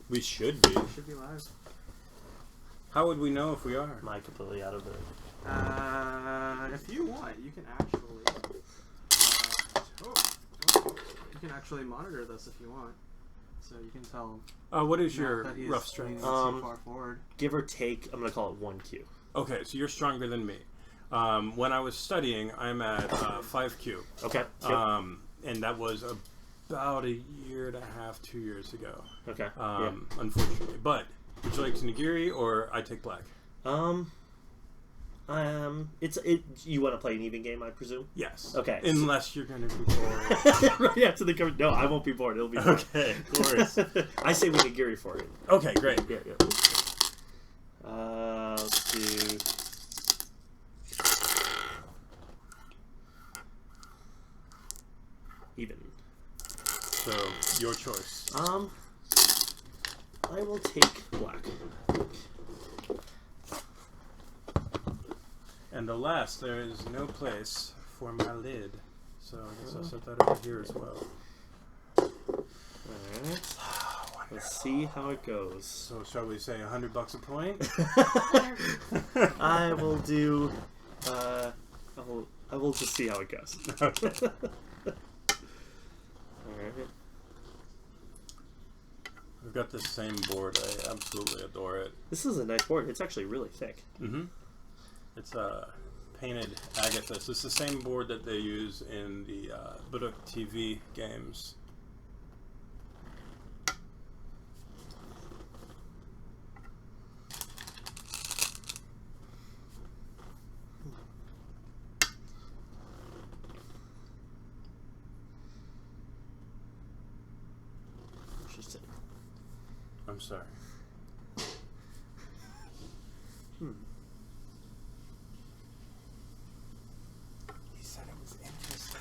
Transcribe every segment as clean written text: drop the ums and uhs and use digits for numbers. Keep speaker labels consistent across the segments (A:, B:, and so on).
A: We should be.
B: We should be live.
A: How would we know if we are?
C: Am I completely out of it?
B: If you want, you can actually. You can actually monitor this if you want, so you can tell.
A: What is
B: Matt
A: your
B: that he's
A: rough strength?
B: leaning too far forward.
C: Give or take, I'm gonna call it 1Q.
A: Okay, so you're stronger than me. When I was studying, I'm at 5Q.
C: Okay.
A: And that was about a year and a half, 2 years ago.
C: Okay.
A: Unfortunately, but would you like nigiri or I take black?
C: You want to play an even game, I presume?
A: Yes.
C: Okay.
A: Unless you're going to be bored.
C: Right after the cover. No, I won't be bored. It'll be fun.
A: Okay, of course.
C: I say we nigiri for it.
A: Okay, great.
C: Yeah. Let's do. Even.
A: So, your choice.
C: I will take black.
A: And alas, there is no place for my lid. So I guess I'll set that over here as well.
C: Alright. Let's see how it goes.
A: So shall we say $100 a point?
C: I will do. I will just see how it goes.
A: Okay.
C: Alright.
A: I've got this same board. I absolutely adore it.
C: This is a nice board. It's actually really thick.
A: Mm-hmm. It's painted agathis. It's the same board that they use in the Budok TV games.
C: Interesting.
A: I'm sorry. He said it was interesting.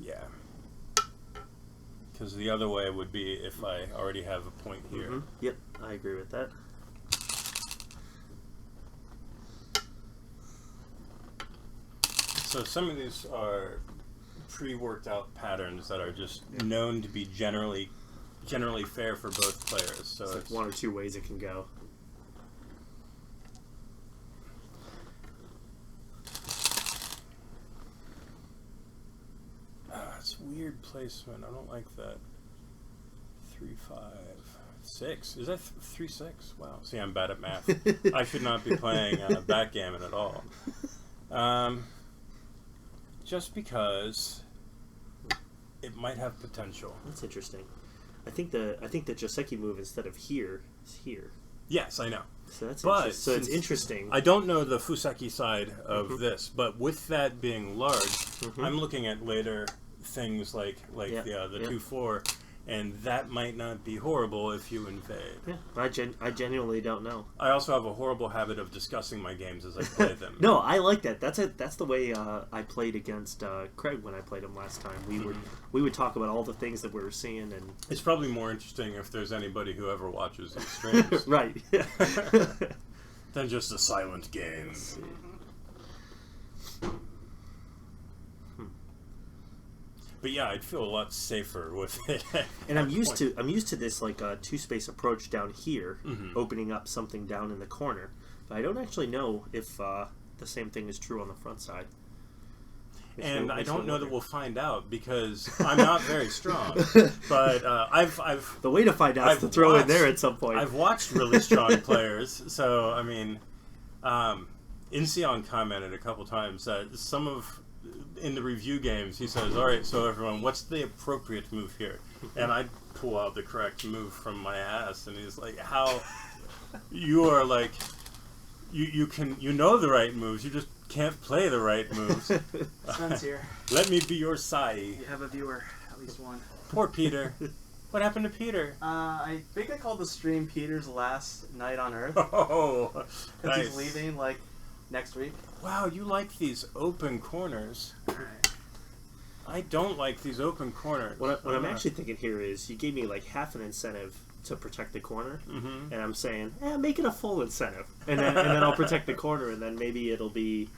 A: Yeah. Because the other way would be if I already have a point here.
C: Mm-hmm. Yep, I agree with that.
A: So some of these are pre-worked out patterns that are just known to be generally fair for both players. So
C: it's like one or two ways it can go.
A: It's weird placement. I don't like that. 3, 5, 6. Is that 3, 6? Wow. See, I'm bad at math. I should not be playing backgammon at all. Just because it might have potential.
C: That's interesting. I think the Joseki move instead of here is here.
A: Yes, I know.
C: So that's interesting. So it's interesting.
A: I don't know the Fuseki side of this, but with that being large, I'm looking at later things like the 2-4, and that might not be horrible if you invade.
C: Yeah, I genuinely don't know.
A: I also have a horrible habit of discussing my games as I play them.
C: No, I like that. That's the way I played against Craig when I played him last time. We would talk about all the things that we were seeing, and
A: it's probably more interesting if there's anybody who ever watches these streams,
C: right?
A: than just a silent game. But yeah, I'd feel a lot safer with it.
C: And I'm used to this like two-space approach down here, opening up something down in the corner. But I don't actually know if the same thing is true on the front side.
A: And I don't know that we'll find out because I'm not very strong. But I've
C: the way to find out is to throw in there at some point.
A: I've watched really strong players, so I mean, Inseon commented a couple times that in the review games, he says, "All right, so everyone, what's the appropriate move here?" And I pull out the correct move from my ass, and he's like, "How you are like, you know the right moves, you just can't play the right moves."
B: Sun's here.
A: Let me be your Sai.
B: You have a viewer, at least one.
A: Poor Peter. What happened to Peter?
B: I think I called the stream Peter's last night on Earth.
A: Oh,
B: because
A: nice.
B: he's leaving like next week.
A: Wow, you like these open corners. I don't like these open corners.
C: What I'm actually thinking here is you gave me like half an incentive to protect the corner, and I'm saying, make it a full incentive, and then I'll protect the corner, and then maybe it'll be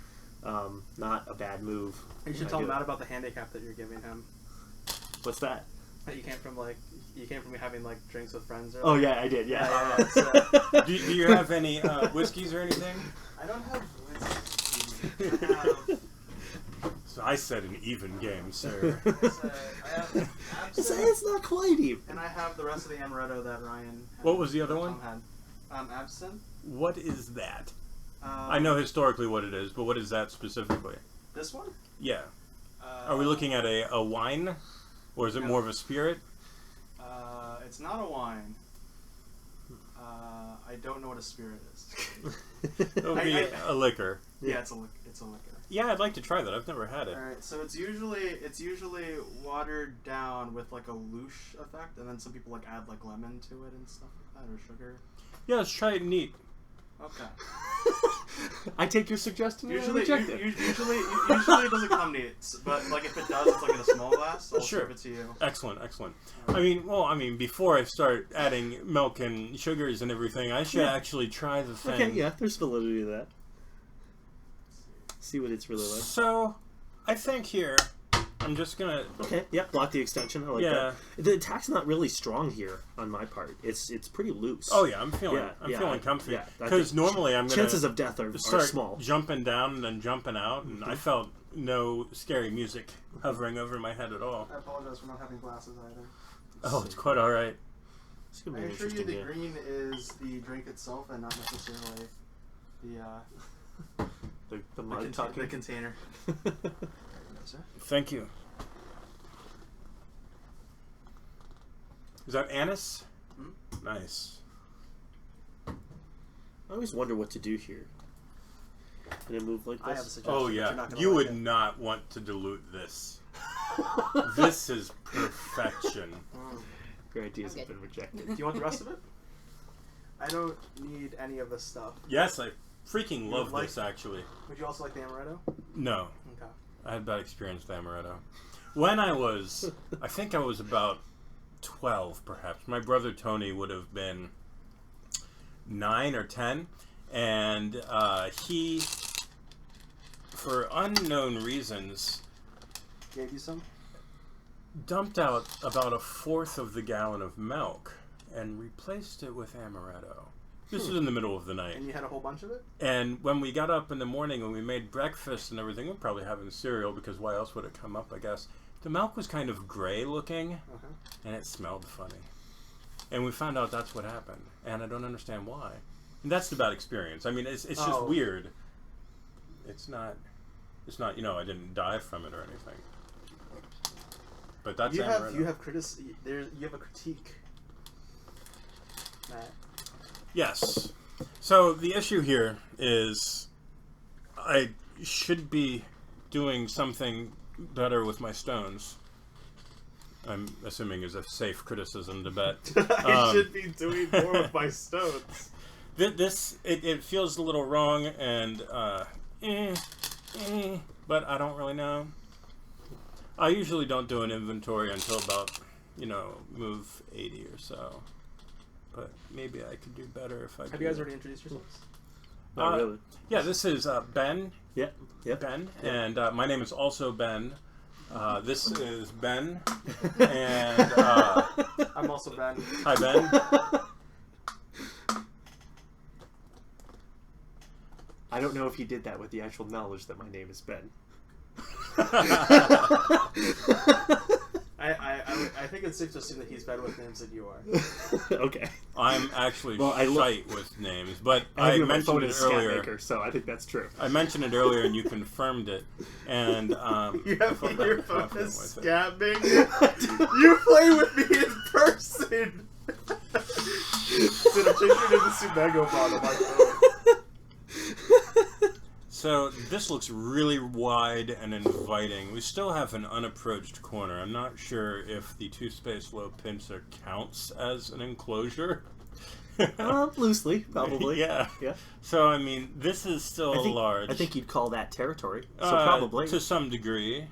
C: Not a bad move.
B: You should tell Matt about the handicap that you're giving him.
C: What's that?
B: That you came from having like drinks with friends. Or,
C: Oh yeah, I did. Yeah.
A: Do you have any whiskeys or anything?
B: I don't have whiskey. I have.
A: So I said an even game, sir.
B: I have absinthe,
C: It's not quite even.
B: and I have the rest of the amaretto that Ryan.
A: What was the other one?
B: Tom had. Absinthe.
A: What is that? I know historically what it is, but what is that specifically?
B: This one?
A: Yeah. Are we looking at a wine? Or is it more of a spirit?
B: It's not a wine. I don't know what a spirit is.
A: It would be a liquor.
B: Yeah, it's a liquor.
A: Yeah, I'd like to try that. I've never had it.
B: Alright, so it's usually watered down with like a louche effect, and then some people like add like lemon to it and stuff like that, or sugar.
A: Yeah, let's try it neat.
B: Okay.
C: I take your suggestion.
B: Usually it doesn't come neat, but like if it does, it's like in a small glass. So I'll serve it to you.
A: Excellent. I mean, before I start adding milk and sugars and everything, I should actually try the thing.
C: Okay, yeah, there's validity to that. See what it's really like.
A: So, I think here, I'm just gonna...
C: Okay, yeah, block the extension. I like that. The attack's not really strong here on my part. It's pretty loose.
A: Oh yeah, I'm feeling comfy.
C: Yeah,
A: because normally I'm gonna...
C: Chances of death are small.
A: Jumping down and then jumping out, and I felt no scary music hovering over my head at all.
B: I apologize for not having glasses either.
A: Oh, it's quite alright.
B: I assure you the green is the drink itself and not necessarily
C: the mug talking.
B: The container.
A: Thank you. Is that anise?
B: Hmm?
A: Nice.
C: I always wonder what to do here. Can I move like this?
B: I have a suggestion.
A: Oh yeah, you would not want to dilute this. This is perfection.
C: Great ideas have been rejected.
B: Do you want the rest of it? I don't need any of this stuff.
A: Yes, I freaking love this actually.
B: Would you also like the amaretto?
A: No.
B: Okay.
A: I had bad experience with amaretto. When I think I was about 12 perhaps. My brother Tony would have been 9 or 10, and he, for unknown reasons,
B: gave you some?
A: Dumped out about 1/4 of the gallon of milk and replaced it with amaretto. This was in the middle of the night.
B: And you had a whole bunch of it?
A: And when we got up in the morning, when we made breakfast and everything, we were probably having cereal, because why else would it come up, I guess. The milk was kind of gray looking, and it smelled funny. And we found out that's what happened, and I don't understand why. And that's the bad experience. I mean, it's just weird. It's not, you know, I didn't die from it or anything. But that's amaretto.
B: You have a critique, Matt.
A: Yes. So the issue here is I should be doing something better with my stones. I'm assuming is a safe criticism to bet.
B: I should be doing more with my stones.
A: It feels a little wrong, and but I don't really know. I usually don't do an inventory until about, move 80 or so. But maybe I could do better if I
B: Have you guys already introduced yourselves?
C: Not really.
A: Yeah, this is Ben.
C: Yeah.
A: Ben. And my name is also Ben. This is Ben. And
B: I'm also Ben.
A: Hi, Ben.
C: I don't know if he did that with the actual knowledge that my name is Ben.
B: I think it's safe to assume that he's better with names than you are.
C: Okay.
A: I'm actually shite with names, but I mentioned it earlier.
C: So I think that's true.
A: I mentioned it earlier, and you confirmed it. And
B: you have your phone as scamming. You play with me in person. So I'm changing it into Subago bot on my phone.
A: So this looks really wide and inviting. We still have an unapproached corner. I'm not sure if the 2-space low pincer counts as an enclosure.
C: Loosely, probably.
A: Yeah. So, I mean, this is still large.
C: I think you'd call that territory. So probably.
A: To some degree.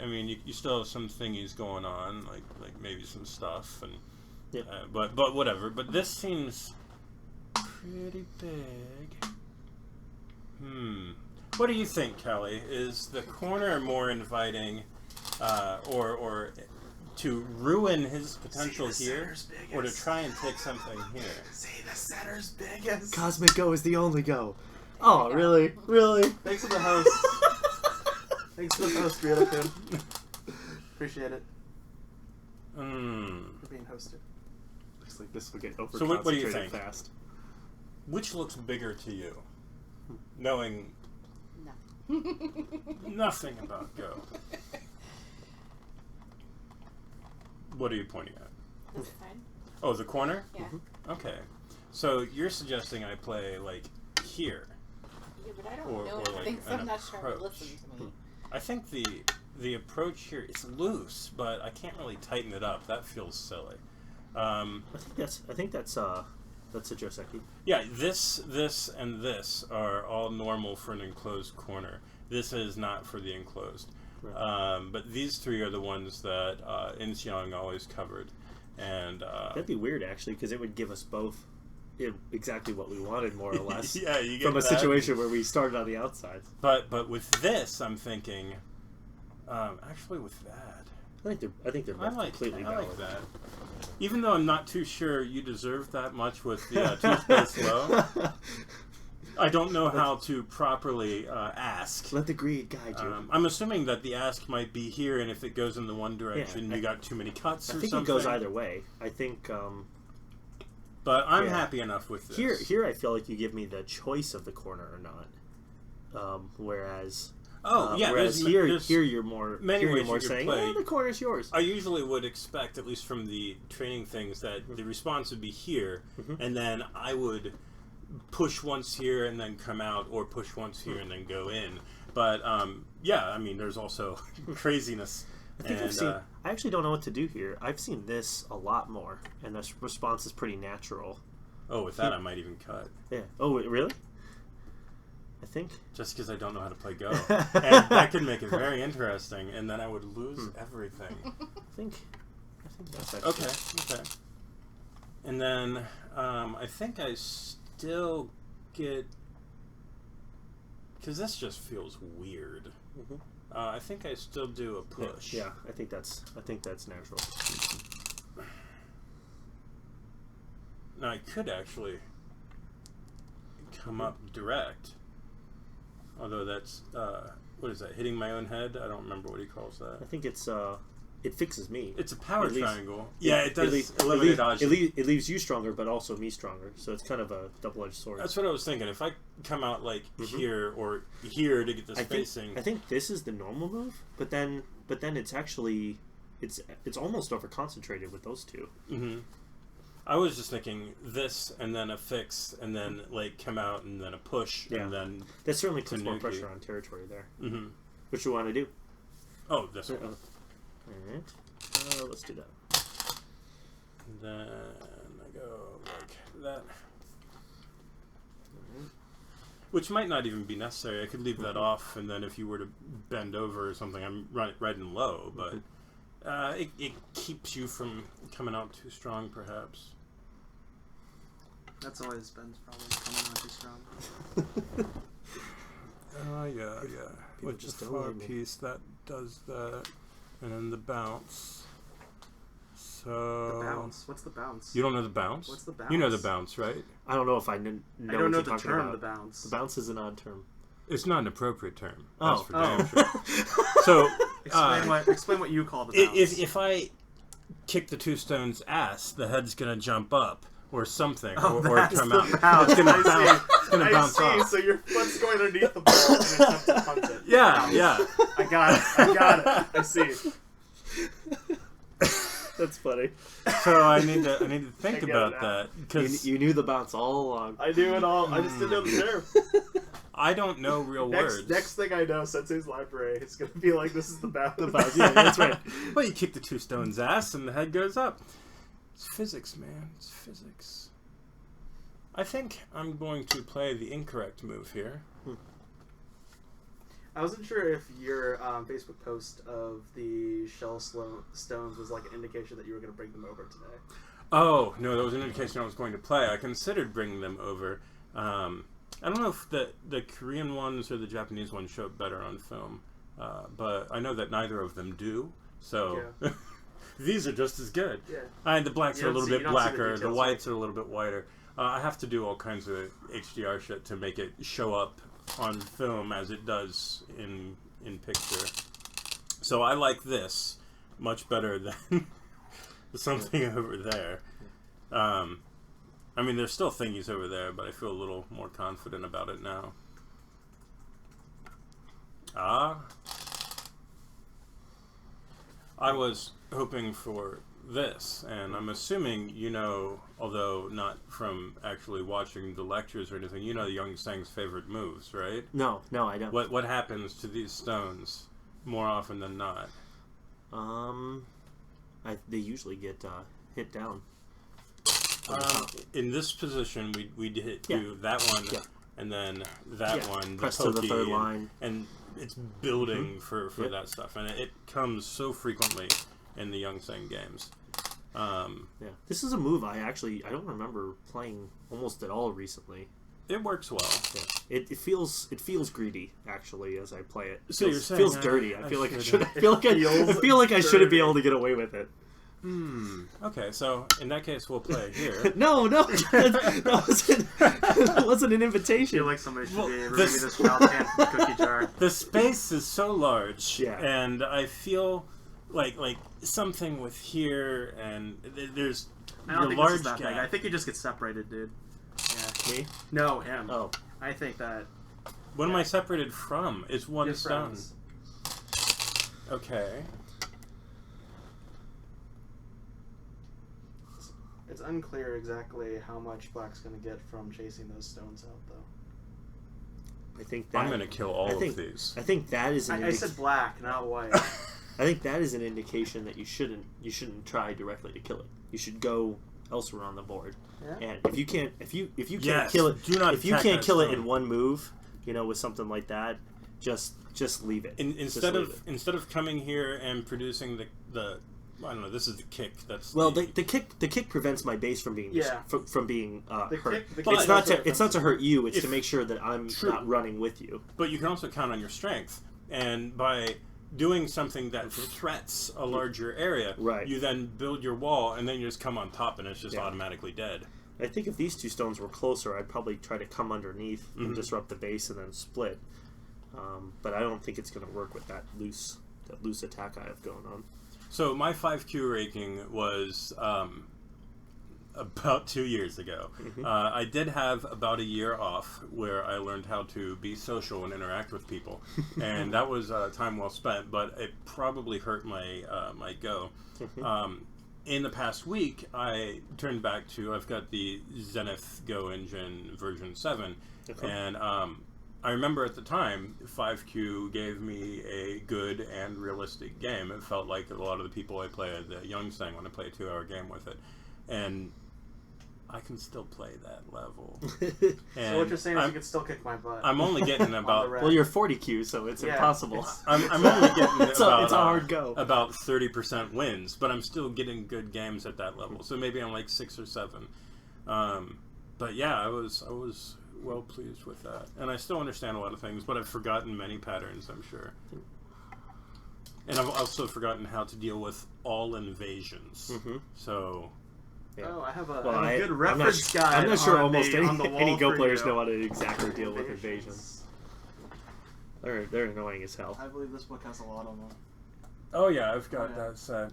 A: I mean, you still have some thingies going on, like maybe some stuff. And but whatever. But this seems pretty big. What do you think, Kelly? Is the corner more inviting, or to ruin his potential here, or to try and take something here?
B: See, the center's biggest.
C: Cosmic Go is the only go. Oh, really? Really?
B: Thanks to the host. Thanks to the host, Realtor. Appreciate it. For being hosted.
C: Looks like this will get over.
A: So what do you think?
C: Fast.
A: Which looks bigger to you, knowing
D: Nothing.
A: nothing about Go? What are you pointing at?
D: This side.
A: Oh, the corner?
D: Yeah.
A: Okay. So you're suggesting I play, like, here.
D: Yeah, but I don't
A: Or-
D: know
A: or like
D: anything, so
A: an
D: I'm not sure.
A: approach.
D: Listen to me.
A: I think the approach here is loose, but I can't really tighten it up. That feels silly.
C: I think that's a Joseki.
A: Yeah, this, and this are all normal for an enclosed corner. This is not for the enclosed.
C: Right.
A: But these three are the ones that Incheon always covered. And
C: That'd be weird, actually, because it would give us both exactly what we wanted, more or less.
A: yeah, you get
C: from a
A: that.
C: situation where we started on the outside.
A: But with this, I'm thinking, actually with that,
C: I think they're both completely
A: I
C: valid.
A: like that. Even though I'm not too sure you deserve that much with the toothpaste low, I don't know how to properly ask.
C: Let the greed guide you.
A: I'm assuming that the ask might be here, and if it goes in the one direction, you got too many cuts or
C: I think
A: something.
C: it goes either way. I think.
A: But I'm happy enough with this.
C: Here, I feel like you give me the choice of the corner or not. Whereas.
A: Whereas
C: here you're more
A: many ways you
C: saying,
A: could play.
C: the corner's yours.
A: I usually would expect, at least from the training things, that the response would be here, and then I would push once here and then come out, or push once here and then go in. But I mean, there's also craziness.
C: I actually don't know what to do here. I've seen this a lot more, and the response is pretty natural.
A: Oh, with that, I might even cut.
C: Yeah. Oh, really? I think.
A: Just because I don't know how to play Go. And that could make it very interesting, and then I would lose everything.
C: I think that's actually...
A: Okay. And then I think I still get... Because this just feels weird. I think I still do a push.
C: Yeah, I think that's natural.
A: Now I could actually come up direct. Although that's, what is that, hitting my own head? I don't remember what he calls that.
C: I think it's, it fixes me.
A: It's a power
C: At least-
A: triangle. Yeah, it does
C: It
A: eliminate dodge.
C: leaves you stronger, but also me stronger. So it's kind of a double-edged sword.
A: That's what I was thinking. If I come out like here or here to get the spacing.
C: I think this is the normal move, but then it's actually, it's almost over-concentrated with those two.
A: I was just thinking this, and then a fix, and then like come out, and then a push, and then
C: that certainly puts more
A: Tanuki.
C: pressure on territory there. What you want to do?
A: Oh, this one.
C: All right. Let's do that.
A: And then I go like that. Which might not even be necessary. I could leave that off, and then if you were to bend over or something, I'm right and low, but it keeps you from coming out too strong, perhaps.
B: That's always Ben's problem, coming on too strong.
A: Yeah. With
C: just
A: the
C: don't
A: far
C: like me.
A: piece, that does that. And then the bounce. So...
B: The bounce? What's the bounce?
A: You don't know the bounce?
B: What's the bounce?
A: You know the bounce, right?
C: I don't know if I know
B: I don't
C: what
B: know
C: you're
B: the
C: talking
B: term,
C: about.
B: the bounce.
C: The bounce is an odd term.
A: It's not an appropriate term.
C: Oh.
A: That's for damn sure. So...
B: Explain what you call the bounce.
A: If I kick the two stones' ass, the head's going to jump up. Or something, or
B: that's
A: come
B: the
A: out.
B: bounce.
A: It's gonna
B: I
A: bounce.
B: see.
A: It's gonna bounce off.
B: So your foot's going underneath the ball and it's up to punch it.
A: Yeah.
B: I got it. I see.
C: That's funny.
A: So I need to think
B: I get
A: about
B: it now.
A: that because
C: You knew the bounce all along.
B: I knew it all. I just didn't know the term.
A: I don't know real words.
B: Next thing I know, Sensei's library, it's gonna be like this is the bounce.
C: The bounce, yeah, that's right.
A: Well, you kick the two stones' ass and the head goes up. It's physics, man. It's physics. I think I'm going to play the incorrect move here.
B: I wasn't sure if your Facebook post of the shell stones was like an indication that you were going to bring them over today.
A: Oh, no, that was an indication I was going to play. I considered bringing them over. I don't know if the Korean ones or the Japanese ones show up better on film, but I know that neither of them do. So these are just as good.
B: Yeah.
A: And the blacks are a little bit blacker. The whites
B: right?
A: are a little bit whiter. I have to do all kinds of HDR shit to make it show up on film as it does in picture. So I like this much better than something over there. I mean, there's still thingies over there, but I feel a little more confident about it now. I was hoping for this, and I'm assuming you know, although not from actually watching the lectures or anything, you know Young Sang's favorite moves, right?
C: No, I don't.
A: What happens to these stones more often than not?
C: They usually get hit down.
A: In this position, we'd hit do that one, and then that one,
C: press
A: the
C: to the
A: pokey,
C: third line,
A: and it's building for that stuff, and it comes so frequently in the Young Sang games.
C: This is a move I don't remember playing almost at all recently.
A: It works well.
C: Yeah. It feels greedy actually as I play it.
A: So you're saying
C: feels dirty. I feel like I should. I
B: feels
C: feel like I shouldn't be
B: dirty.
C: able to get away with it.
A: Okay, so in that case, we'll play here.
C: No, that wasn't an
B: I
C: invitation.
B: feel like somebody should be able to give me this child can from the cookie jar.
A: The space is so large,
C: Yeah.
A: and I feel like something with here, and there's
B: I don't
A: your
B: think
A: large
B: this is that
A: gap.
B: big. I think you just get separated, dude. Yeah.
C: Me?
B: No, him.
C: Oh,
B: I think that
A: What am I separated from? It's one
B: your
A: stone.
B: friends.
A: Okay.
B: It's unclear exactly how much Black's going to get from chasing those stones out, though.
C: I think that
A: I'm gonna kill all of these.
C: I think that is
B: I said black, not white.
C: I think that is an indication that you shouldn't try directly to kill it. You should go elsewhere on the board.
B: Yeah.
C: And if you can't
A: Yes,
C: kill it,
A: do not
C: if you
A: attack
C: can't
A: that
C: kill it
A: stone.
C: in one move, with something like that, just leave it.
A: Instead of coming here and producing the I don't know. This is the kick. That's
C: Well, the kick prevents my base from being from being
B: The
C: hurt.
B: kick
C: It's not
B: also
C: to hurt you. It's
A: If-
C: to make sure that I'm
A: True.
C: not running with you.
A: But you can also count on your strength, and by doing something that threats a larger area,
C: Right.
A: you then build your wall, and then you just come on top, and it's just automatically dead.
C: I think if these two stones were closer, I'd probably try to come underneath and disrupt the base and then split. But I don't think it's going to work with that loose attack I have going on.
A: So my 5Q ranking was about 2 years ago. I did have about a year off where I learned how to be social and interact with people, and that was time well spent. But it probably hurt my my go. In the past week, I turned back to I've got the Zenith Go engine version 7, and I remember at the time, 5Q gave me a good and realistic game. It felt like a lot of the people I play at the Young Sang when I play a 2-hour game with it. And I can still play that level. And
B: So what you're saying is you can still kick my butt.
A: I'm only getting about...
C: Well, you're 40Q, so it's impossible.
A: I'm only getting
C: it's a hard go.
A: About 30% wins, but I'm still getting good games at that level. So maybe I'm like 6 or 7. But yeah, I was well pleased with that. And I still understand a lot of things, but I've forgotten many patterns, I'm sure. And I've also forgotten how to deal with all invasions. So...
C: Yeah.
B: Oh, I have a
C: Well,
B: good reference guide.
C: I'm not sure
B: on
C: almost
B: the, on the wall
C: any Go
B: for
C: players
B: you.
C: know how to exactly deal with invasions. They're annoying as hell.
B: I believe this book has a lot of them.
A: Oh yeah, I've got that set.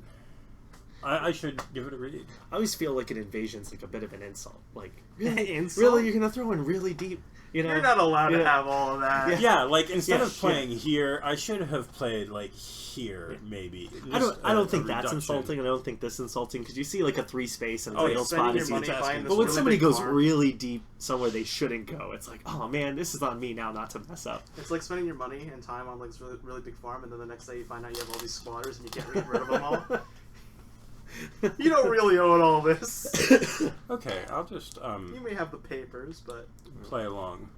A: I should give it a read.
C: I always feel like an invasion's like a bit of an insult. Like,
B: Insult?
C: really, you're gonna throw in really deep?
B: You're not allowed to have all of that.
A: Yeah, like instead
C: Yeah,
A: of playing here, I should have played like here, maybe.
C: I don't think that's
A: reduction.
C: insulting, and I don't think this insulting because you see like a 3 space and a
A: Oh,
C: title
A: yeah,
C: spot
B: spending
C: is
B: your money
C: huge.
B: buying this
C: But when
B: really
C: somebody
B: big
C: goes
B: farm.
C: really deep somewhere they shouldn't go, it's like, oh man, this is on me now not to mess up.
B: It's like spending your money and time on like this really, really big farm, and then the next day you find out you have all these squatters and you can't get rid of them all. You don't really own all this.
A: Okay, I'll just
B: You may have the papers, but
A: play along.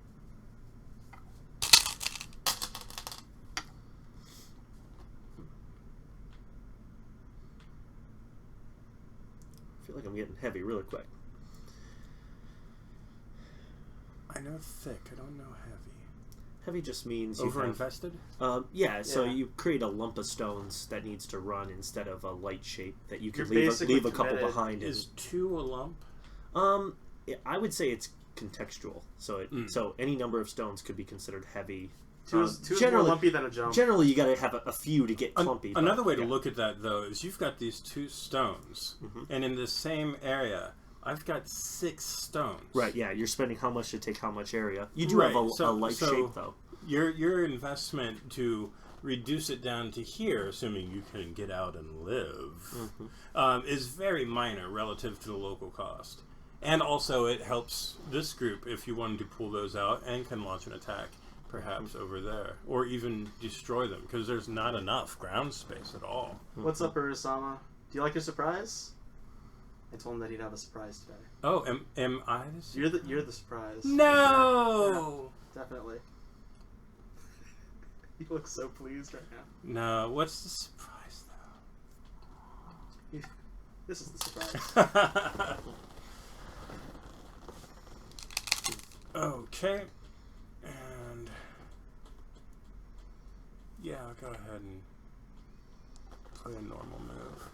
C: I feel like I'm getting heavy really quick.
A: I know thick. I don't know heavy.
C: Heavy just means you
A: Over-invested?
C: yeah, so
B: Yeah.
C: you create a lump of stones that needs to run instead of a light shape that you could
B: You're basically
C: leave a couple
B: committed.
C: behind.
A: Is 2 a lump?
C: I would say it's contextual. So so any number of stones could be considered heavy.
B: Two is more lumpy than a jump.
C: Generally, you got to have a few to get clumpy.
A: Another
C: but,
A: way to
C: yeah.
A: look at that, though, is you've got these 2 stones, and in the same area, I've got 6 stones.
C: Right, yeah, you're spending how much to take how much area. You do
A: Right,
C: have a
A: so-
C: light
A: so-
C: shape, though.
A: Your investment to reduce it down to here, assuming you can get out and live, is very minor relative to the local cost. And also, it helps this group if you wanted to pull those out and can launch an attack, perhaps over there, or even destroy them, because there's not enough ground space at all.
B: What's up, Urasama? Do you like your surprise? I told him that he'd have a surprise today.
A: Oh, am I the
B: You're the surprise.
A: No!
B: Yeah, definitely. You look so pleased right now.
A: No, what's the surprise,
B: This is the surprise.
A: though? Okay. And... yeah, I'll go ahead and play a normal move.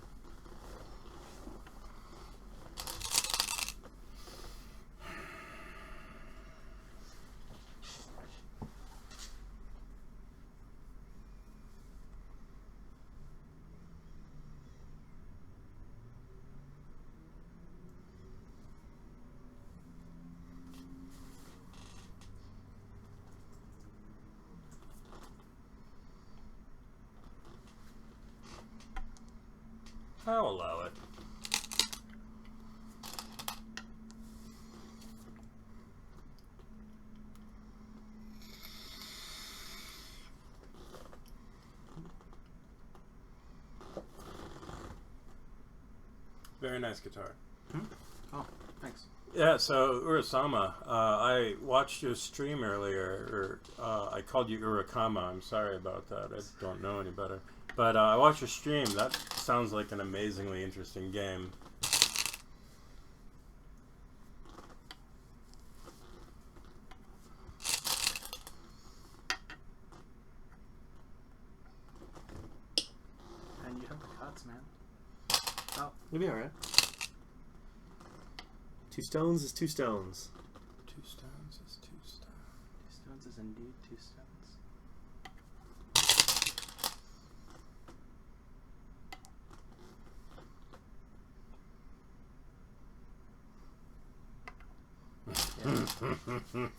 A: I'll allow it. Very nice guitar.
B: Oh, thanks.
A: Yeah, so Urasama, I watched your stream earlier, or I called you Urakama. I'm sorry about that. I don't know any better. But I watched your stream. That sounds like an amazingly interesting game.
B: And you have the cuts, man. Oh,
C: You'll be alright. 2 stones is 2 stones.
A: 2 stones is 2 stones.
B: 2 stones is indeed 2 stones.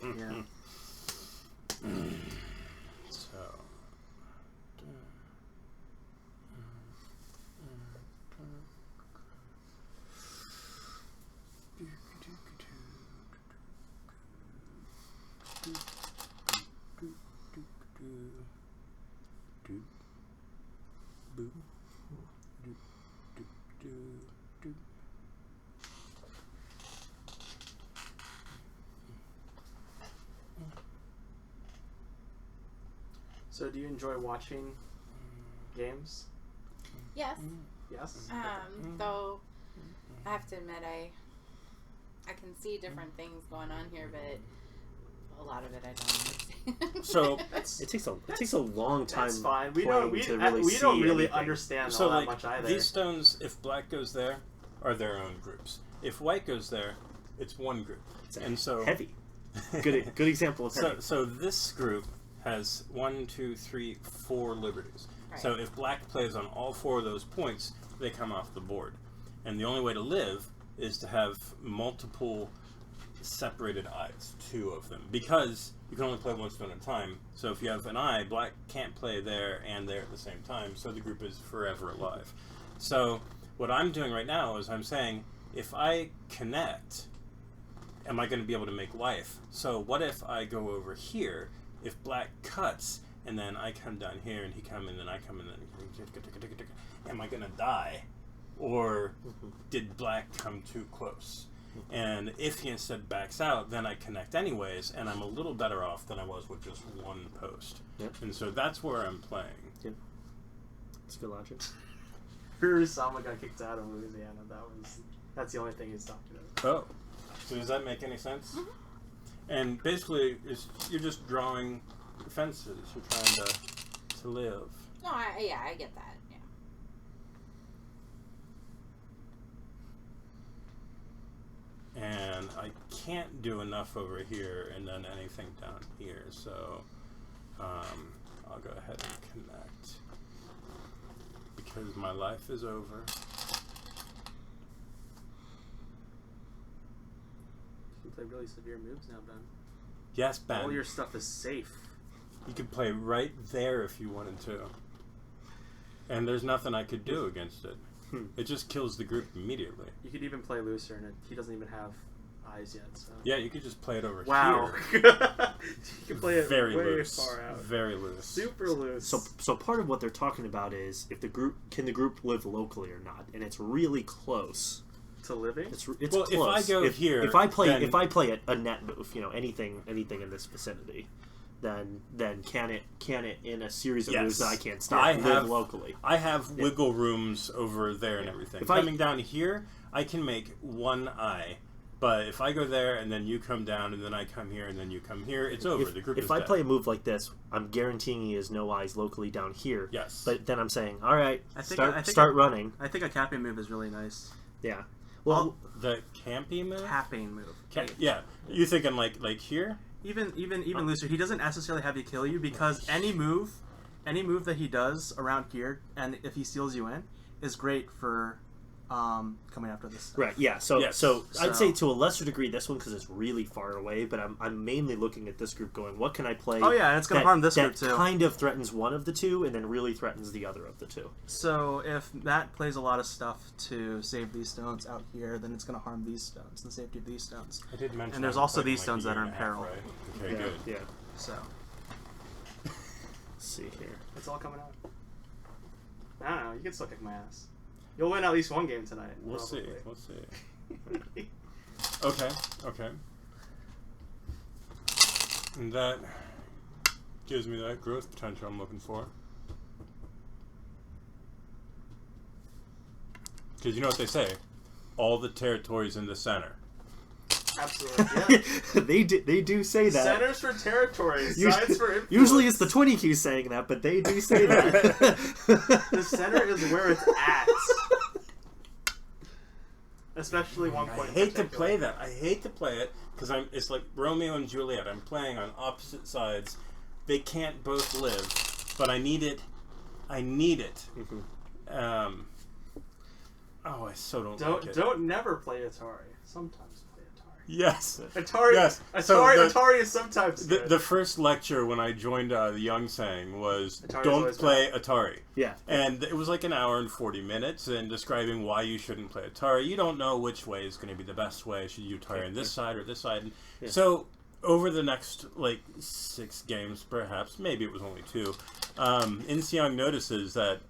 B: Yeah.
A: So.
B: So, do you enjoy watching games?
D: Yes.
B: Yes.
D: Though I have to admit, I can see different things going on here, but a lot of it I don't understand.
A: So
C: It takes a long time.
B: That's fine. We
C: playing
B: don't. We
C: to really
B: we don't
C: see
B: really
C: anything.
B: understand
A: So
B: all that
A: like
B: much either.
A: these stones, if black goes there, are their own groups. If white goes there, it's one group.
C: It's
A: And so
C: heavy. Good example of heavy.
A: so this group has 1, 2, 3, 4 liberties.
D: Right.
A: So if black plays on all 4 of those points, they come off the board. And the only way to live is to have multiple separated eyes, 2 of them, because you can only play one stone at a time. So if you have an eye, black can't play there and there at the same time, so the group is forever alive. So what I'm doing right now is I'm saying, if I connect, am I going to be able to make life? So what if I go over here, if black cuts, and then I come down here, and he come in, and I come in, and am I going to die? Or did black come too close? And if he instead backs out, then I connect anyways, and I'm a little better off than I was with just one post.
C: Yep.
A: And so that's where I'm playing.
C: Yep. That's good logic.
B: Urasama got kicked out of Louisiana. That's the only thing he's talking about.
A: Oh. So does that make any sense? And basically, you're just drawing fences. You're trying to live.
D: No, I get that. Yeah.
A: And I can't do enough over here and then anything down here, so I'll go ahead and connect because my life is over.
B: You can play really severe moves now, Ben.
A: Yes, Ben.
B: All your stuff is safe.
A: You could play right there if you wanted to. And there's nothing I could do against it. It just kills the group immediately.
B: You could even play looser, and he doesn't even have eyes yet. So.
A: Yeah, you could just play it over
B: wow.
A: here.
B: You can play it
A: very
B: way
A: loose.
B: far out.
A: Very loose.
B: Super loose.
C: So part of what they're talking about is if the group can the group live locally or not, and it's really close.
B: To living?
C: It's
A: well,
C: close.
A: if I go here,
C: if I play
A: then,
C: a net move, anything in this vicinity, then can it in a series of moves that I can't stop live locally?
A: I have wiggle rooms over there and everything. Coming down here, I can make one eye. But if I go there and then you come down and then I come here and then you come here, it's over. The group is
C: If I
A: dead.
C: play a move like this, I'm guaranteeing he has no eyes locally down here.
A: Yes.
C: But then I'm saying, all right,
B: I think
C: start running.
B: I think a capping move is really nice.
C: Yeah. Well,
A: the campy move?
B: Capping move.
A: Yeah. You thinking like here?
B: Even looser. He doesn't necessarily have you kill you because any move that he does around here, and if he steals you in, is great for coming after this stuff.
C: Right. Yeah. So
A: Yes.
C: so I'd say to a lesser degree this one because it's really far away. But I'm mainly looking at this group going, what can I play?
B: Oh yeah, and it's going to harm this group
C: that
B: too.
C: kind of threatens one of the two, and then really threatens the other of the two.
B: So if Matt plays a lot of stuff to save these stones out here, then it's going to harm these stones, the safety of these stones.
A: I did mention.
B: And there's
A: I'm
B: also
A: playing
B: these stones that are in
A: a year and a
B: peril.
A: half, right? Okay,
C: Yeah.
A: good.
C: Yeah.
B: So
C: Let's see here.
B: it's all coming out. I don't know. You can still kick my ass. You'll win at least one game tonight.
A: We'll
B: probably.
A: see. We'll see. Okay. And that gives me that growth potential I'm looking for. Because you know what they say, all the territories in the center.
B: Absolutely. Yeah.
C: they do say that.
B: Centers for territories. Sides for influence.
C: Usually it's the 20Q saying that, but they do say that.
B: The center is where it's at. Especially one point.
A: I hate to play that. I hate to play it because it's like Romeo and Juliet. I'm playing on opposite sides. They can't both live, but I need it.
C: Mm-hmm.
A: I so don't like it.
B: Don't never play Atari. Sometimes play Atari.
A: Yes.
B: Atari.
A: Yes.
B: Atari is sometimes good.
A: The first lecture when I joined the Young Sang was
B: Atari's
A: don't
B: always
A: play Atari.
C: Yeah.
A: And it was like an hour and 40 minutes and describing why you shouldn't play Atari. You don't know which way is going to be the best way. Should you Atari on this side or this side?
C: Yeah.
A: So over the next 6 games, perhaps, maybe it was only 2, Inseong notices that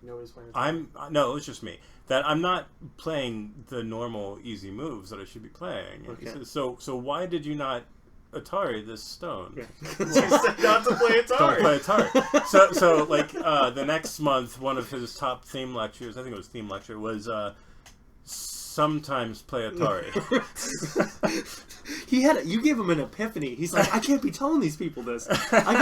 B: Nobody's playing Atari.
A: no, it's just me. That I'm not playing the normal easy moves that I should be playing. And he
C: Okay.
A: says, so why did you not Atari this stone?
C: Yeah.
B: You said not to play Atari.
A: Don't play Atari. so the next month, one of his top theme lectures, I think it was theme lecture, was sometimes play Atari.
C: You gave him an epiphany. He's like, I can't be telling these people this. I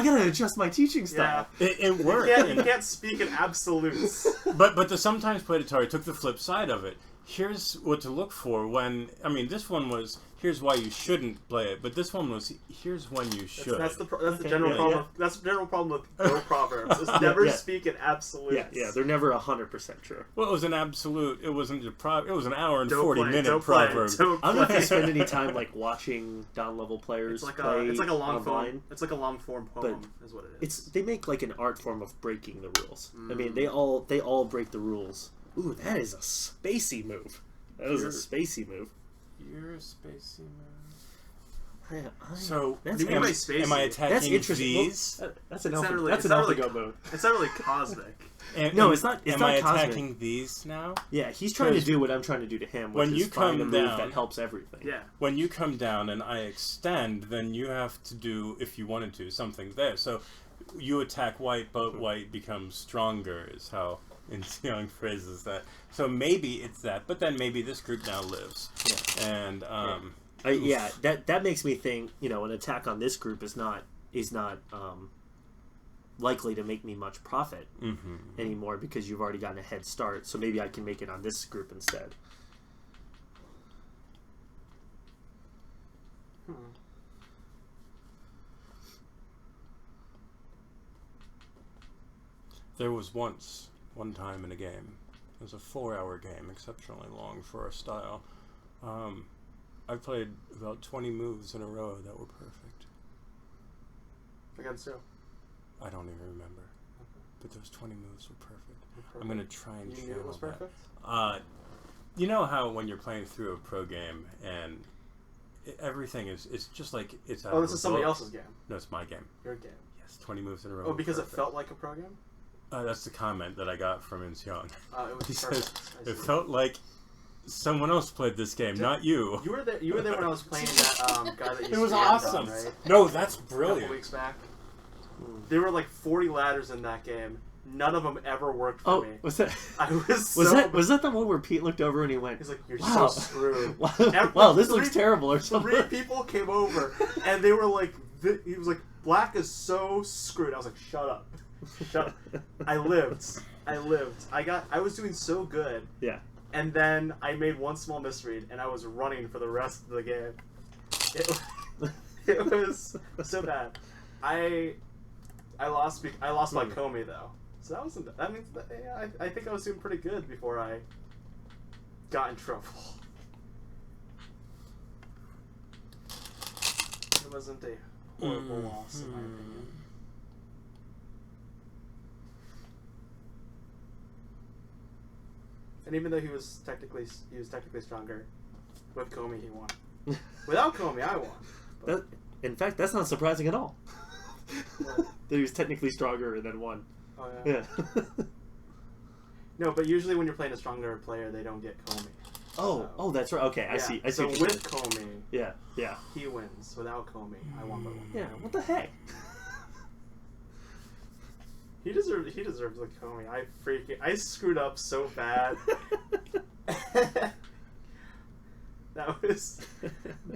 C: gotta adjust my teaching style.
B: Yeah.
A: It worked.
B: You can't speak in absolutes.
A: But the sometimes played Atari took the flip side of it. Here's what to look for when... I mean, this one was, here's why you shouldn't play it. But this one was, here's when you should.
B: That's the general problem. That's the general problem with Go Proverbs. Is never speak in absolutes.
C: Yeah, they're never 100% true.
A: Well, it was an absolute... It wasn't a it was an hour and
B: Don't
A: 40-minute
B: don't play,
A: proverb.
B: don't
C: I don't know if
B: play.
C: you spend any time watching down level players play
B: it's like a long
C: online.
B: form. It's like a long form poem, is what it is.
C: They make like an art form of breaking the rules. I mean, they all break the rules. Ooh, that is a spacey move. That was a spacey move.
A: You're a spacey man.
C: So
B: What do you mean by spacey?
A: Am I
C: that's
A: attacking
C: interesting.
A: these?
C: Well, that's an
B: It's not
C: alpha,
B: really-
C: that's
B: it's
C: an
B: not really
C: AlphaGo move.
B: It's not really cosmic.
C: No, it's not. It's
A: am
C: not
A: I
C: cosmic.
A: attacking these now?
C: Yeah, he's trying to do what I'm trying to do to him. Which
A: When
C: is
A: you
C: find a
A: come
C: move
A: down-
C: that helps everything.
B: Yeah.
A: When you come down and I extend, then you have to do, if you wanted to, something there. So you attack white, but white becomes stronger, is how Inseong phrases that. So maybe it's that, but then maybe this group now lives.
C: Yeah.
A: And
C: Yeah, that makes me think, an attack on this group is not likely to make me much profit anymore because you've already gotten a head start. So maybe I can make it on this group instead.
A: There was one time in a game. It was a 4-hour game, exceptionally long for our style. I played about 20 moves in a row that were perfect.
B: Against who?
A: I don't even remember. Okay. But those 20 moves were perfect. I'm going to try and
B: You knew it was perfect?
A: You know how when you're playing through a pro game and everything it's just like it's out
B: Oh,
A: of
B: this
A: a
B: is somebody
A: book.
B: else's game.
A: No, it's my game.
B: Your game.
A: Yes, 20 moves in a row.
B: Oh, because
A: perfect.
B: it felt like a pro game?
A: That's the comment that I got from Incheon.
B: It was
A: He
B: perfect.
A: says, it felt like someone else played this game, not you.
B: You were there when I was playing that guy that you
A: It was
B: scammed
A: awesome.
B: on, right?
A: No, that's
B: A
A: brilliant.
B: couple weeks back. There were like 40 ladders in that game. None of them ever worked for me.
C: Was that?
B: I was
C: Was that the one where Pete looked over and he went,
B: He's like, "You're
C: wow.
B: so screwed."
C: Wow, this looks terrible or something.
B: 3 people came over and they were like, he was like, "Black is so screwed." I was like, "Shut up, shut up." I lived. I was doing so good.
C: Yeah.
B: And then I made one small misread and I was running for the rest of the game. It was so bad. I lost by Comey though. So that means I think I was doing pretty good before I got in trouble. It wasn't a horrible loss in my opinion. And even though he was technically stronger, with Comey he won. Without Comey I won.
C: In fact, that's not surprising at all.
B: What?
C: That he was technically stronger than one.
B: Oh yeah.
C: Yeah.
B: No, but usually when you're playing a stronger player, they don't get Comey.
C: Oh, that's right. Okay, I see.
B: So
C: what you're
B: with
C: saying.
B: Comey,
C: Yeah.
B: he wins. Without Comey, I won by 1.
C: Yeah, what the heck?
B: He deserves the Comey. I screwed up so bad. That was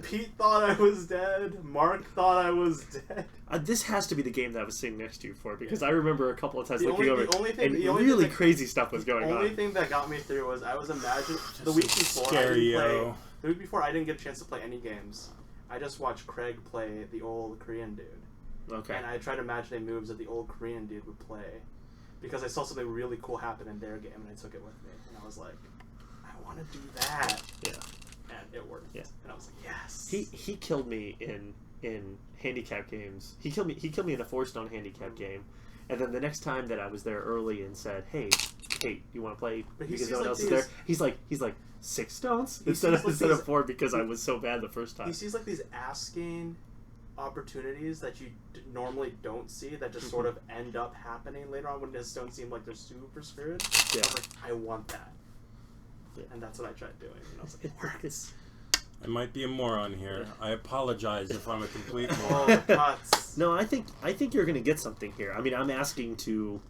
B: Pete thought I was dead. Mark thought I was dead.
C: This has to be the game that I was sitting next to you for because I remember a couple of times looking over
B: the only
C: and
B: thing
C: really
B: that,
C: crazy stuff was going
B: on. The only
C: on.
B: thing that got me through was I was imagining the week before the week before I didn't get a chance to play any games. I just watched Craig play the old Korean dude.
C: Okay.
B: And I tried imagining moves that the old Korean dude would play because I saw something really cool happen in their game and I took it with me and I was like, I want to do that.
C: Yeah.
B: And it worked.
C: Yeah.
B: And I was like, yes.
C: He killed me in handicap games. He killed me in a 4-stone handicap game. And then the next time that I was there early and said, "Hey, you want to play?" Because no one else is there. He's like 6 stones instead of 4 because I was so bad the first time.
B: He sees like these asking opportunities that you normally don't see that just sort of end up happening later on when his stones seem like they're super screwed.
C: Yeah.
B: I'm like, I want that.
C: Yeah.
B: And that's what I tried doing. And I was like, it works.
A: I might be a moron here. I apologize if I'm a complete
B: Oh,
A: moron.
B: the cuts.
C: No, I think you're going to get something here. I mean, I'm asking to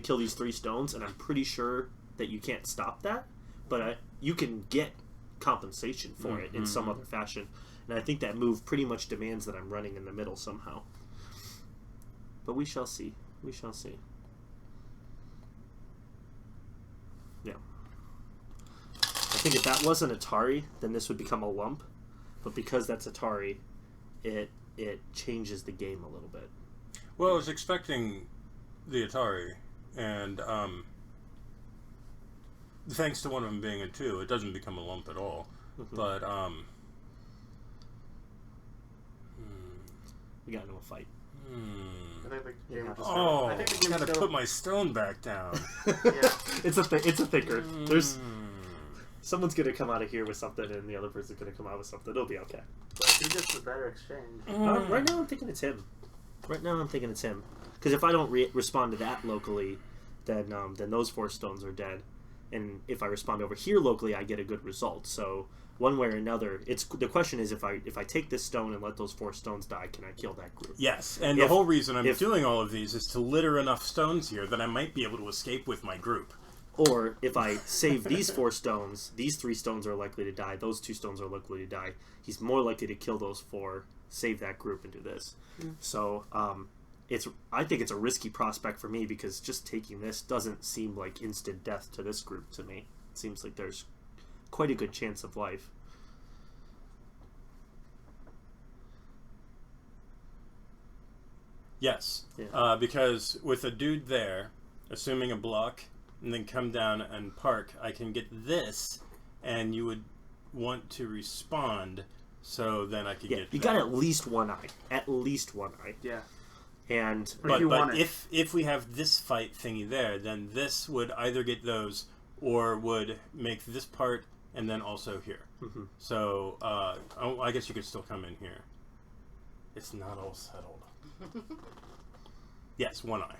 C: kill these 3 stones, and I'm pretty sure that you can't stop that, but you can get compensation for it in some other fashion. And I think that move pretty much demands that I'm running in the middle somehow. But we shall see. We shall see. Yeah. I think if that wasn't Atari, then this would become a lump. But because that's Atari, it changes the game a little bit.
A: Well, I was expecting the Atari, and thanks to one of them being a 2, it doesn't become a lump at all. But
C: we got into a fight.
B: I think the game just
A: I gotta put my stone back down.
B: Yeah.
C: It's a thinker. There's someone's gonna come out of here with something, and the other person's gonna come out with something. It'll be okay.
B: But who gets the better exchange?
C: Right now, I'm thinking it's him. Because if I don't respond to that locally, then those 4 stones are dead. And if I respond over here locally, I get a good result. So one way or another, the question is if I take this stone and let those 4 stones die, can I kill that group?
A: Yes, and the whole reason I'm doing all of these is to litter enough stones here that I might be able to escape with my group.
C: Or if I save these 4 stones, these 3 stones are likely to die. Those 2 stones are likely to die. He's more likely to kill those 4, save that group, and do this. So I think it's a risky prospect for me because just taking this doesn't seem like instant death to this group to me. It seems like there's quite a good chance of life.
A: Yes,
C: Yeah.
A: because with a dude there, assuming a block, and then come down and park, I can get this, and you would want to respond, so then I could
C: Yeah,
A: get
C: you
A: that.
C: got at least 1 eye. At least 1 eye.
B: Yeah.
C: And
B: Or if you want
A: But
B: it.
A: if we have this fight thingy there, then this would either get those, or would make this part, and then also here.
C: Mhm.
A: So, I guess you could still come in here. It's not all settled. Yes, 1 eye.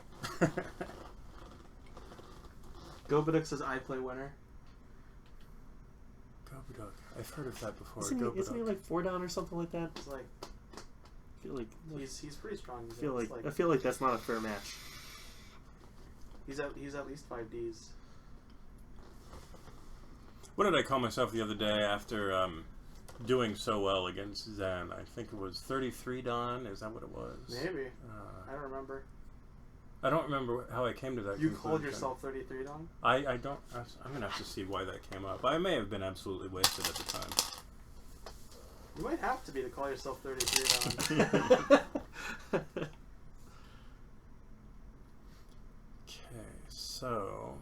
B: Gobaduk says I play winner.
A: Gobaduk. I've heard of that before.
C: isn't he like 4 down or something like that?
B: It's like
C: I feel like
B: he's pretty strong.
C: I feel like that's not a fair match.
B: He's at least 5Ds.
A: What did I call myself the other day after doing so well against Zen? I think it was 33 Dawn. Is that what it was?
B: Maybe. I don't remember.
A: I don't remember how I came to that
B: You
A: conclusion.
B: called yourself 33 Don?
A: I don't... I'm going to have to see why that came up. I may have been absolutely wasted at the time.
B: You might have to be to call yourself 33 Don.
A: Okay, so...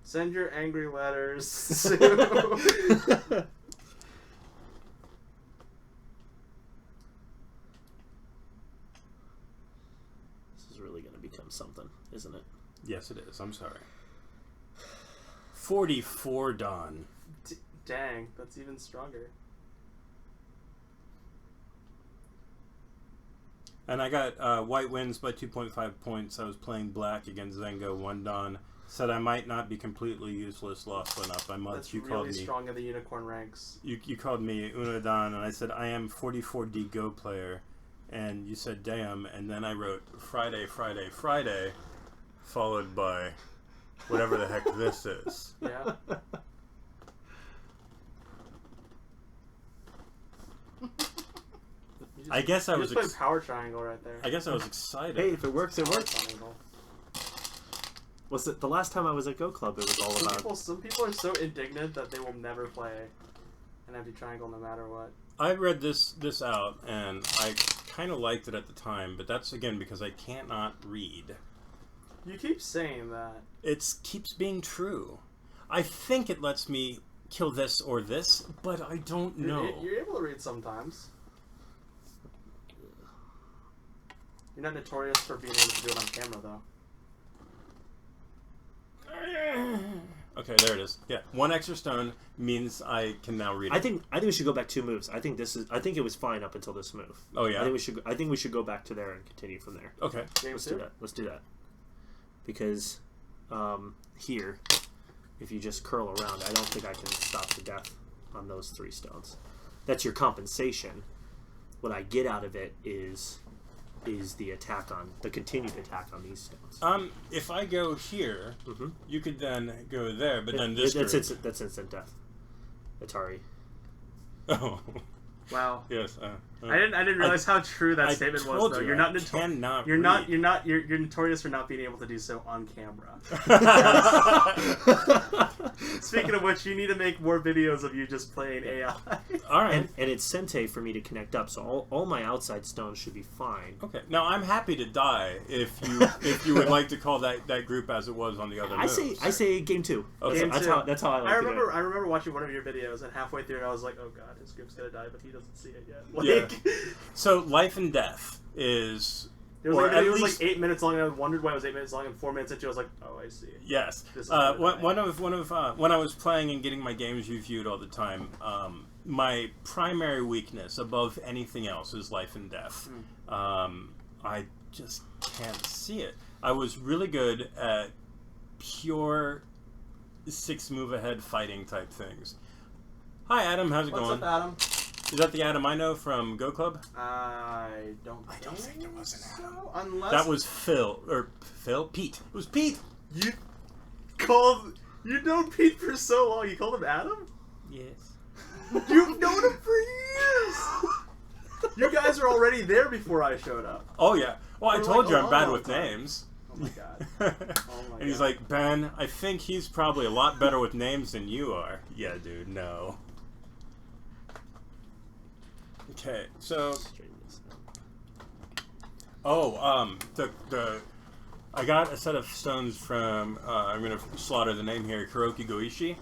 B: Send your angry letters to...
C: Really going to become something, isn't it?
A: Yes, it is. I'm sorry. 44 Dawn.
B: Dang, that's even stronger.
A: And I got white wins by 2.5 points. I was playing black against Zengo 1 Dawn. Said I might not be completely useless. Lost one up by month.
B: That's
A: You
B: really
A: called me.
B: strong in the unicorn ranks.
A: You called me Uno Dawn, and I said I am 44D Go player. And you said damn, and then I wrote Friday, Friday, Friday, followed by whatever the heck this is.
B: Yeah.
A: I guess I
B: You
A: was
B: just played power triangle right there.
A: I guess I was excited.
C: Hey, if it works, it
B: Power
C: works.
B: triangle.
C: Was it the last time I was at Go Club? It was all about.
B: Some people are so indignant that they will never play an empty triangle no matter what.
A: I read this out, and I kind of liked it at the time, but that's again because I cannot read.
B: You keep saying that.
A: It keeps being true. I think it lets me kill this or this, but I don't know.
B: You're able to read sometimes. You're not notorious for being able to do it on camera, though.
A: Okay, there it is. Yeah, 1 extra stone means I can now read it.
C: I think we should go back 2 moves. I think it was fine up until this move.
A: Oh yeah.
C: I think we should go back to there and continue from there.
A: Okay.
C: Let's do that. Let's do that. Because here, if you just curl around, I don't think I can stop the death on those 3 stones. That's your compensation. What I get out of it is the continued attack on these stones.
A: If I go here,
C: Mm-hmm.
A: you could then go there, but then this
C: that's
A: group...
C: that's instant death. Atari.
A: Oh.
B: Wow.
A: Yes.
B: I didn't realize how true that statement was,
A: told
B: though.
A: you,
B: You're not you're notorious for not being able to do so on camera. Speaking of which, you need to make more videos of you just playing AI.
A: All right.
C: And it's Sente for me to connect up, so all my outside stones should be fine.
A: Okay. Now I'm happy to die if you would like to call that group as it was on the other.
C: I say game 2.
A: Okay.
C: That's how I like
B: I
C: to do
B: remember
C: it.
B: I remember watching one of your videos, and halfway through it, I was like, "Oh God, his group's gonna die," but he doesn't see it yet.
A: Yeah. So life and death is.
B: It was,
A: or
B: like,
A: at
B: it was
A: least-
B: like 8 minutes long, and I wondered why it was 8 minutes long, and 4 minutes into it, I was like, "Oh, I see."
A: Yes.
B: This is
A: One of when I was playing and getting my games reviewed all the time, my primary weakness above anything else is life and death. I just can't see it. I was really good at pure 6 move ahead fighting type things. Hi Adam, how's it
B: What's
A: going?
B: up, Adam?
A: Is that the Adam I know from Go Club?
B: I don't think
A: there was an Adam.
B: so, unless
A: That was Pete. It was Pete.
B: you. called... You've known Pete for so long. You called him Adam?
A: Yes.
B: You've known him for years! You guys were already there before I showed up.
A: Oh, yeah. Well, I
B: For,
A: told
B: like,
A: you
B: a
A: I'm bad
B: long
A: with
B: time.
A: names.
B: Oh my god. Oh my
A: And he's
B: God.
A: like, Ben, I think he's probably a lot better with names than you are. Yeah, dude, no. Okay, so... Oh, I got a set of stones from, I'm going to slaughter the name here, Kuroki Goishi.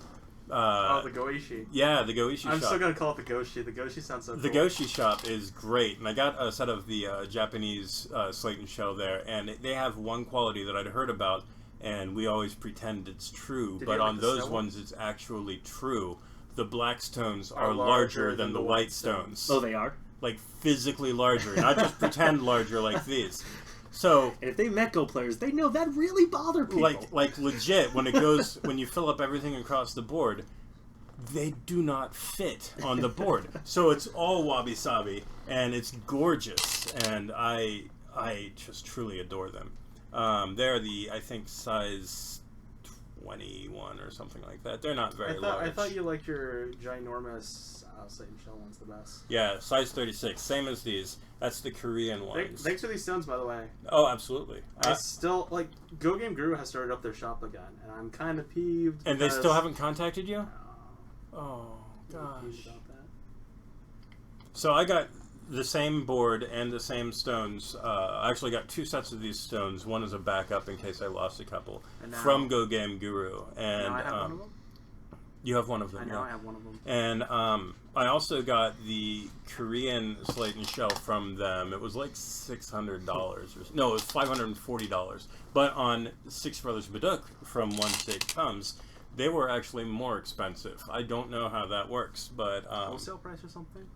B: The Goishi.
A: Yeah, the Goishi
B: I'm
A: shop.
B: still gonna call it the Goshi. The Goshi sounds so
A: The
B: cool.
A: Goshi shop is great, and I got a set of the Japanese slate and shell there, and they have one quality that I'd heard about, and we always pretend it's true,
B: Did
A: but
B: you
A: on
B: like the
A: those
B: cell
A: ones it's actually true. The black stones are larger than the white stones.
C: Oh, they are?
A: Like physically larger, not just pretend larger like these. So,
C: And if they met Go players, they know that really bothered people.
A: like legit, when it goes, when you fill up everything across the board, they do not fit on the board. So it's all wabi-sabi, and it's gorgeous, and I just truly adore them. They're the, I think, size 21 or something like that. They're not very large.
B: I thought you liked your ginormous slate and shell ones the best.
A: Yeah, size 36, same as these. That's the Korean ones.
B: Thanks for these stones, by the way.
A: Oh, absolutely.
B: I still, like, Go Game Guru has started up their shop again, and I'm kind of peeved.
A: And they
B: because-
A: still haven't contacted you? Oh,
B: I'm peeved
A: gosh.
B: about that.
A: So I got the same board and the same stones. I actually got two sets of these stones. One is a backup in case I lost a couple
B: And now-
A: from Go Game Guru. And
B: Now I have one of them.
A: you have one of them.
B: I know
A: yeah.
B: I have one of them.
A: And I also got the Korean slate and shell from them. It was like $600 or no, it was $540. But on Six Brothers Baduk from One State Comes, they were actually more expensive. I don't know how that works, but
B: Wholesale price or something?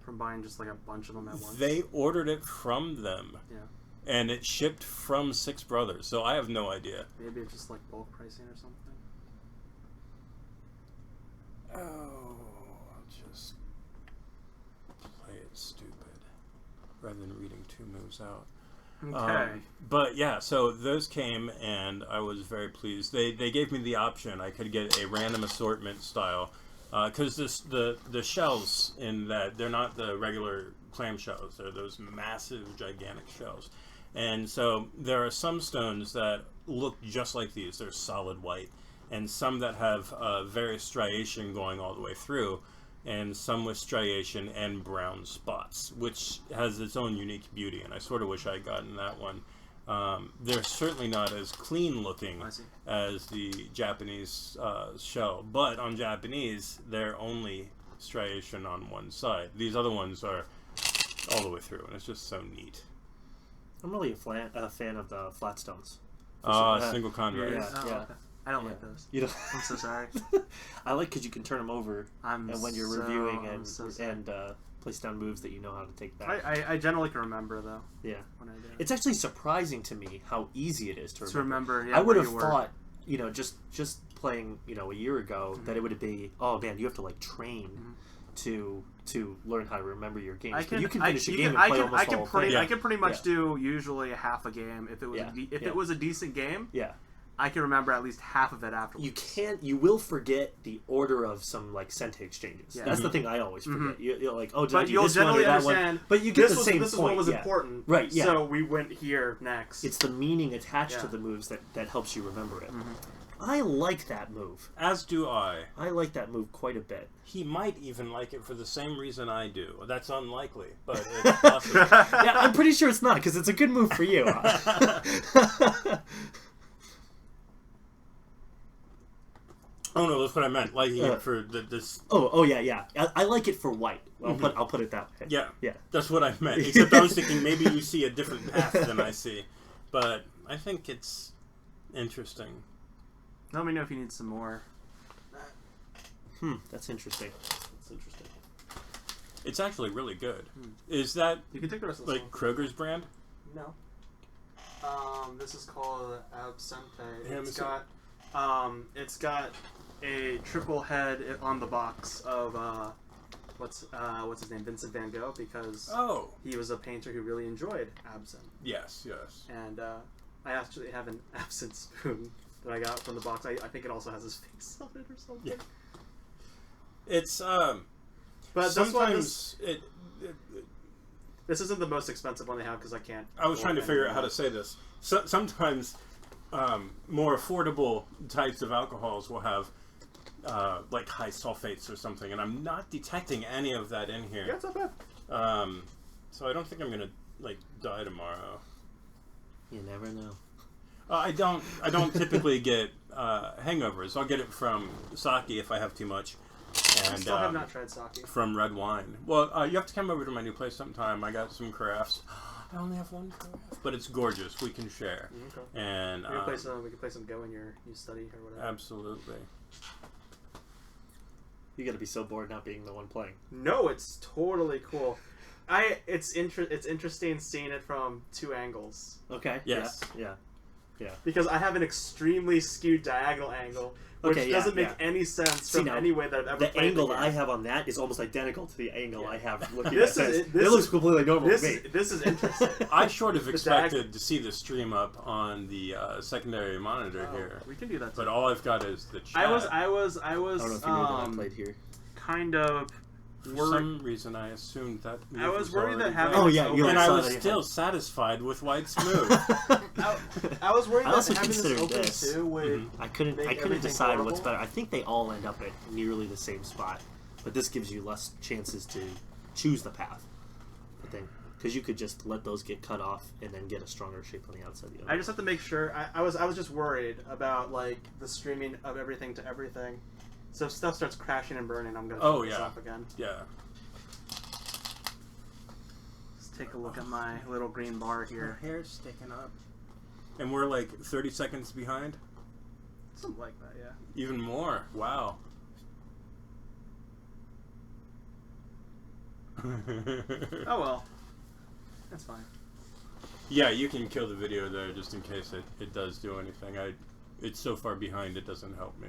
B: From buying just like a bunch of them at once?
A: they ordered it from them.
B: Yeah.
A: And it shipped from Six Brothers, so I have no idea.
B: Maybe it's just like bulk pricing or something.
A: Oh, I'll just play it stupid rather than reading two moves out.
B: Okay.
A: But yeah, so those came and I was very pleased. They gave me the option. I could get a random assortment style because the shells in that, they're not the regular clam shells. They're those massive, gigantic shells. And so there are some stones that look just like these. They're solid white. And some that have various striation going all the way through, and some with striation and brown spots, which has its own unique beauty, and I sort of wish I had gotten that one. They're certainly not as clean looking
B: I see.
A: as the Japanese shell, but on Japanese, they're only striation on one side. These other ones are all the way through, and it's just so neat.
C: I'm really a fan of the flat stones.
A: Single conrad.
C: Yeah.
B: Okay. I don't
C: Yeah.
B: like those.
C: You know,
B: I'm so sorry.
C: I like because you can turn them over,
B: I'm
C: and when you're
B: so-
C: reviewing
B: I'm
C: and
B: so sorry.
C: place down moves that you know how to take back.
B: I generally can remember though
C: Yeah,
B: when I do it.
C: it's actually surprising to me how easy it is to remember.
B: Yeah,
C: I would
B: where
C: have
B: you were.
C: thought, just playing, a year ago, that it would be, oh man, you have to like train to learn how to remember your games. But you can finish a game and play almost the whole thing.
A: Yeah.
B: I can pretty much
C: Yeah.
B: do usually a half a game if it was
C: Yeah.
B: if
C: Yeah.
B: it was a decent game.
C: Yeah.
B: I can remember at least half of it afterwards.
C: You will forget the order of some like sente exchanges.
B: Yeah.
C: That's the thing I always forget. You're like, oh, did I
B: But
C: do
B: you'll
C: this one or
B: generally
C: that one?
B: understand.
C: But you get the same
B: This is
C: point.
B: what was
C: yeah.
B: important,
C: Right, yeah.
B: So we went here next.
C: It's the meaning attached to
B: Yeah.
C: the moves that helps you remember it. I like that move.
A: As do I.
C: I like that move quite a bit.
A: He might even like it for the same reason I do. That's unlikely, but it's possible.
C: Yeah, I'm pretty sure it's not, because it's a good move for you.
A: Oh no, that's what I meant. Liking it for this.
C: Oh yeah. I like it for white. I'll put it that way.
A: Yeah,
C: Yeah.
A: that's what I meant. Except I was thinking maybe you see a different path than I see, but I think it's interesting.
B: Let me know if you need some more.
C: That's interesting. That's interesting.
A: It's actually really good. Is that
B: You can take the rest of this
A: like Kroger's brand?
B: No. This is called Absente.
A: Yeah,
B: It's got a triple head on the box of what's his name, Vincent Van Gogh, because
A: Oh,
B: he was a painter who really enjoyed absinthe,
A: yes.
B: and I actually have an absinthe spoon that I got from the box. I think it also has his face on it or something.
A: Yeah. It's
B: But
A: sometimes
B: this isn't the most expensive one they have because I can't.
A: I was trying to figure out how to say this. Sometimes more affordable types of alcohols will have like high sulfates or something, and I'm not detecting any of that in here.
B: Yeah, it's not bad.
A: So I don't think I'm gonna like die tomorrow.
C: You never know.
A: I don't typically get hangovers. I'll get it from sake if I have too much. And,
B: I still have not tried sake.
A: From red wine. Well, you have to come over to my new place sometime. I got some carafes. I only have one carafe, but it's gorgeous. We can share.
B: Okay.
A: And
B: we can play some Go in your study or whatever.
A: Absolutely.
C: You got to be so bored not being the one playing.
B: No, it's totally cool. It's interesting seeing it from two angles.
C: Okay.
A: Yes.
C: Yeah.
B: Because I have an extremely skewed diagonal angle, which doesn't make any sense from any way that I've ever played
C: the angle that I have on that is almost identical to the angle I have looking
B: this
C: at
B: is,
C: this. It looks completely normal to me.
B: This is interesting.
A: I sort of expected to see the stream up on the secondary monitor here.
B: We can do that too.
A: But all I've got is the chat.
B: I was
C: I don't know if you knew that I played here.
B: kind of
A: For some reason, I assumed that.
B: I was worried that having
C: Oh yeah,
A: and I was still satisfied with White Smooth.
B: I was worried
C: I
B: that
C: also
B: having this
C: considered
B: open
C: this.
B: too would
C: I couldn't
B: everything
C: decide what's
B: horrible.
C: better. I think they all end up at nearly the same spot, but this gives you less chances to choose the path. I think because you could just let those get cut off and then get a stronger shape on the outside of the other.
B: I just have to make sure. I was just worried about like the streaming of everything to everything. So if stuff starts crashing and burning, I'm gonna shut this off again.
A: Yeah.
B: Let's take a look at my little green bar here.
A: Her hair's sticking up. And we're like 30 seconds behind?
B: Something like that, yeah.
A: Even more. Wow.
B: Oh well. That's fine.
A: Yeah, you can kill the video there just in case it does do anything. It's so far behind it doesn't help me.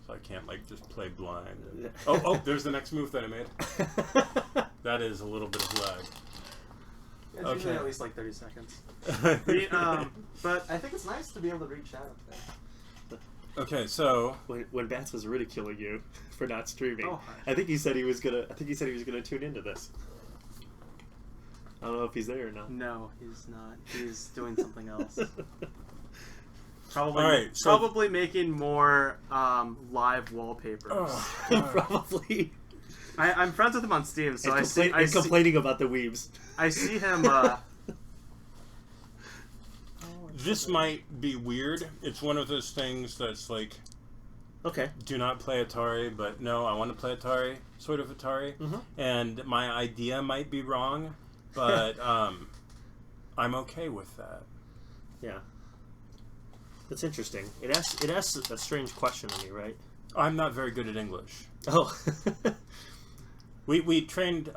A: So I can't like just play blind. Oh, there's the next move that I made. That is a little bit of lag.
B: It's usually at least like 30 seconds. But I think it's nice to be able to read chat up there.
A: Okay, so
C: when Bats was ridiculing you for not streaming,
B: Oh,
C: I think he said he was gonna tune into this. I don't know if he's there or not.
B: No, he's not. He's doing something else. Probably,
A: all right, so
B: probably making more live wallpapers.
A: Oh,
C: Probably.
B: I'm friends with him on Steam, so
C: And complaining about the weebs.
B: I see him.
A: this might be weird. It's one of those things that's like,
C: Okay.
A: do not play Atari, but no, I want to play Atari, sort of Atari.
C: Mm-hmm.
A: And my idea might be wrong, but I'm okay with that.
C: Yeah. That's interesting. It asks a strange question of me, right?
A: I'm not very good at English.
C: Oh.
A: We trained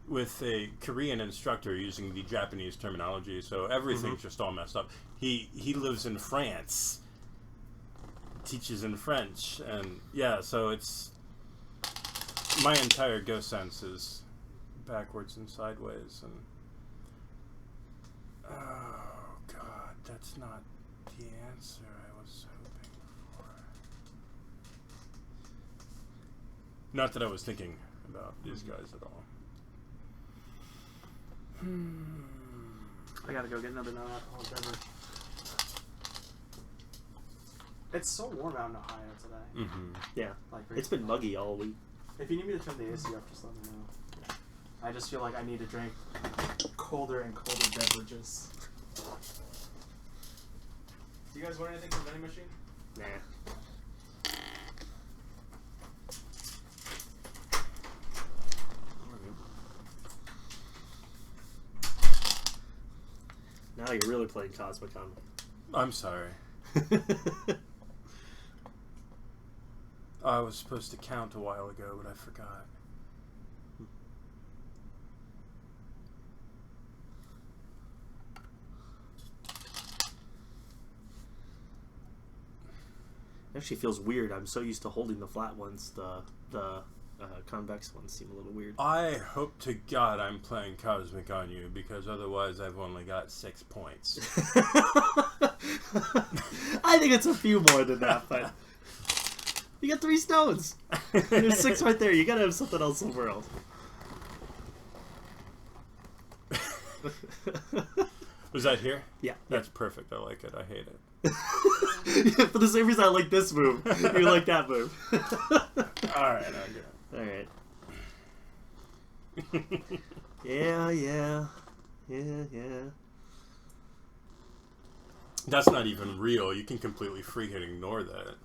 A: with a Korean instructor using the Japanese terminology, so everything's just all messed up. He lives in France, teaches in French, and yeah, so it's my entire Go sense is backwards and sideways, and oh god, that's not the answer I was hoping for. Not that I was thinking about these guys at all.
B: I gotta go get another non-alcoholic beverage. It's so warm out in Ohio today.
A: Mm-hmm.
C: Yeah.
B: Like,
C: It's been muggy all week.
B: If you need me to turn the AC off, just let me know. I just feel like I need to drink colder and colder beverages. Do you guys want anything from the vending machine?
C: Nah. Now you're really playing Cosmicon.
A: I'm sorry. I was supposed to count a while ago, but I forgot.
C: It actually feels weird. I'm so used to holding the flat ones. The convex ones seem a little weird.
A: I hope to God I'm playing Cosmic on you, because otherwise I've only got 6 points.
C: I think it's a few more than that, but you got 3 stones. There's 6 right there. You gotta have something else somewhere else.
A: Was that here?
C: Yeah.
A: That's perfect. I like it. I hate it.
C: For the same reason I like this move, you like that move.
A: Alright, okay.
C: Alright. Yeah.
A: That's not even real. You can completely freak and ignore that.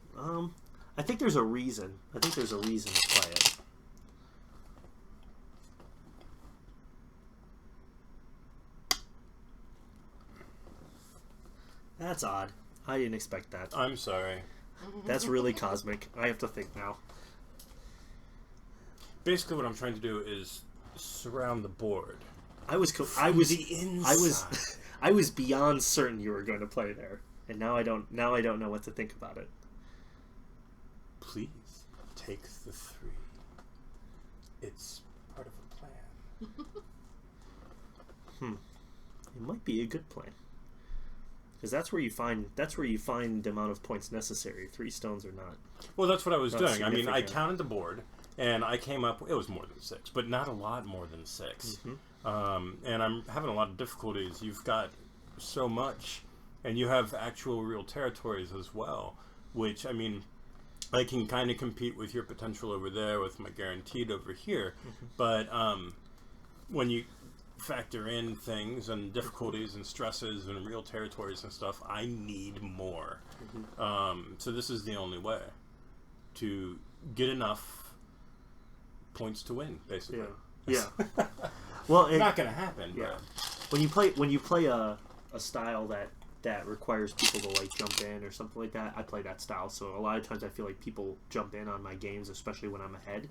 C: I think there's a reason. I think there's a reason to play it. That's odd. I didn't expect that.
A: I'm sorry.
C: That's really cosmic. I have to think now.
A: Basically, what I'm trying to do is surround the board.
C: I was beyond certain you were going to play there, and now I don't know what to think about it.
A: Please take the 3. It's part of a plan.
C: It might be a good plan. Because that's where you find the amount of points necessary. 3 stones or not.
A: Well, that's what I was
C: Not
A: doing. I mean, I
C: significant.
A: counted the board, and I came up. It was more than 6, but not a lot more than 6. And I'm having a lot of difficulties. You've got so much, and you have actual real territories as well. Which, I mean, I can kind of compete with your potential over there with my guaranteed over here. But when you factor in things and difficulties and stresses and real territories and stuff, I need more. So this is the only way to get enough points to win, basically.
C: Yeah. Well,
A: It's not going to happen.
C: Yeah.
A: But
C: When you play a style that requires people to like jump in or something like that, I play that style. So a lot of times I feel like people jump in on my games, especially when I'm ahead.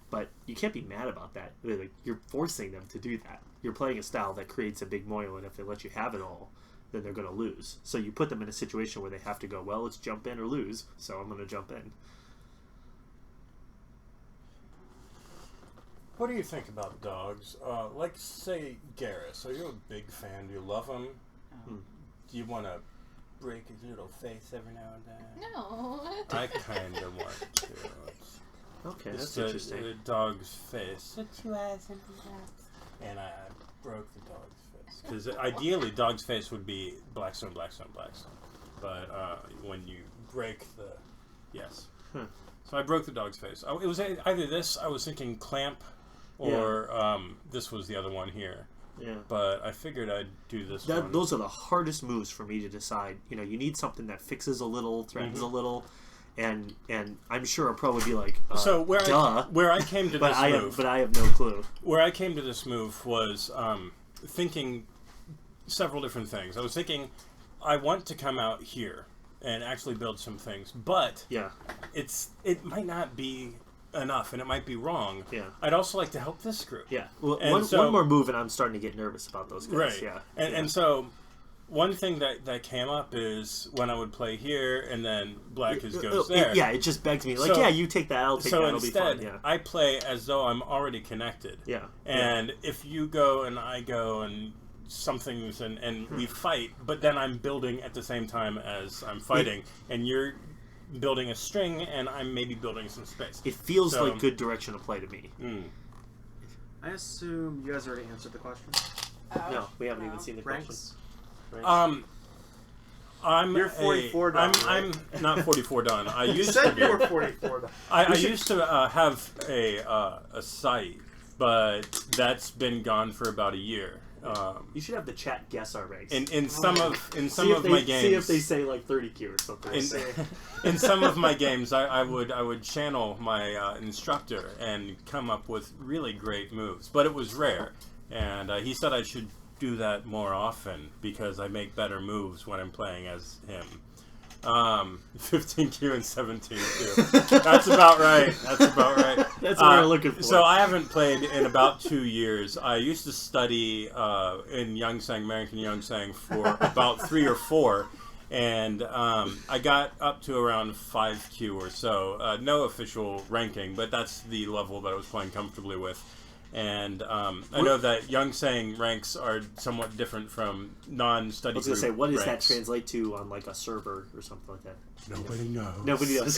C: But you can't be mad about that. Like, you're forcing them to do that. You're playing a style that creates a big moil, and if they let you have it all, then they're going to lose. So you put them in a situation where they have to go, well, let's jump in or lose, so I'm going to jump in.
A: what do you think about dogs? Like, say, Garrus. Are you a big fan? Do you love him? Do you want to break his little face every now and then?
D: No.
A: I kind of want to.
C: Okay,
A: It's
C: that's interesting.
A: the dog's face. And I broke the dog's face. Because ideally, dog's face would be blackstone, blackstone, blackstone. But when you break the... Yes. So I broke the dog's face. It was either this, I was thinking clamp, or this was the other one here.
C: Yeah.
A: But I figured I'd do this one.
C: Those are the hardest moves for me to decide. You know, you need something that fixes a little, threatens a little, and I'm sure a pro would be like,
A: so where
C: duh.
A: I came to this move...
C: But I have no clue.
A: Where I came to this move was thinking several different things. I was thinking, I want to come out here and actually build some things, but it might not be enough, and it might be wrong.
C: Yeah.
A: I'd also like to help this group.
C: Yeah. Well,
A: And
C: one more move, and I'm starting to get nervous about those guys.
A: Right.
C: Yeah.
A: And so one thing that came up is when I would play here, and then black goes there.
C: Yeah, it just begs me, like,
A: So-
C: yeah, you take that, I'll take that, it'll be
A: instead,
C: fine. Yeah.
A: I play as though I'm already connected.
C: Yeah.
A: And if you go and I go and something's and we fight, but then I'm building at the same time as I'm fighting, and you're building a string, and I'm maybe building some space.
C: It feels like good direction to play to me.
B: I assume you guys already answered the question.
C: No, we haven't even seen the
B: Ranks?
C: question.
B: You're 44 done.
A: I'm not 44 done. I
B: You
A: used to
B: said
A: be.
B: you were 44 done.
A: I used to have a site, but that's been gone for about a year.
C: You should have the chat guess our ranks.
A: In some of my games,
C: see if they say like 30Q or something.
A: in some of my games, I would channel my instructor and come up with really great moves, but it was rare. And he said I should do that more often because I make better moves when I'm playing as him. 15Q and 17Q. That's about right.
C: That's what we're looking for.
A: So I haven't played in about 2 years. I used to study in Youngsang, American Youngsang, for about 3 or 4. And I got up to around 5Q or so. No official ranking, but that's the level that I was playing comfortably with. And I know that Young Saying ranks are somewhat different from non-study group
C: I was going to say, what does
A: ranks.
C: that translate to on like a server or something like that?
A: Nobody knows.
C: Nobody knows.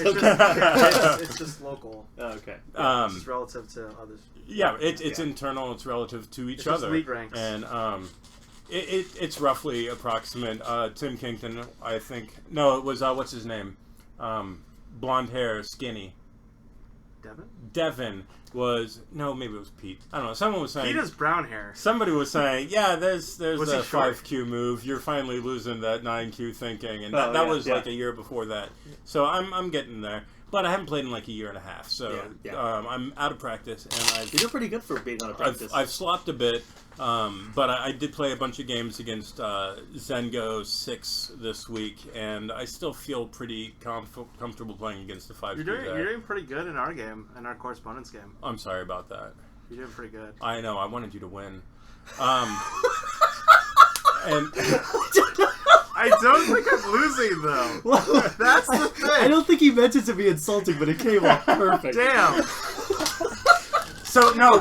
B: It's just local.
C: Oh, okay.
B: It's just relative to others.
A: Yeah, it's internal. It's relative to each
B: It's just
A: other.
B: league ranks.
A: And it's roughly approximate. Tim Kington, I think. No, it was what's his name? Blonde hair, skinny. Devin was maybe it was Pete. I don't know. Someone was saying
B: Pete has brown hair.
A: Somebody was saying, yeah, there's
B: Was
A: a
B: he short?
A: 5Q move. You're finally losing that 9Q thinking, and
C: Oh,
A: that
C: yeah,
A: was
C: yeah.
A: like a year before that. So I'm getting there, but I haven't played in like a year and a half. So
C: Yeah.
A: I'm out of practice, and
C: You're doing pretty good for being out of practice.
A: I've slopped a bit, but I did play a bunch of games against Zengo 6 this week, and I still feel pretty comfortable playing against the 5Q
B: You're
A: there.
B: doing pretty good in our game, in our correspondence game.
A: I'm sorry about that.
B: You're doing pretty good.
A: I know. I wanted you to win. And
B: I don't think I'm losing though.
C: Well,
B: That's the thing.
C: I don't think he meant it to be insulting, but it came off perfect.
B: Damn.
A: so no,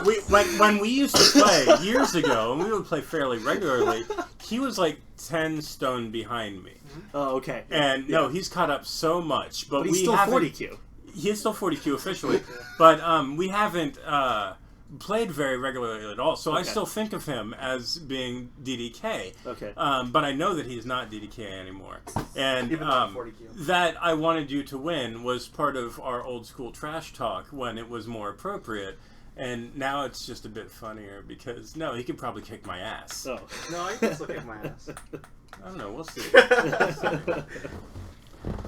A: when we used to play years ago, and we would play fairly regularly. He was like 10 stone behind me,
C: Oh, okay.
A: and no, he's caught up so much. But
C: But he's
A: we
C: still
A: haven't.
C: 40Q.
A: He is still 40Q officially, but we haven't played very regularly at all. So I
C: Okay.
A: still think of him as being DDK.
C: Okay.
A: But I know that he's not DDK anymore. And
B: Even though I'm 40Q.
A: that I wanted you to win was part of our old school trash talk when it was more appropriate. And now it's just a bit funnier because, no, he could probably kick my ass.
C: Oh.
B: No, I can still kick my ass.
A: I don't know. We'll see.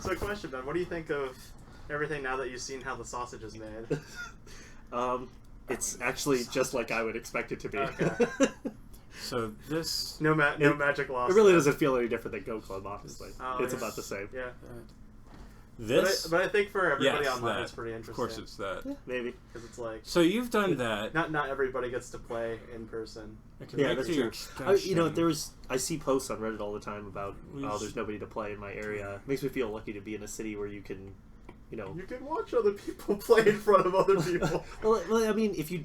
B: So, question, Ben. What do you think of everything now that you've seen how the sausage is made?
C: It's actually just like I would expect it to be.
B: Okay.
A: So this...
B: No magic loss.
C: It really doesn't feel any different than Go Club, honestly.
B: Oh,
C: It's
B: yeah.
C: about the same.
B: Yeah.
A: This...
B: But I think for everybody
A: yes,
B: online,
A: that.
B: it's pretty interesting.
A: Of course it's that.
C: Yeah, maybe.
B: Because it's like,
A: So you've done that.
B: not everybody gets to play in person.
A: I can
C: Yeah,
A: make
C: that's
A: the
C: true.
A: extension.
C: I see posts on Reddit all the time about,
A: We
C: oh,
A: should-
C: there's nobody to play in my area. It makes me feel lucky to be in a city where you can,
B: You can watch other people play in front of other people.
C: well, I mean, if you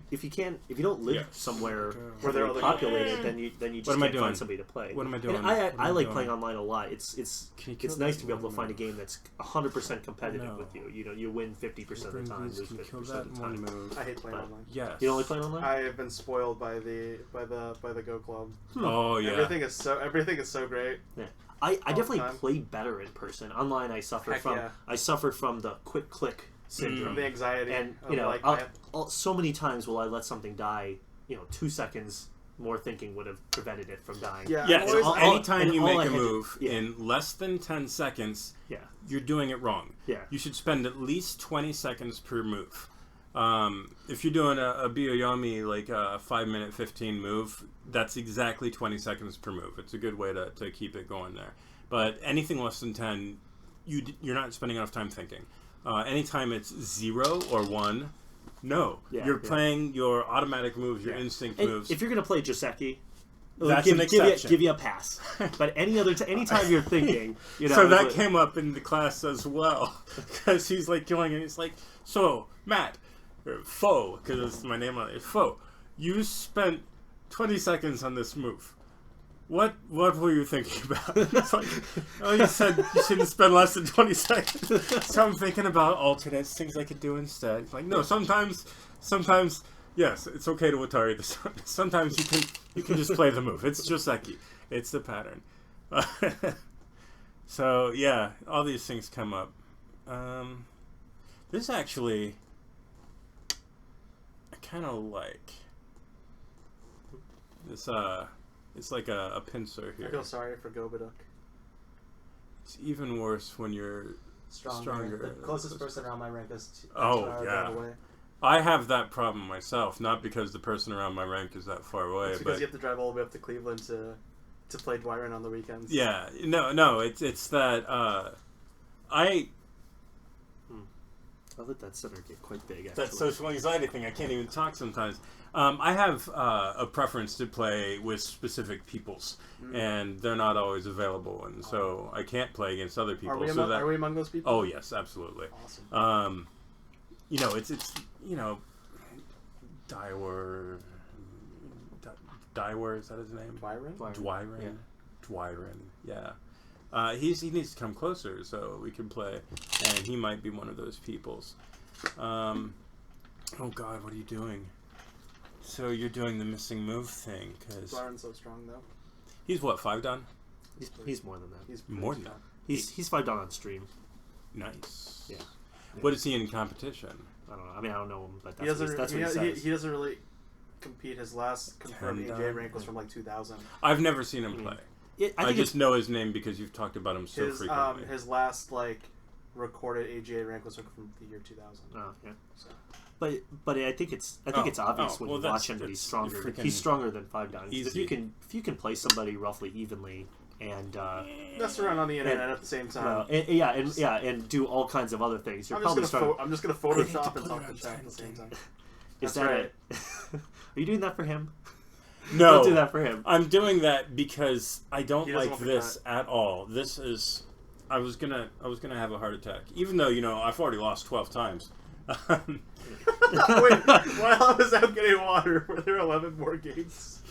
C: don't live
A: Yeah.
C: somewhere
B: Where there are
C: heavily
B: other
C: populated,
A: people.
C: then you
A: What
C: just
A: am I
C: can't
A: doing?
C: find somebody to play.
A: What am I doing?
C: And
A: What am
C: I
A: I
C: like
A: doing?
C: playing online a lot. It's
A: Can you kill
C: it's nice
A: that
C: to be able to
A: one
C: find a
A: move?
C: game that's 100% competitive
A: No.
C: with you. You win 50% of the time, lose
A: Can you kill
C: 50%
A: that
C: of the
A: one
C: time.
A: move?
B: I hate playing
C: But-
B: online.
A: Yes.
C: You don't like playing online?
B: I have been spoiled by the Go Club.
A: Oh yeah.
B: Everything is so great.
C: I
B: the
C: definitely
B: time.
C: play better in person. Online, I suffer
B: Heck
C: from
B: yeah.
C: the quick click syndrome.
B: The anxiety
C: And
B: of like
C: so many times will I let something die. 2 seconds more thinking would have prevented it from dying.
B: yeah.
A: Yes.
B: I'm always-
A: Anytime
C: and
A: you
C: all I
A: make a
C: had to-
A: move
C: yeah.
A: in less than 10 seconds,
C: Yeah,
A: you're doing it wrong.
C: yeah.
A: You should spend at least 20 seconds per move. If you're doing a Bioyomi, like a 5-minute 15 move, that's exactly 20 seconds per move. It's a good way to keep it going there. But anything less than 10, you're not spending enough time thinking. Anytime it's 0 or 1, no.
C: Yeah,
A: You're
C: yeah.
A: playing your automatic moves, your
C: Yeah.
A: instinct
C: And
A: moves.
C: if you're gonna play Joseki,
A: That's an exception.
C: give you a pass. But anytime you're thinking,
A: So that
C: it's-
A: came up in the class as well, because he's like going and he's like, so Matt, or Foe, because it's my name on it, Foe, you spent 20 seconds on this move. What were you thinking about? It's like, oh, you said you shouldn't spend less than 20 seconds. So I'm thinking about alternates, things I could do instead. It's like, no, sometimes, yes, it's okay to Atari this. Sometimes you can just play the move. It's Joseki. It's the pattern. So yeah, all these things come up. This actually, I kind of like. This it's like a pincer
B: I
A: here.
B: feel sorry for Gobaduk.
A: It's even worse when you're stronger.
B: The closest person around my rank is 2
A: Oh,
B: hours
A: yeah.
B: away.
A: I have that problem myself, not because the person around my rank is that far away,
B: It's because
A: but
B: you have to drive all the way up to Cleveland to play Dwyron on the weekends.
A: yeah, no, it's that I
C: I'll let that center get quite big. Actually.
A: that social anxiety thing. I can't even talk sometimes. I have a preference to play with specific peoples, and they're not always available, and so I can't play against other people.
B: Are we among those people?
A: Oh yes, absolutely.
B: Awesome.
A: You know, it's Dywar, is that his name? Dwyron. Yeah. He needs to come closer so we can play, and he might be one of those peoples. Oh God, what are you doing? So you're doing the missing move thing, because
B: Dwyron's so strong though.
A: He's what, 5 done?
C: He's more than that.
B: He's
A: More than that.
C: He's 5 done on stream.
A: Nice.
C: Yeah.
A: What is he in competition?
C: I don't know. I mean, I don't know him, but
B: He
C: that's
B: doesn't.
C: what he says.
B: He doesn't really compete. His last confirmed
A: 10
B: AJ rank was from like 2000.
A: I've never seen him play. I just know his name because you've talked about him so frequently.
B: His last like recorded AGA rank was from the year 2000.
C: Oh yeah.
B: So.
C: But I think it's obvious when you watch him that he's stronger. He's stronger than 5 done. If you can play somebody roughly evenly and
B: mess around on the internet at the same time.
C: And do all kinds of other things. You're
B: I'm just gonna Photoshop and talk to chat at the same time.
C: Is that right? Are you doing that for him?
A: No,
C: don't do that for him.
A: I'm doing that because I don't like this at all. This is. I was gonna have a heart attack, even though I've already lost 12 times.
B: Wait, while I was out getting water, were there 11 more games?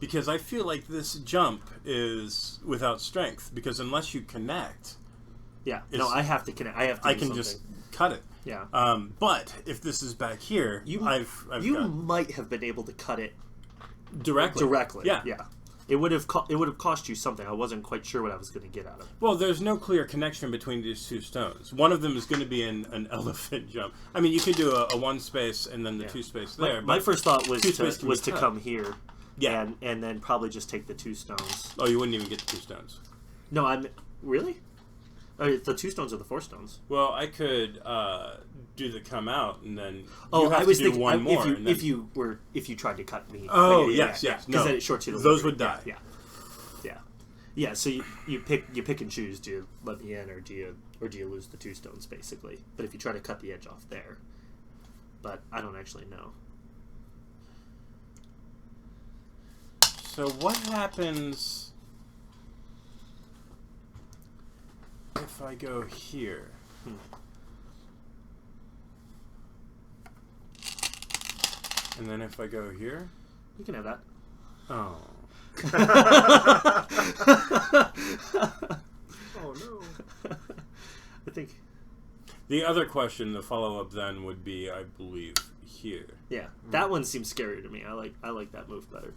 A: Because I feel like this jump is without strength. Because unless you connect,
C: I have to connect. I can
A: just cut it.
C: Yeah.
A: But if this is back here, you
C: might have been able to cut it
A: directly. Yeah.
C: Yeah. It would have cost you something. I wasn't quite sure what I was going to get out of it.
A: Well, there's no clear connection between these 2 stones. One of them is going to be an elephant jump. I mean, you could do a 1 space and then the 2 space there.
C: My first thought was to
A: cut.
C: come here, and then probably just take the 2 stones.
A: Oh, you wouldn't even get the 2 stones.
C: No, I'm really. The 2 stones are the 4 stones.
A: Well, I could do the come out and then.
C: I was thinking
A: one more.
C: If you tried to cut me.
A: Oh yes.
C: Because
A: No,
C: then it shorts you.
A: Those would die.
C: Yeah. So you pick and choose. Do you let me in, or do you lose the 2 stones basically? But if you try to cut the edge off there, but I don't actually know.
A: So what happens if I go here? And then if I go here?
C: You can have that.
A: Oh.
B: Oh no.
C: I think.
A: The other question, the follow-up then would be, I believe, here.
C: Yeah, that one seems scarier to me. I like that move better.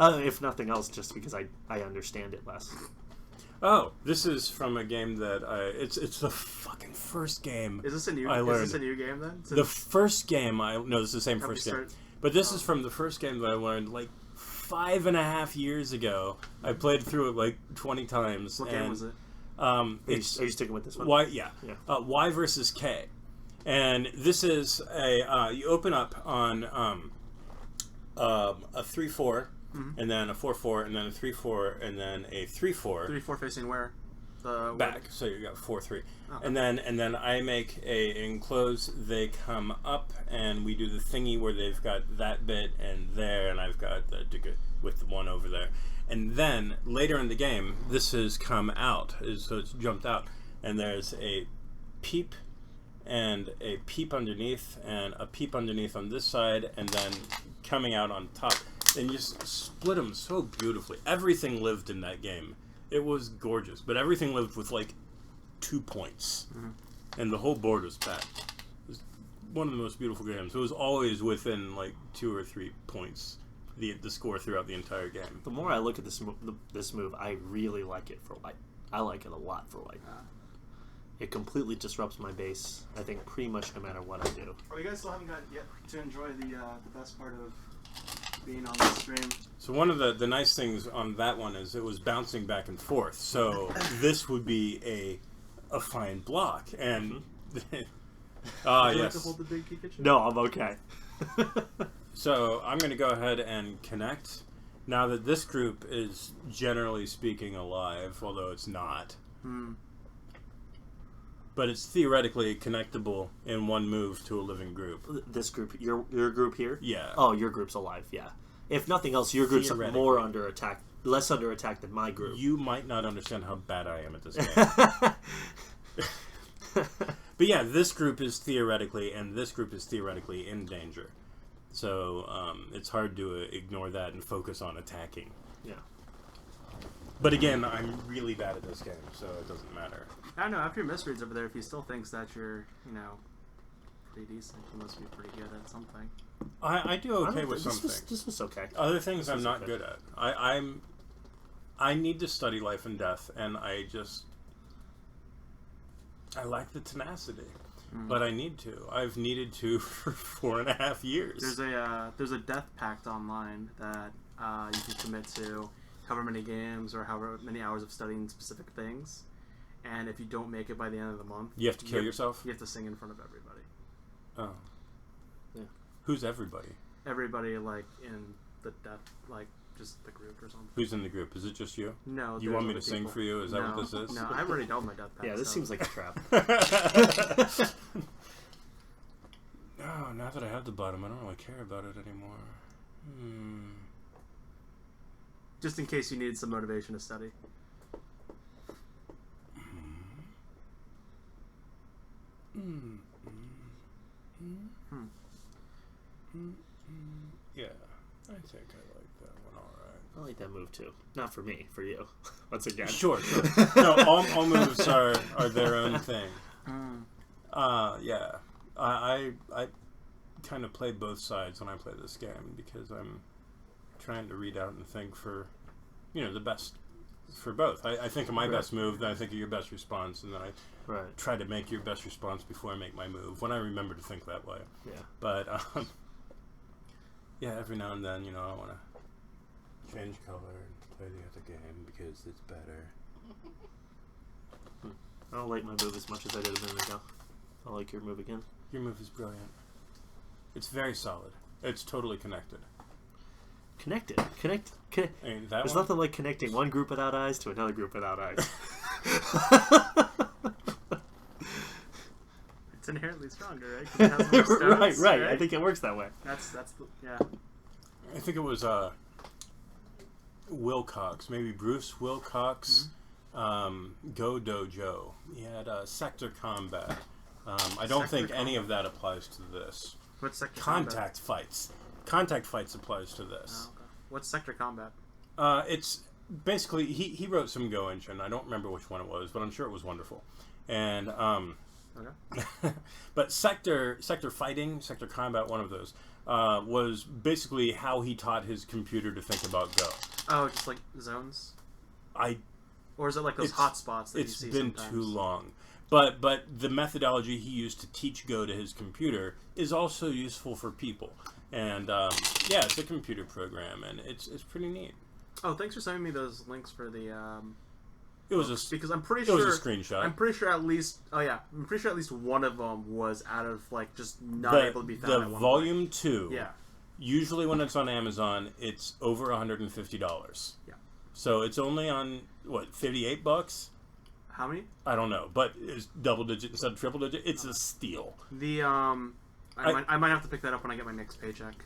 C: If nothing else, just because I understand it less.
A: Oh, this is from a game that it's the fucking first game.
B: Is this a new? Is this a new game then?
A: The first game this is the same first game. But this is from the first game that I learned like 5.5 years ago. I played through it like 20 times.
B: What game was it?
C: Are you sticking with this one?
A: Y versus K, and this is a you open up on a 3-4, and then a 4-4, and then a 3-4, and then a 3-4.
B: 3-4 facing where?
A: Back. So you got 4-3,
B: okay.
A: and then I make a enclose. They come up, and we do the thingy where they've got that bit and there, and I've got the with the one over there. And then later in the game, this has come out, so it's jumped out, and there's a peep and a peep underneath and a peep underneath on this side, and then coming out on top. And you just split them so beautifully. Everything lived in that game. It was gorgeous, but everything lived with like 2 points, and the whole board was packed. It was one of the most beautiful games. It was always within like 2 or 3 points. The score throughout the entire game.
C: The more I look at this move, I really like it for white. I like it a lot for white. It completely disrupts my base, I think, pretty much no matter what I do.
B: Well, you guys still haven't got yet to enjoy the best part of being on this stream.
A: So one of the nice things on that one is it was bouncing back and forth. So this would be a fine block. And
B: Would you like
A: yes.
B: to hold the big key kitchen?
C: No, I'm okay.
A: So I'm going to go ahead and connect. Now that this group is generally speaking alive, although it's not. but it's theoretically connectable in one move to a living group.
C: This group, your group here?
A: Yeah.
C: Oh, your group's alive, yeah. If nothing else, your group's
A: Theoretically.
C: more under attack, less under attack than my group.
A: You might not understand how bad I am at this game. But yeah, this group is theoretically, and this group is theoretically in danger. So it's hard to ignore that and focus on attacking.
C: Yeah.
A: But again, I'm really bad at this game, so it doesn't matter.
B: I don't know, after your misreads over there, if he still thinks that you're, pretty decent, he must be pretty good at something.
A: I do okay with some things.
C: This was okay.
A: Other things I'm not good at. I need to study life and death, and I lack the tenacity. But I need to. I've needed to for 4.5 years.
B: There's a death pact online that you can commit to however many games or however many hours of studying specific things, and if you don't make it by the end of the month,
A: You have to kill yourself?
B: You have to sing in front of everybody.
A: Oh.
C: Yeah.
A: Who's everybody?
B: Everybody, like, in the death, like, just the group or something.
A: Who's in the group? Is it just you?
B: No.
A: You want me to sing for you? Is that what this is?
B: No, I've already done my death pact.
C: Yeah, this
B: so.
C: seems like a trap.
A: Oh, now that I have the bottom, I don't really care about it anymore.
B: Just in case you needed some motivation to study.
A: Yeah, I think I like that one alright.
C: I like that move too. Not for me, for you. Once again.
A: Sure. No, all moves are their own thing. Yeah. I kind of play both sides when I play this game because I'm trying to read out and think for, the best for both. I think of my best move, then I think of your best response, and then I try to make your best response before I make my move, when I remember to think that way.
C: Yeah.
A: But, yeah, every now and then, I want to change color and play the other game because it's better.
C: I don't like my move as much as I did a minute ago. I like your move again.
A: Your move is brilliant. It's very solid. It's totally connected.
C: Connected.
A: I mean,
C: There's nothing like connecting one group without eyes to another group without eyes.
B: It's inherently stronger, right? 'Cause it has more stones,
C: right. I think it works that way.
B: That's yeah.
A: I think it was Wilcox, maybe Bruce Wilcox, Go Dojo. He had Sector Combat. I don't think any of that applies to this.
B: What's Sector
A: Contact fights. Contact fights applies to this.
B: Oh, okay. What's Sector Combat?
A: It's basically he wrote some Go engine. I don't remember which one it was, but I'm sure it was wonderful. And but sector fighting, sector combat, one of those was basically how he taught his computer to think about Go.
B: Oh, just like zones. Or is it like those hotspots that you see sometimes?
A: It's been too long. But the methodology he used to teach Go to his computer is also useful for people. And yeah, it's a computer program, and it's pretty neat.
B: Oh, thanks for sending me those links for the.
A: It was
B: because I'm pretty sure
A: it was a screenshot.
B: I'm pretty sure at least one of them was out of like just not able to be found.
A: The volume 2.
B: Yeah.
A: Usually when it's on Amazon, it's over $150.
B: Yeah.
A: So it's only on what, $58?
B: How many?
A: I don't know, but it's double digit instead of triple digit. It's a steal.
B: The I might have to pick that up when I get my next paycheck.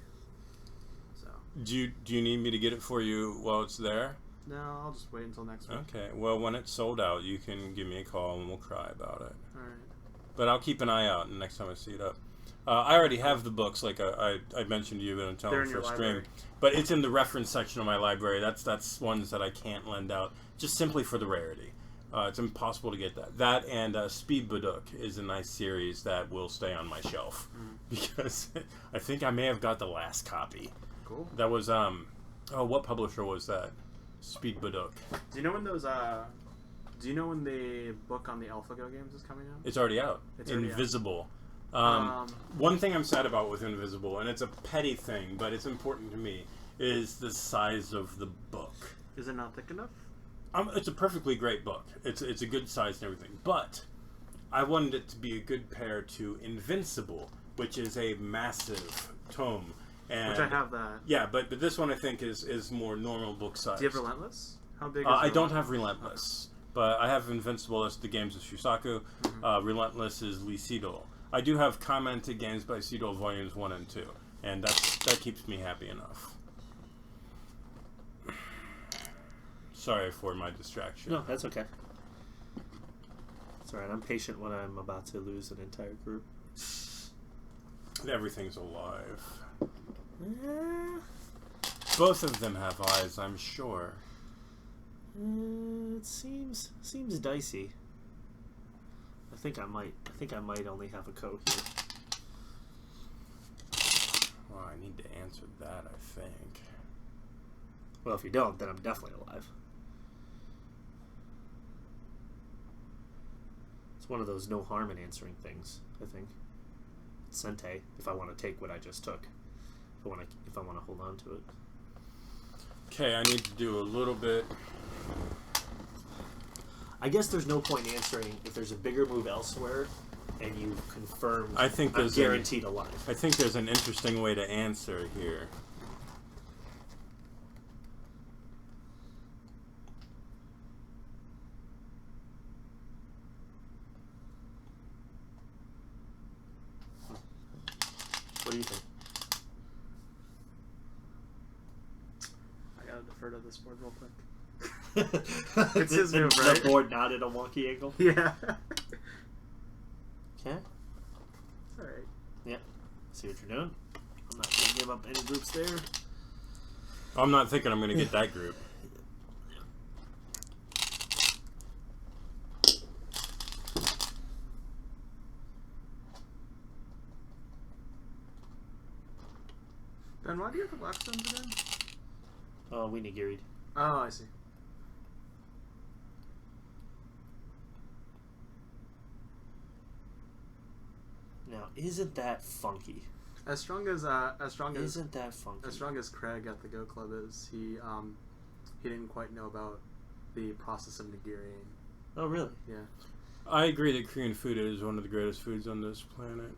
B: So.
A: Do you need me to get it for you while it's there?
B: No, I'll just wait until next week.
A: Okay. Well, when it's sold out, you can give me a call and we'll cry about it.
B: All right.
A: But I'll keep an eye out the next time I see it up. I already have the books, like I mentioned to you, but I'm telling
B: They're
A: you
B: in
A: for a
B: your
A: stream.
B: library.
A: But it's in the reference section of my library. That's ones that I can't lend out, just simply for the rarity. It's impossible to get that. That and Speed Baduk is a nice series that will stay on my shelf because I think I may have got the last copy.
B: Cool.
A: That was what publisher was that? Speed Baduk.
B: Do you know when those Do you know when the book on the AlphaGo games is coming out?
A: It's already out.
B: It's already
A: Invisible.
B: out.
A: One thing I'm sad about with Invisible, and it's a petty thing, but it's important to me, is the size of the book.
B: Is it not thick enough?
A: It's a perfectly great book. It's a good size and everything, but I wanted it to be a good pair to Invincible, which is a massive tome. And
B: Which I have that.
A: Yeah, but this one I think is more normal book size.
B: Do you have Relentless? How big is
A: I don't
B: Relentless?
A: have Relentless, But I have Invincible as the games of Shusaku. Relentless is Lee Sedol. I do have commented games by Sedol Volumes 1 and 2. And that keeps me happy enough. Sorry for my distraction.
C: No, that's okay. It's alright. I'm patient when I'm about to lose an entire group.
A: Everything's alive. Both of them have eyes, I'm sure.
C: It seems dicey. I think I might only have a Ko here.
A: Well, I need to answer that, I think.
C: Well, if you don't, then I'm definitely alive. It's one of those no harm in answering things, I think. Sente, if I want to take what I just took. If I want to hold on to it.
A: Okay, I need to do a little bit.
C: I guess there's no point answering if there's a bigger move elsewhere and you've confirmed
A: I think
C: I'm
A: there's
C: guaranteed alive.
A: I think there's an interesting way to answer here.
C: What do you think?
B: I gotta defer to this board real quick. It's his move, right?
C: The board not at a wonky angle?
B: Yeah.
C: Okay.
B: Alright.
C: Yeah. See what you're doing. I'm not going to give up any groups there.
A: I'm not thinking I'm going to get that group.
B: Ben, why do you have the black stones again?
C: We nigiried.
B: Oh, I see.
C: Now, isn't that funky?
B: As strong as
C: Isn't that funky?
B: as strong as Craig at the Go Club is, he didn't quite know about the process of nigiriing.
C: Oh, really?
B: Yeah.
A: I agree that Korean food is one of the greatest foods on this planet.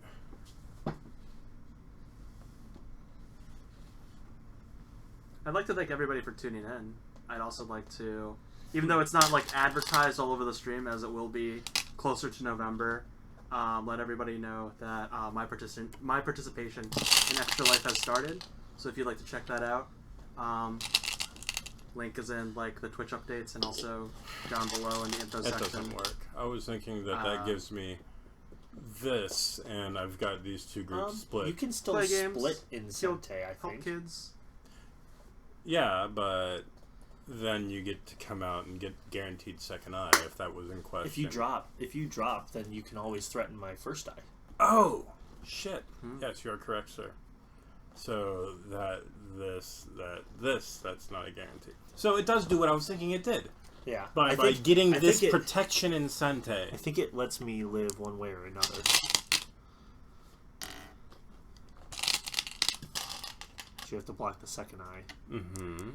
B: I'd like to thank everybody for tuning in. I'd also like to, even though it's not like advertised all over the stream as it will be closer to November, let everybody know that my participation in Extra Life has started. So if you'd like to check that out, link is in like the Twitch updates and also down below in the info
A: That
B: section.
A: doesn't work. I was thinking that gives me this, and I've got these two groups split.
C: You can still
B: Play games,
C: split in Sente, I
B: Help
C: think.
B: kids.
A: Yeah, but then you get to come out and get guaranteed second eye if that was in question.
C: If you drop, then you can always threaten my first eye.
A: Oh, shit.
B: Hmm?
A: Yes, you are correct, sir. So that's not a guarantee. So it does do what I was thinking it did.
C: Yeah.
A: By
C: I
A: getting
C: think
A: this
C: it-
A: protection in Sente.
C: I think it lets me live one way or another. So you have to block the second eye.
A: Mm-hmm.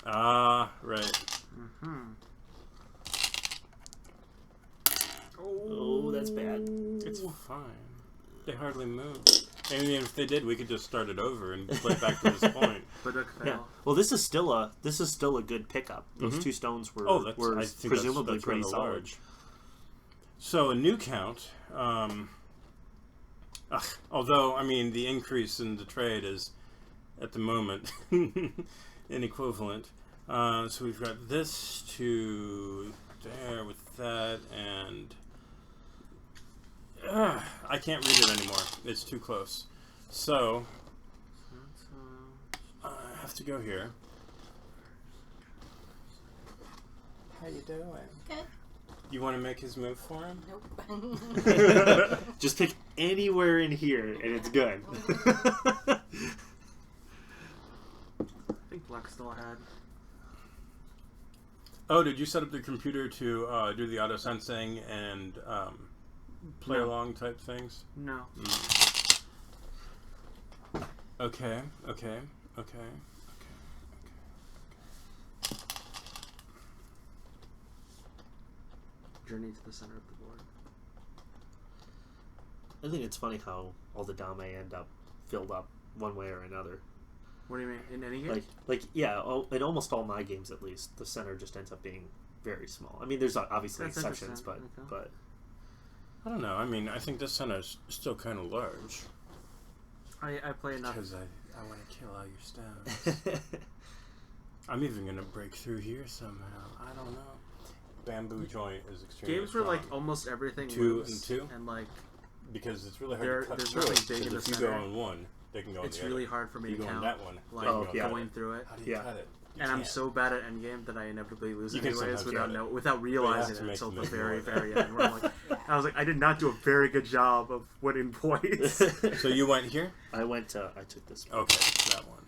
A: Ah, right.
B: Mm-hmm.
C: Oh, that's bad.
A: It's fine. They hardly move. I mean, if they did, we could just start it over and play back to this point.
B: But
C: Yeah. Well, this is still a good pickup. Those two stones were
A: I
C: were
A: think
C: presumably
A: that's
C: pretty
A: rather
C: solid.
A: large. So a new count. Although I mean, the increase in the trade is, at the moment, inequivalent. So we've got this to there with that, and I can't read it anymore. It's too close. So I have to go here. How you doing?
D: Good.
A: You want to make his move for him?
D: Nope.
C: Just pick anywhere in here, and it's good.
B: I think Black's still ahead.
A: Oh, did you set up the computer to do the auto sensing and play along type things?
B: No.
A: Okay.
B: Journey to the center of the board.
C: I think it's funny how all the dame end up filled up one way or another.
B: What do you mean? In any game?
C: In almost all my games at least, the center just ends up being very small. I mean, there's obviously
B: That's
C: exceptions,
B: interesting.
C: but
A: I don't know. I mean, I think this center's still kind of large.
B: I play enough.
A: Because I want to kill all your stones. I'm even going to break through here somehow. I don't know. Bamboo joint is extremely
B: Games where
A: strong.
B: like almost everything
A: 2
B: moves,
A: and 2?
B: and like
A: Because it's really hard to cut
B: there's
A: through
B: nothing
A: it.
B: big in
A: 'Cause
B: the
A: if you go
B: center.
A: on one, they can go on
B: it's
A: the
B: really
A: other.
B: hard for me
A: You
B: to
A: go on
B: count.
A: that one.
B: Like
A: they can go on
C: yeah.
A: the
B: going
A: other.
B: through it.
A: How do you
C: Yeah.
A: cut it? You
B: And I'm
A: can't.
B: so bad at endgame that I inevitably lose
A: You can
B: anyways
A: somehow get it.
B: without
A: have
B: realizing
A: to
B: it
A: make
B: until the
A: them
B: very,
A: ignore
B: very end. Where I'm like, I was like, I did not do a very good job of winning points.
A: So you went here?
C: I took this one.
A: Okay, that one.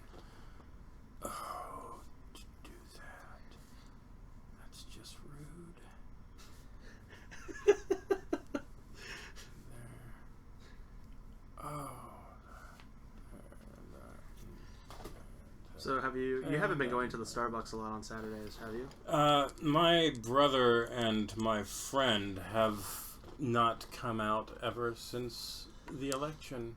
A: Oh, to do that. That's just rude. There. Oh.
B: So you haven't been going to the Starbucks a lot on Saturdays, have you?
A: My brother and my friend have not come out ever since the election.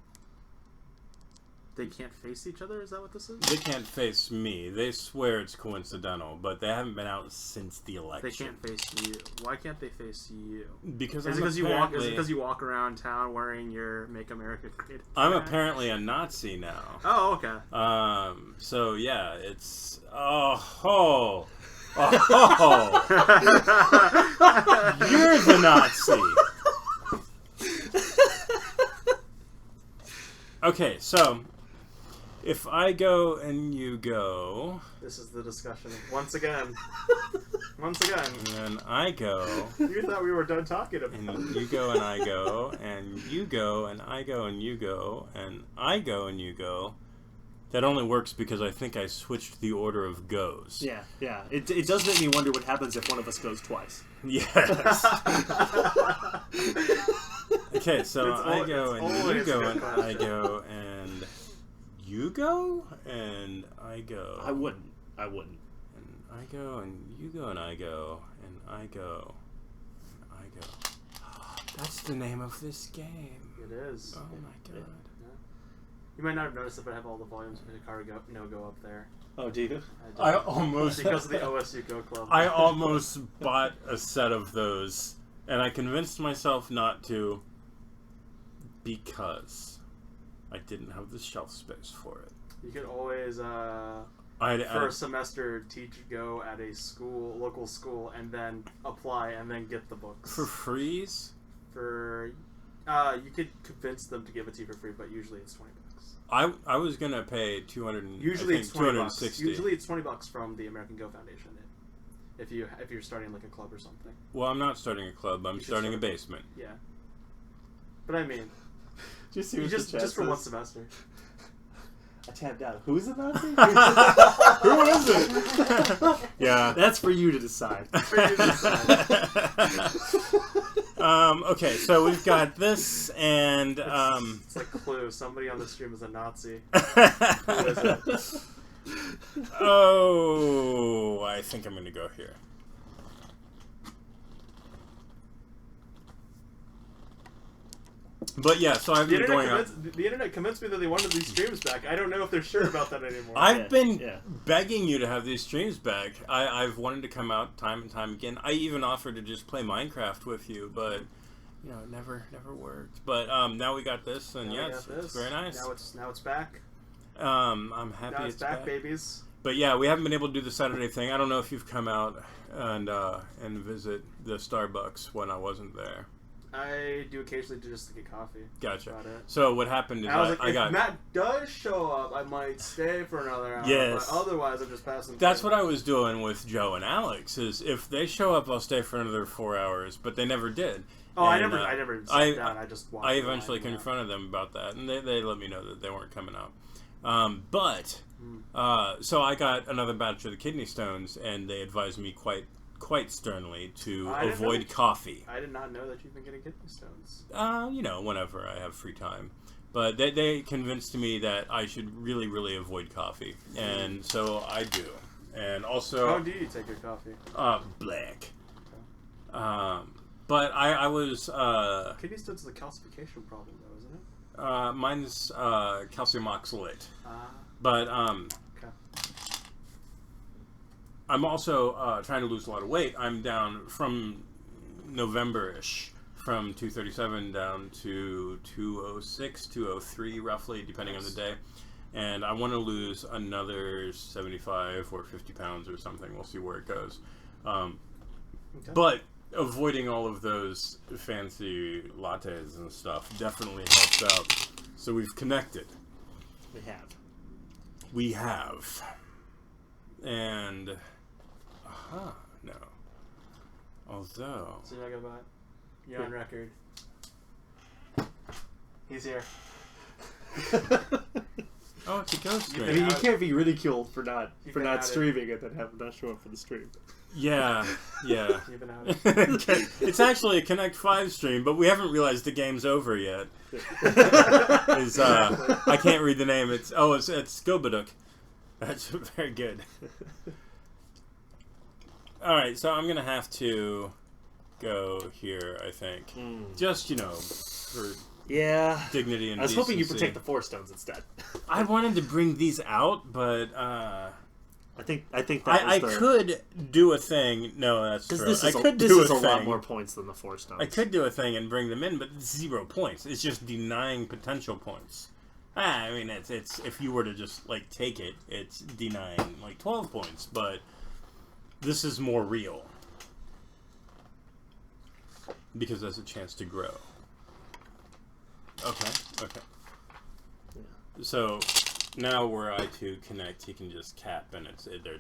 B: They can't face each other? Is that what this is?
A: They can't face me. They swear it's coincidental, but they haven't been out since the election.
B: They can't face you. Why can't they face you?
A: Because
B: Is
A: I'm
B: it because you walk around town wearing your "Make America Great Again"?
A: I'm apparently a Nazi now.
B: Oh, okay.
A: So yeah, it's you're the Nazi. Okay, so if I go and you go,
B: This is the discussion once again. Once again.
A: and then I go,
B: You thought we were done talking about
A: and you go and I go, and you go and I go and you go, and I go and you go. That only works because I think I switched the order of goes.
C: Yeah. It does make me wonder what happens if one of us goes twice.
A: Yes. Okay, so I go and you
B: always
A: go
B: a
A: and
B: good
A: I
B: question.
A: go and you go and I go.
C: I wouldn't.
A: And I go and you go and I go and I go and I go. That's the name of this game.
B: It is.
A: Oh my god.
B: You might not have noticed it, but I have all the volumes of Hikari go up there.
C: Oh, do you?
A: I almost
B: because of the OSU Go Club.
A: I almost bought a set of those, and I convinced myself not to because I didn't have the shelf space for it.
B: You could always, for a semester, teach Go at a local school, and then apply, and then get the books.
A: For freeze?
B: You could convince them to give it to you for free, but usually it's $20.
A: I was gonna pay
B: Usually it's $20.
A: $260.
B: Usually it's $20 from the American Go Foundation. If you're starting like a club or something.
A: Well, I'm not starting a club. I'm starting a basement.
B: Yeah. But I mean,
C: Just
B: just for one semester.
C: I tabbed out. Who's the Nazi?
A: Who is it? Yeah.
C: That's for you to decide.
A: Okay, so we've got this, and
B: It's like Clue. Somebody on the stream is a Nazi.
A: Oh, I think I'm going to go here. But yeah, so I've been going on.
B: The internet convinced me that they wanted these streams back. I don't know if they're sure about that anymore.
A: I've been begging you to have these streams back. I've wanted to come out time and time again. I even offered to just play Minecraft with you, but it never worked. But now we got this, and it's very nice.
B: Now it's back.
A: I'm happy
B: Now it's back, babies.
A: But yeah, we haven't been able to do the Saturday thing. I don't know if you've come out and visit the Starbucks when I wasn't there.
B: I do occasionally just to get coffee.
A: Gotcha.
B: That's about it.
A: So what happened is
B: I was like, if
A: got
B: Matt does show up, I might stay for another hour.
A: Yes.
B: But otherwise, I'm just passing.
A: That's
B: through.
A: what I was doing with Joe and Alex. Is if they show up, I'll stay for another 4 hours. But they never did.
B: Oh,
A: and,
B: I never sat down. I just walked.
A: I eventually confronted them about that, and they let me know that they weren't coming out. So I got another batch of the kidney stones, and they advised me quite sternly to avoid coffee.
B: I did not know that you've been getting kidney stones.
A: Whenever I have free time. But they convinced me that I should really, really avoid coffee. And so I do. And also...
B: How do you take your coffee?
A: Black.
B: Okay.
A: But I was...
B: Kidney stones is a calcification problem, though, isn't it?
A: Mine's calcium oxalate.
B: Ah.
A: But,
B: okay.
A: I'm also trying to lose a lot of weight. I'm down from November-ish, from 237 down to 206, 203 roughly, depending on the day. And I want to lose another 75 or 50 pounds or something. We'll see where it goes. But avoiding all of those fancy lattes and stuff definitely helps out. So we've connected. We have. And, no. Although...
B: So you're not gonna buy it? You're on record. He's here.
A: Oh, it's a ghost stream.
C: I mean, you can't be ridiculed for not
B: been at it.
C: streaming and then not show up for the stream.
A: Yeah.
B: You've been out of it.
A: It's actually a Connect 5 stream, but we haven't realized the game's over yet. I can't read the name. It's Skobaduk. That's very good. All right, so I'm gonna have to go here, I think. Just for dignity and
C: I was hoping you
A: decency.
C: protect the 4 stones instead.
A: I wanted to bring these out, but
C: I think that
A: I could do a thing. No, that's true.
C: This
A: I could
C: this
A: do
C: is
A: a
C: a lot
A: thing.
C: more points than the 4 stones.
A: I could do a thing and bring them in, but it's 0 points. It's just denying potential points. I mean, it's if you were to just take it, it's denying 12 points. But this is more real because there's a chance to grow. Okay.
C: Yeah.
A: So now were I to connect, he can just cap and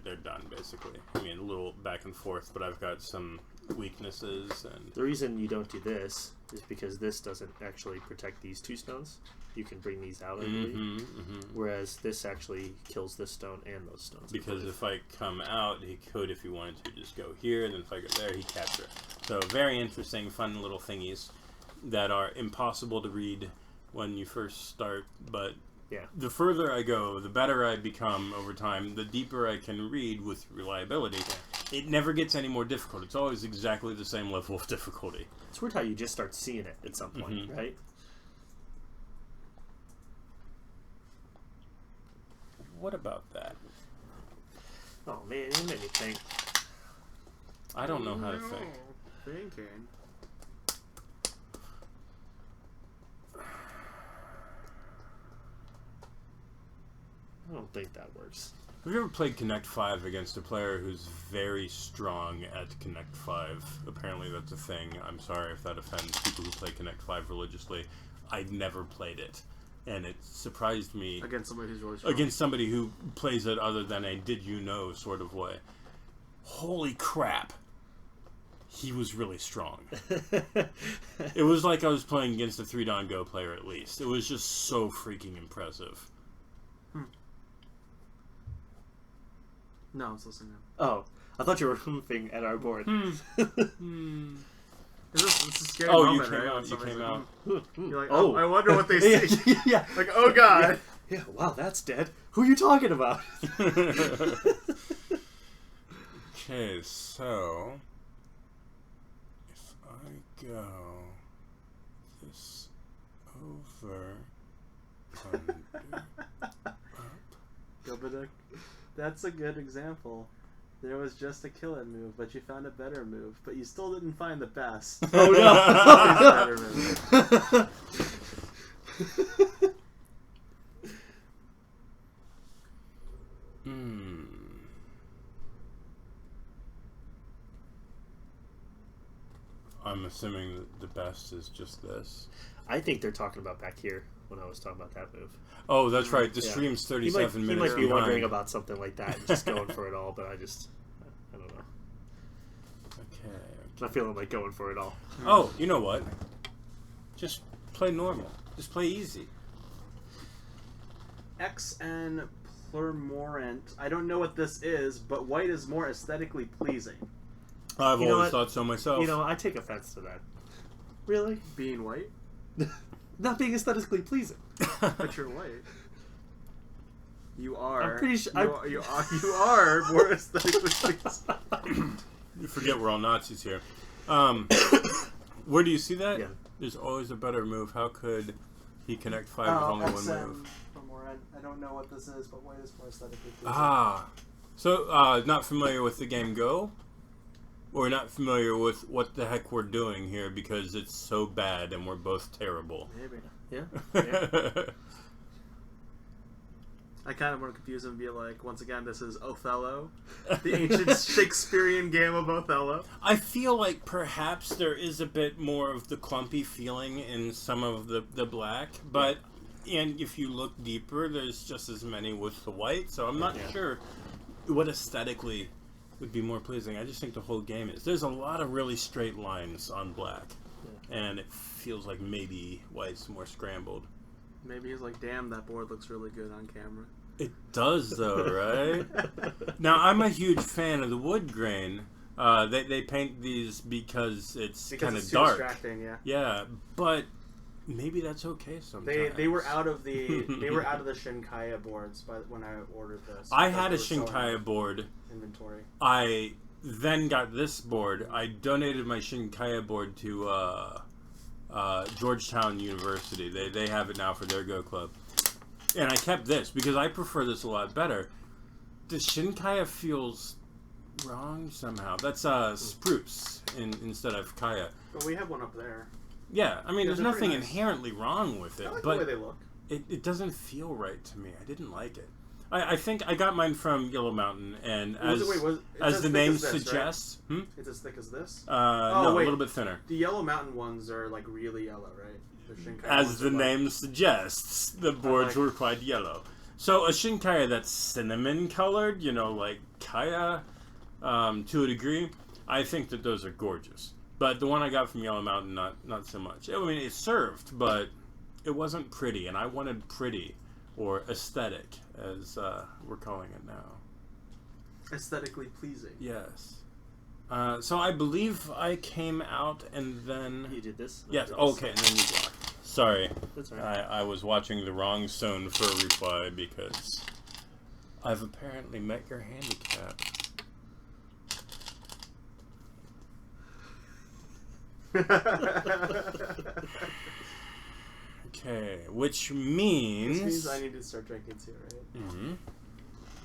A: they're done basically. I mean, a little back and forth, but I've got some weaknesses and
C: The reason you don't do this is because this doesn't actually protect these 2 stones. You can bring these out, I believe. Whereas this actually kills this stone and those stones.
A: Because if I come out, he could, if he wanted to, just go here, and then if I go there, he capture it. So very interesting, fun little thingies that are impossible to read when you first start, but the further I go, the better I become over time, the deeper I can read with reliability. It never gets any more difficult. It's always exactly the same level of difficulty.
C: It's weird how you just start seeing it at some point, right?
A: What about that?
C: Oh man, it made me think.
A: I don't know how to think.
B: Thinking.
C: I don't think that works.
A: Have you ever played Connect 5 against a player who's very strong at Connect 5? Apparently that's a thing. I'm sorry if that offends people who play Connect 5 religiously. I've never played it. And it surprised me.
B: Against somebody who's really strong.
A: Against somebody who plays it other than a did-you-know sort of way. Holy crap. He was really strong. It was like I was playing against a 3-Dan Go player at least. It was just so freaking impressive.
B: No, I was listening.
C: Oh, I thought you were humping at our board.
B: It's a scary
A: Oh,
B: moment,
A: you came
B: right?
A: out. You came out.
B: You're like, oh, I wonder what they see.
C: Yeah.
B: Like, oh god.
C: Yeah, wow, that's dead. Who are you talking about?
A: Okay, so if I go this over, under,
B: Gobaduk. That's a good example. There was just a kill-in move, but you found a better move, but you still didn't find the best.
C: Oh no!
B: Better move.
A: I'm assuming that the best is just this.
C: I think they're talking about back here when I was talking about that move.
A: Oh, that's right. The
C: Yeah.
A: stream's
C: He
A: 37 minutes
C: might be
A: behind.
C: wondering about something like that and just going for it all, but I don't know.
A: Okay.
C: I'm not feeling like going for it all.
A: Oh, you know what? Just play normal. Just play easy.
B: XN Plurmorant. I don't know what this is, but white is more aesthetically pleasing.
A: I've
C: You know
A: always
C: what?
A: thought so myself.
C: You know, I take offense to that. Really?
B: Being white?
C: Not being aesthetically pleasing.
B: But you're white. You are.
C: I'm pretty sure.
B: You are more aesthetically pleasing.
A: You forget we're all Nazis here. Where do you see that?
C: Yeah.
A: There's always a better move. How could he connect 5 with only one move?
B: I don't know what this is, but white is more aesthetically pleasing.
A: Ah. So, not familiar with the game Go? Or not familiar with what the heck we're doing here because it's so bad and we're both terrible?
B: Maybe.
C: Yeah.
B: I kind of want to confuse him and be like, once again, this is Othello, the ancient Shakespearean game of Othello.
A: I feel like perhaps there is a bit more of the clumpy feeling in some of the black, but and if you look deeper, there's just as many with the white, so I'm not sure what aesthetically would be more pleasing. I just think the whole game is. There's a lot of really straight lines on black, and it feels like maybe white's more scrambled.
B: Maybe he's like, damn, that board looks really good on camera.
A: It does, though, right? Now, I'm a huge fan of the wood grain. They paint these because it's kind of dark.
B: Distracting, yeah.
A: Yeah, but maybe that's okay sometimes.
B: They were out of the Shinkaya boards when I ordered this.
A: I had a Shinkaya board.
B: Inventory.
A: I then got this board. I donated my Shinkaya board to Georgetown University. They have it now for their Go Club. And I kept this because I prefer this a lot better. The Shinkaya feels wrong somehow. That's spruce instead of Kaya.
B: But we have one up there.
A: Yeah, I mean, there's nothing
B: nice.
A: inherently wrong with it.
B: I like
A: but
B: the way they look.
A: It doesn't feel right to me. I didn't like it. I think I got mine from Yellow Mountain, and as the name suggests...
B: Right? It's as thick as this?
A: No, a little bit thinner.
B: The Yellow Mountain ones are like really yellow, right? The Shinkaya
A: as the name suggests, the boards were quite yellow. So a Shinkaya that's cinnamon colored, you know, like Kaya, to a degree, I think that those are gorgeous. But the one I got from Yellow Mountain, not so much. I mean, it served, but it wasn't pretty, and I wanted pretty, or aesthetic, as we're calling it now.
B: Aesthetically pleasing.
A: Yes. So I believe I came out and then...
C: You did this?
A: Yes, okay, and then you blocked. Sorry.
C: That's all right.
A: I was watching the wrong zone for a reply because I've apparently met your handicap. Okay, which means...
B: This means I need to start drinking too, right?
A: Mm-hmm.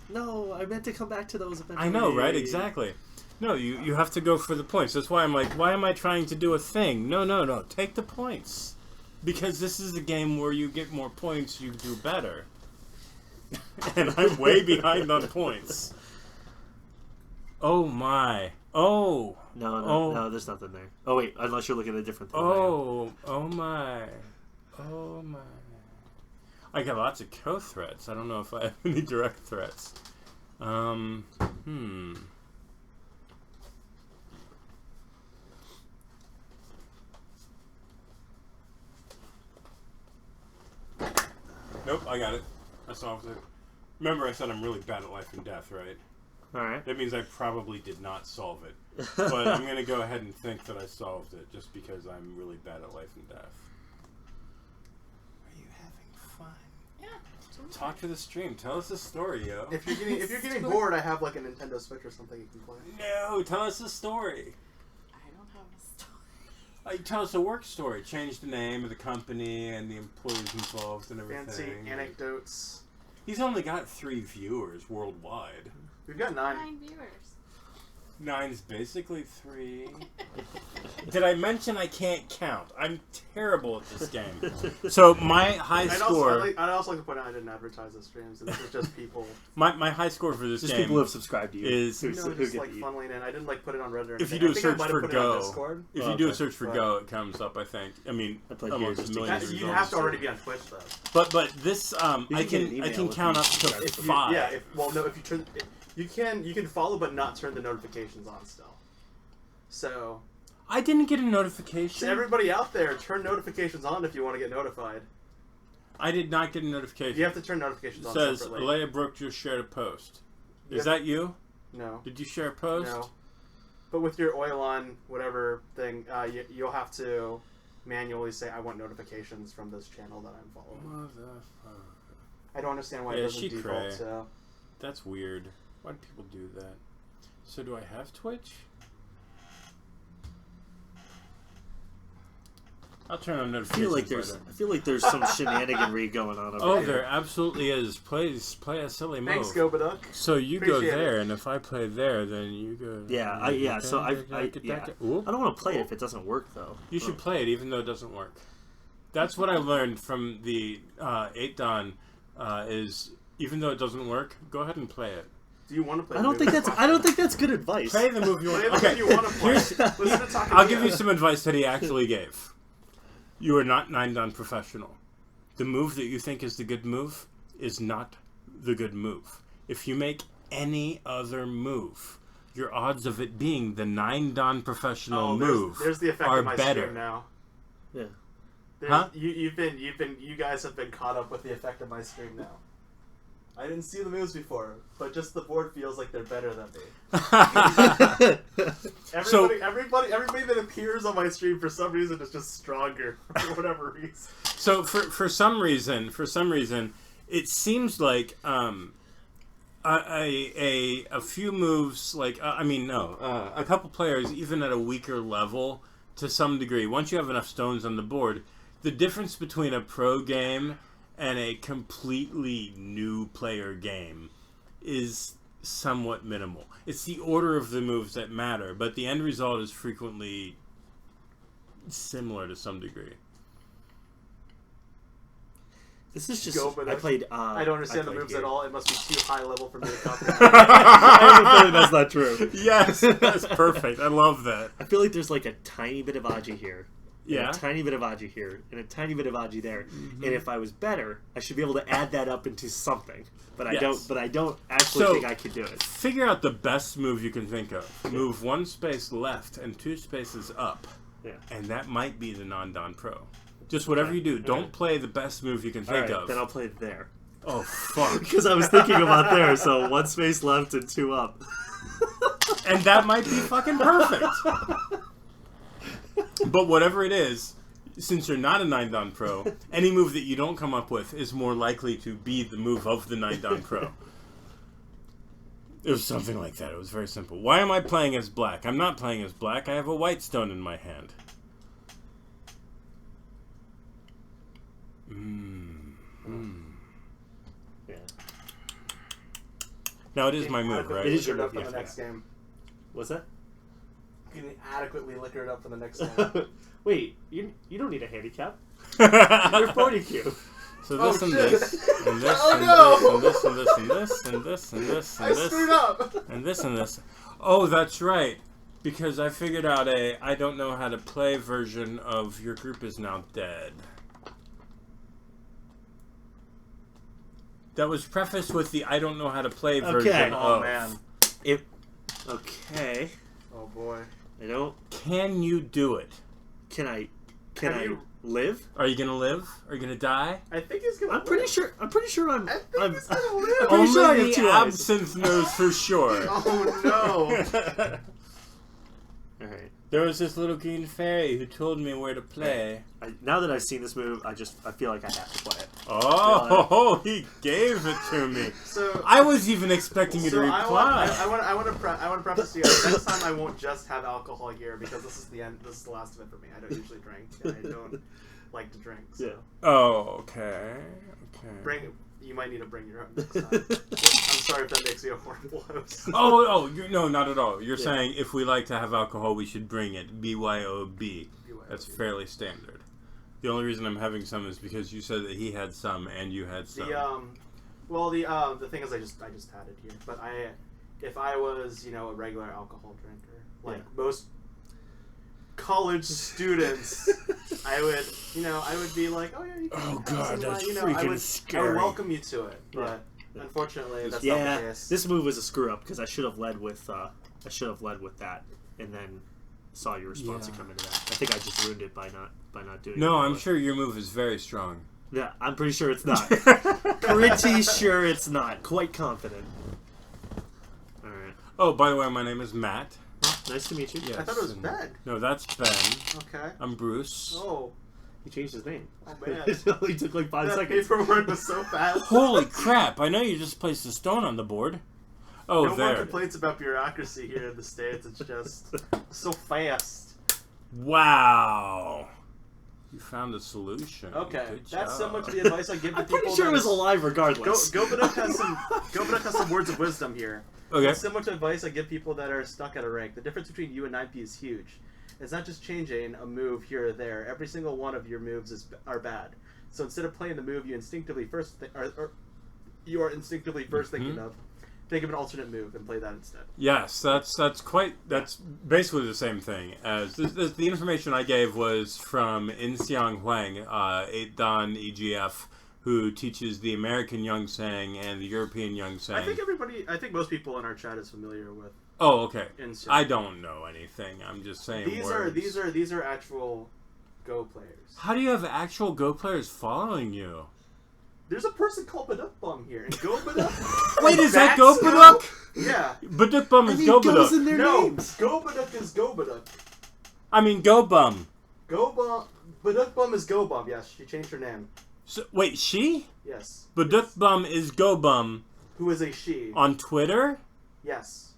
C: No, I meant to come back to those eventually.
A: I know, right? Exactly. No, you have to go for the points. That's why I'm like, why am I trying to do a thing? No. Take the points. Because this is a game where you get more points, you do better. And I'm way behind on points. Oh my. Oh.
C: No, there's nothing there. Oh wait, unless you're looking at a different thing.
A: Oh my. I got lots of co-threats. I don't know if I have any direct threats. Nope, I got it. I solved it. Remember I said I'm really bad at life and death, right?
C: Alright.
A: That means I probably did not solve it. But I'm going to go ahead and think that I solved it just because I'm really bad at life and death. Are you having fun?
D: Yeah.
A: Talk to the stream. Tell us a story, yo.
B: If you're getting bored, I have like a Nintendo Switch or something you can play.
A: No, tell us a story.
D: I don't have a story.
A: Tell us a work story. Change the name of the company and the employees involved and everything.
B: Fancy anecdotes.
A: He's only got 3 viewers worldwide.
B: We've got 9.
D: 9 viewers.
A: 9's basically 3. Did I mention I can't count? I'm terrible at this game. So my high score...
B: I'd also like to point out I didn't advertise the streams. This is just people...
A: My high score for this
C: just
A: game...
C: people who have subscribed to you.
A: Is...
B: just like funneling in. I didn't like put it on Reddit or anything.
A: If you do a search for Go...
B: Discord.
A: If you do a search for Go, it comes up, I think. I mean, almost millions of results.
B: You have to already be on Twitch, though.
A: But this... I can count up to 5.
B: If you turn... You can follow but not turn the notifications on still. So
A: I didn't get a notification.
B: To everybody out there, turn notifications on if you want to get notified.
A: I did not get a notification.
B: You have to turn notifications on
A: separately.
B: separately.
A: Alea Brooke just shared a post. Is that you?
B: No.
A: Did you share a post?
B: No. But with your oil on whatever thing, you'll have to manually say, I want notifications from this channel that I'm following.
A: Motherfucker.
B: I don't understand why it doesn't default to...
A: That's weird. Why do people do that? So do I have Twitch? I'll turn on
C: I
A: notifications.
C: feel like there's some shenaniganry going on over
A: Oh,
C: here.
A: there absolutely is. Play a silly move.
B: Thanks, Gobaduck.
A: So you
B: Appreciate
A: go there,
B: it.
A: and if I play there, then you go.
C: Yeah, so I
A: Ooh.
C: don't want to play it if it doesn't work though.
A: You should play it, even though it doesn't work. That's what I learned from the 8 Dawn. Is even though it doesn't work, go ahead and play it.
B: Do you want to play?
C: I don't think that's good advice.
A: Play the move you want.
B: Play the move you want to play. Listen to Takamiya.
A: I'll give you some advice that he actually gave. You are not 9 Dawn professional. The move that you think is the good move is not the good move. If you make any other move, your odds of it being the 9 Dawn professional move
B: there's the effect
A: are
B: of my
A: better.
B: stream now.
C: Yeah.
B: Huh? You guys have been caught up with the effect of my stream now. I didn't see the moves before, but just the board feels like they're better than me. Everybody that appears on my stream for some reason is just stronger for whatever reason.
A: So for some reason, it seems like a few moves, like a couple players, even at a weaker level, to some degree, once you have enough stones on the board, the difference between a pro game and a completely new player game is somewhat minimal. It's the order of the moves that matter, but the end result is frequently similar to some degree.
C: This is just.
B: I don't understand the moves
C: here.
B: at all. It must be too high level for me to comprehend.
C: I have a feeling that's not true.
A: Yes, that's perfect. I love that.
C: I feel like there's like a tiny bit of Aji here.
A: Yeah.
C: And a tiny bit of Aji here, and a tiny bit of Aji there. Mm-hmm. And if I was better, I should be able to add that up into something. But I don't. But I don't actually think I could do it.
A: Figure out the best move you can think of. Move 1 space left and 2 spaces up.
C: Yeah.
A: And that might be the non-Don Pro. Just whatever you do, don't play the best move you can think of.
C: Then I'll play there.
A: Oh fuck!
C: Because I was thinking about there, so 1 space left and 2 up.
A: And that might be fucking perfect. But whatever it is, since you're not a 9 Dawn Pro, any move that you don't come up with is more likely to be the move of the 9 Dawn Pro. It was something like that. It was very simple. Why am I playing as black? I'm not playing as black. I have a white stone in my hand.
C: Yeah.
A: Now it is my move, right?
C: It is your
B: move
C: move,
B: for the
C: yeah.
B: next game.
C: What's that?
B: You can adequately liquor it up for the next game.
C: Wait, you don't need a handicap. You're 40Q.
A: So this and this, and this,
B: Oh,
A: and this, and this, and this, and this, and this, and
B: I
A: this,
B: screwed up!
A: and this, and this. Oh, that's right. Because I figured out a I don't know how to play version of Your Group Is Now Dead. That was prefaced with the I don't know how to play version
B: Oh,
A: of.
B: man.
C: Okay.
B: Oh, boy.
C: I don't.
A: Can you do it?
C: Can I
B: Can you-
C: live?
A: Are you gonna live? Are you gonna die?
B: I think he's gonna
C: I'm pretty sure I'm
B: I think he's gonna
C: I'm
B: live!
C: pretty sure I have
A: Only
C: 2
A: the
C: eyes.
A: absinthe knows for sure.
B: Oh, no!
C: Alright.
A: There was this little green fairy who told me where to play.
C: Now that I've seen this move, I feel like I have to play it.
A: Oh, he gave it to me.
B: So,
A: I was even expecting you to reply.
B: I want to preface to you guys, next time I won't just have alcohol here because this is the end. This is the last of it for me. I don't usually drink, and I don't like to drink. So.
C: Yeah.
A: Oh, okay.
B: You might need to bring your own next time. I'm sorry if that makes you a horrible host.
A: No, not at all. You're saying if we like to have alcohol, we should bring it. BYOB. That's fairly standard. The only reason I'm having some is because you said that he had some and you had some.
B: The thing is, I just had it here. But if I was, a regular alcohol drinker, like most college students, I would be like, oh yeah, you can.
A: Oh god, that's
B: I would welcome you to it, but unfortunately, that's not the case.
C: This move was a screw up because I should have led with that, and then saw your response and come into that. I think I just ruined it by not doing it.
A: No, I'm sure your move is very strong.
C: Yeah, I'm pretty sure it's not. Pretty sure it's not. Quite confident. All right.
A: Oh, by the way, my name is Matt.
C: Nice to meet you.
B: I thought it was Ben.
A: No, that's Ben.
B: Okay.
A: I'm Bruce.
B: Oh.
C: He changed his name.
B: Oh man.
C: It only took like 5
B: That
C: seconds.
B: paperwork was so fast.
A: Holy crap! I know you just placed a stone on the board. Oh,
B: No more
A: there.
B: complaints about bureaucracy here in the States. It's just so fast.
A: Wow. You found a solution.
B: Okay,
A: Good
B: that's
A: job.
B: similar to the advice I give to
C: I'm
B: people.
C: pretty sure it was alive regardless.
B: Gobaduk has some words of wisdom here.
A: Okay.
B: It's similar to advice I give people that are stuck at a rank. The difference between you and 9P is huge. It's not just changing a move here or there. Every single one of your moves are bad. So instead of playing the move you instinctively you are instinctively first thinking of, think of an alternate move and play that instead.
A: Yes, that's basically the same thing as the information I gave was from In-Xiang Huang, 8 Dan EGF, who teaches the American Youngsang and the European Youngsang.
B: I think most people in our chat is familiar with.
A: Oh, okay.
B: In-Xiang.
A: I don't know anything. I'm just saying words.
B: These are actual Go players.
A: How do you have actual Go players following you?
B: There's a person called Baduk Bum here, and Go Baduk.
A: Wait, is that Go Baduk?
B: Yeah.
A: Baduk Bum is Go
C: goes in
A: Baduk.
C: their
B: No,
C: names.
B: Go Baduk is Go Baduk.
A: I mean Go Bum.
B: Go Bum. Baduk Bum is Go Bum. Yes, she changed her name.
A: So, wait, she?
B: Yes.
A: Baduk Bum is Go Bum
B: Who is a she?
A: on Twitter?
B: Yes.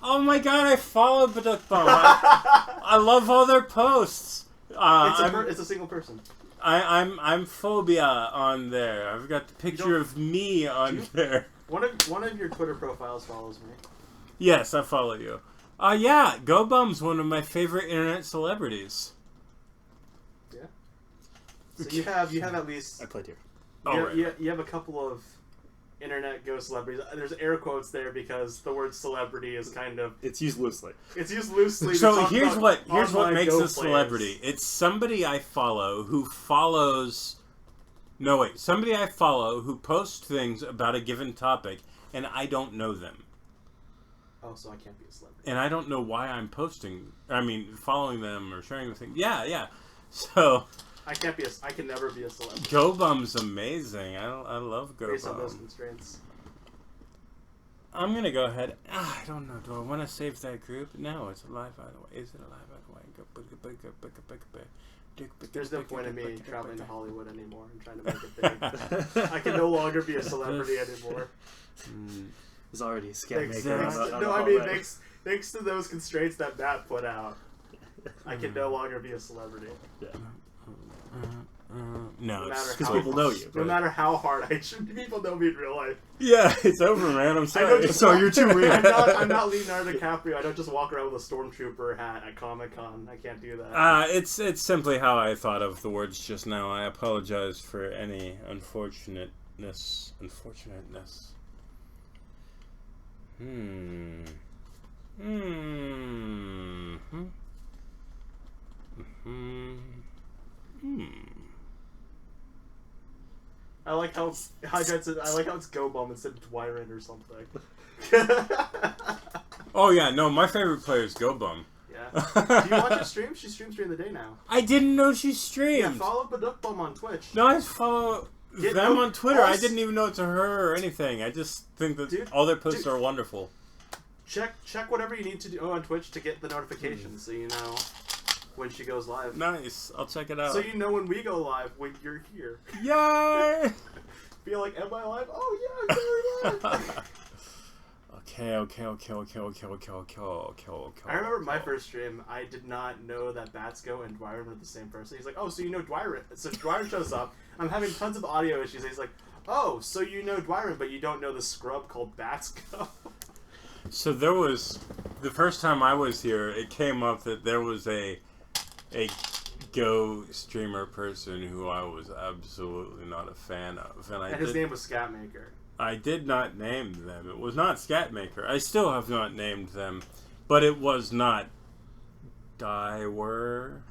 A: Oh my god, I follow Baduk Bum. I love all their posts.
B: It's a single person.
A: I'm phobia on there. I've got the picture of me on there.
B: One of your Twitter profiles follows me.
A: Yes, I follow you. Yeah, Go Bum's one of my favorite internet celebrities.
B: Yeah. So you have at least.
C: I played here.
B: You have a couple of internet Go celebrities. There's air quotes there because the word celebrity is kind of.
C: It's used loosely.
B: It's used loosely.
A: So here's what makes
B: Go
A: a celebrity. It's somebody I follow who follows. No wait, somebody I follow who posts things about a given topic, and I don't know them.
B: Oh, so I can't be a celebrity.
A: And I don't know why I'm following them or sharing the thing. Yeah. So.
B: I can never be a celebrity.
A: Go Bum's amazing. I love Go Bum.
B: Based on those constraints.
A: I'm gonna go ahead. I don't know. Do I want to save that group? No, it's alive by the way. Is it alive by the way?
B: There's no point in me traveling to Hollywood anymore and trying to make it big. I can no longer be a celebrity anymore.
C: There's already a scam
B: Thanks,
C: maker.
B: thanks to those constraints that Matt put out, I can no longer be a celebrity.
C: Yeah.
A: No,
C: because people know you.
B: No matter how hard people know me in real life.
A: Yeah, it's over, man. I'm sorry.
C: You're too weird.
B: I'm not Leonardo DiCaprio. I don't just walk around with a stormtrooper hat at Comic-Con. I can't do that.
A: It's simply how I thought of the words just now. I apologize for any unfortunateness.
B: I like how it's Go Bum instead of Dwyron or something.
A: Oh yeah, no, my favorite player is Go Bum.
B: Yeah. Do you watch her stream? She streams during the day now.
A: I didn't know she streamed.
B: Yeah, follow Baduk Bum on Twitch.
A: No, I just follow them on Twitter. I didn't even know it's her or anything. I just think that all their posts are wonderful.
B: Check whatever you need to do on Twitch to get the notifications so you know when she goes live.
A: Nice. I'll check it out.
B: So you know when we go live when you're here.
A: Yay!
B: Be like, am I live? Oh yeah, I'm very live.
A: Okay.
B: I remember my first stream, I did not know that Batsko and Dwyron were the same person. He's like, oh, so you know Dwyron. So Dwyron shows up. I'm having tons of audio issues. And he's like, oh, so you know Dwyron, but you don't know the scrub called Batsko.
A: So there was, the first time I was here, it came up that there was a Go streamer person who I was absolutely not a fan of. And
B: his name was Scatmaker.
A: I did not name them. It was not Scatmaker. I still have not named them. But it was not Dwyron.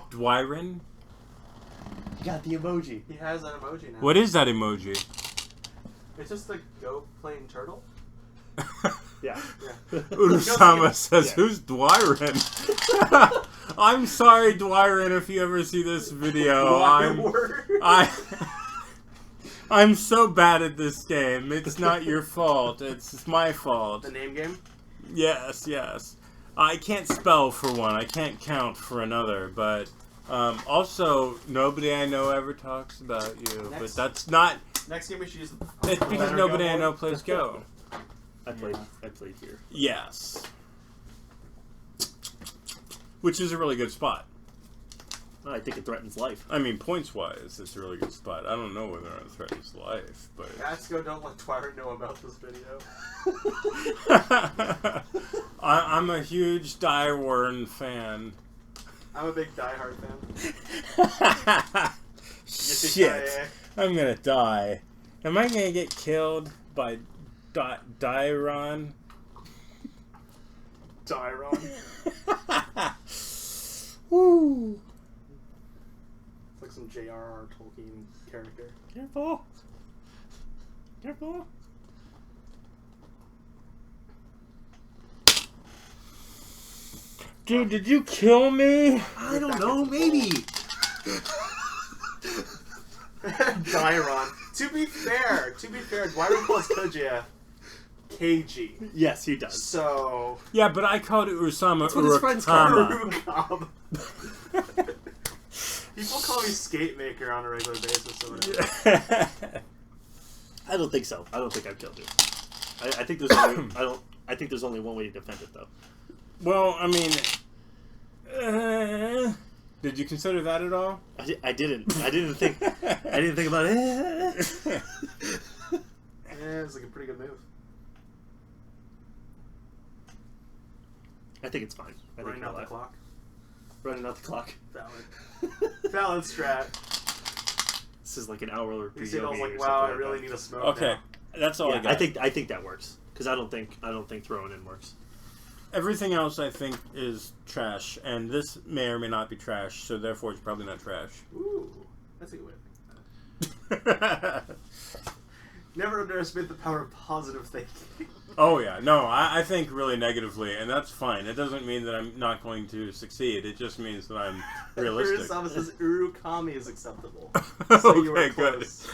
A: Dwyron?
C: You got the emoji.
B: He has an emoji now.
A: What is that emoji?
B: It's just the Go playing turtle.
C: Yeah.
A: Urusama says, who's Dwyron? I'm sorry, Dwyron, if you ever see this video. I'm so bad at this game. It's not your fault. It's my fault.
B: The name game?
A: Yes. I can't spell for one. I can't count for another. But also, nobody I know ever talks about you. But that's not...
B: Next game we should use...
A: It's because nobody I know plays Go.
C: I played here.
A: Yes. Which is a really good spot.
C: Well, I think it threatens life.
A: I mean, points-wise, it's a really good spot. I don't know whether or not it threatens life, but...
B: Asco, don't let Twilight know about this video.
A: I'm a huge Die Warren fan.
B: I'm a big Die Hard fan.
A: Shit. I'm gonna die. Am I gonna get killed by Dairon?
B: Dairon?
A: Woo!
B: It's like some J.R.R. Tolkien character.
A: Careful. Careful. Dude, did you kill me?
C: I don't know, maybe.
B: Dairon. To be fair, Dairon calls Kojia KG.
C: Yes, he does.
B: So...
A: Yeah, but I called it Urusama
C: That's what his friends call
A: Urukama.
B: People call me Skate Maker on a regular basis or whatever.
C: I don't think so. I don't think I've killed you. I think there's only, I think there's only one way to defend it, though.
A: Well, I mean, did you consider that at all?
C: I didn't. I didn't think about it.
B: Yeah, it's like a pretty good move.
C: I think it's fine. I think
B: Running out the clock.
C: Running out the clock.
B: Valid. Valid strat.
C: This is like an hour or
B: He said, I was like, wow, I really need a smoke.
A: Okay,
B: now.
A: that's all I got.
C: I think that works because I don't think throwing in works.
A: Everything else I think is trash, and this may or may not be trash, so therefore it's probably not trash.
B: Ooh, that's a good way to think about it. Never underestimate the power of positive thinking.
A: Oh yeah, no, I think really negatively, and that's fine. It doesn't mean that I'm not going to succeed. It just means that I'm realistic.
B: Urusama says Urukami is acceptable. So you were
A: Okay, good.
B: close.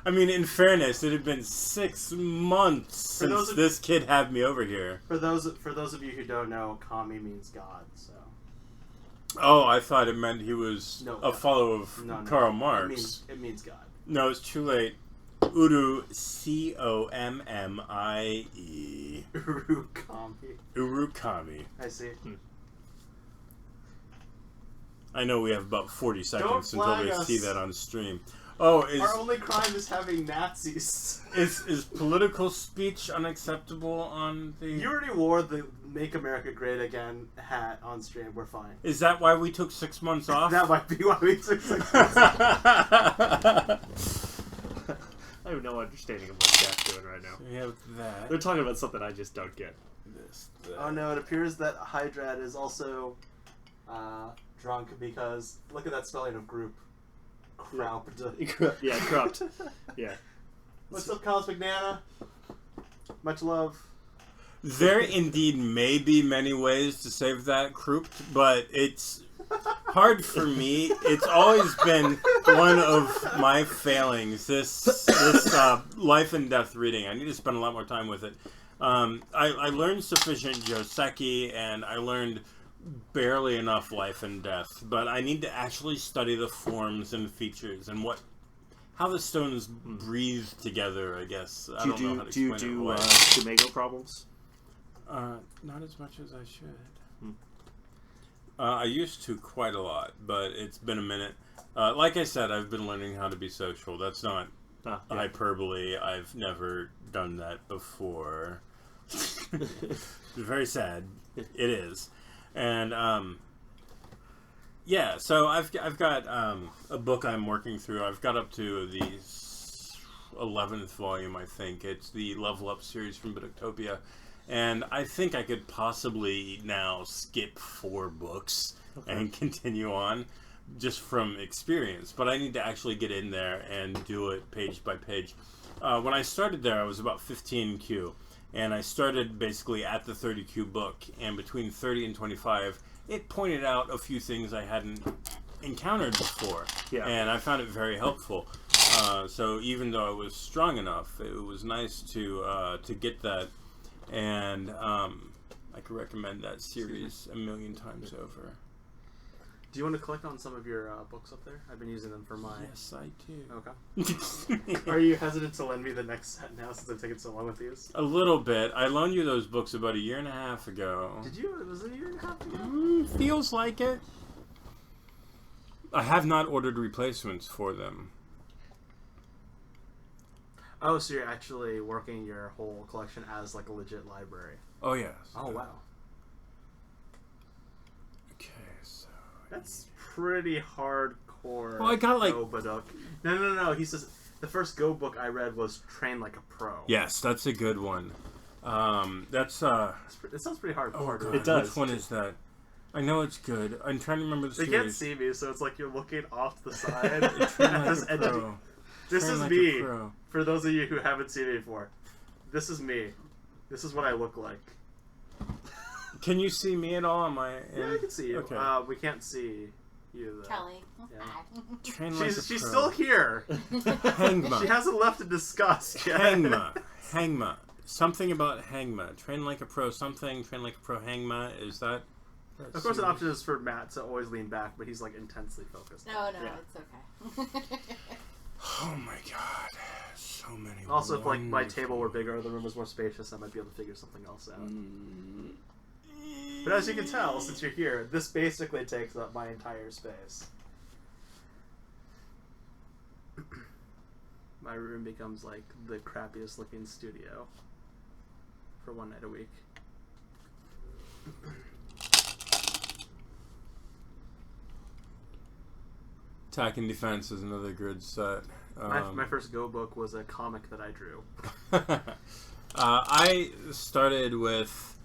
A: I mean, in fairness, it had been 6 months since this kid had me over here.
B: For those of you who don't know, Kami means God. So.
A: Oh, I thought it meant he was a follower of
B: No,
A: Karl Marx.
B: It means God.
A: No, it's too late. Uru, Commie.
B: Urukami.
A: Urukami.
B: I see.
A: I know we have about 40 seconds until
B: flag
A: they
B: us.
A: see that on stream. Oh,
B: Our only crime is having Nazis.
A: is political speech unacceptable on the...
B: You already wore the Make America Great Again hat on stream. We're fine.
A: Is that why we took 6 months off?
B: That might be why we took 6 months off.
C: I have no understanding of what chat's doing right now.
A: We have that.
C: They're talking about something I just don't get.
A: That.
B: Oh no, it appears that Hydrad is also drunk because look at that spelling of group. Cropped.
C: Yeah, corrupt. Yeah.
B: What's up, Cosmic Nana? Much love.
A: There indeed may be many ways to save that crouped, but it's hard for me. It's always been one of my failings, this life and death reading. I need to spend a lot more time with it. I learned sufficient Joseki, and I learned barely enough life and death, but I need to actually study the forms and features and how the stones breathe together, I guess. I don't know how to explain it.
C: Do you do Dumago problems?
A: Not as much as I should. I used to quite a lot, but it's been a minute. Like I said, I've been learning how to be social. That's not hyperbole. I've never done that before. It's very sad. It is. And yeah, so I've got a book I'm working through. I've got up to the 11th volume, I think. It's the Level Up series from Booktopia. And I think I could possibly now skip 4 books and continue on just from experience. But I need to actually get in there and do it page by page. When I started there, I was about 15Q. And I started basically at the 30Q book. And between 30 and 25, it pointed out a few things I hadn't encountered before. Yeah. And I found it very helpful. So even though I was strong enough, it was nice to get that. And I could recommend that series a million times over.
B: Do you want to click on some of your books up there? I've been using them for my...
A: Yes, I
B: do. Okay. Are you hesitant to lend me the next set now since I've taken so long with these?
A: A little bit. I loaned you those books about 1.5 years ago.
B: Did you? Was it 1.5 years ago?
A: Feels like it. I have not ordered replacements for them.
B: Oh, so you're actually working your whole collection as like a legit library.
A: Oh yes.
B: Oh wow.
A: Okay, so
B: That's pretty hardcore.
A: Well, I got, like-
B: Go book. No. He says the first Go book I read was Train Like a Pro.
A: yes, that's a good one. That's
B: It sounds pretty hardcore.
A: God,
B: dude.
C: It does.
A: Which one is that? I know it's good. I'm trying to remember the
B: They
A: series.
B: can't see me, so it's like you're looking off to the side.
A: Train
B: at
A: like
B: this
A: a
B: edge.
A: pro.
B: This
A: Train
B: is
A: like a
B: me.
A: pro.
B: For those of you who haven't seen me before, this is me. This is what I look like.
A: Can you see me at all? Am I?
B: Yeah, I can see you.
A: Okay.
B: We can't see you though.
D: Kelly.
B: Yeah.
D: Hi.
A: Train like a
B: She's
A: pro.
B: still here.
A: Hangma.
B: She hasn't left to discuss yet.
A: Hangma. Something about Hangma. Train like a pro. Something. Train like a pro. Hangma. Is that?
B: Of course, an option is for Matt to always lean back, but he's like intensely focused.
D: No,
C: Yeah.
D: it's okay.
A: Oh my god. So many.
B: Also, if like my
A: wonderful-
B: table were bigger or the room was more spacious, I might be able to figure something else out.
A: Mm.
B: But as you can tell, since you're here, this basically takes up my entire space. My room becomes like the crappiest looking studio for one night a week.
A: Attack and Defense is another good set.
B: My first Go book was a comic that I drew.
A: I started with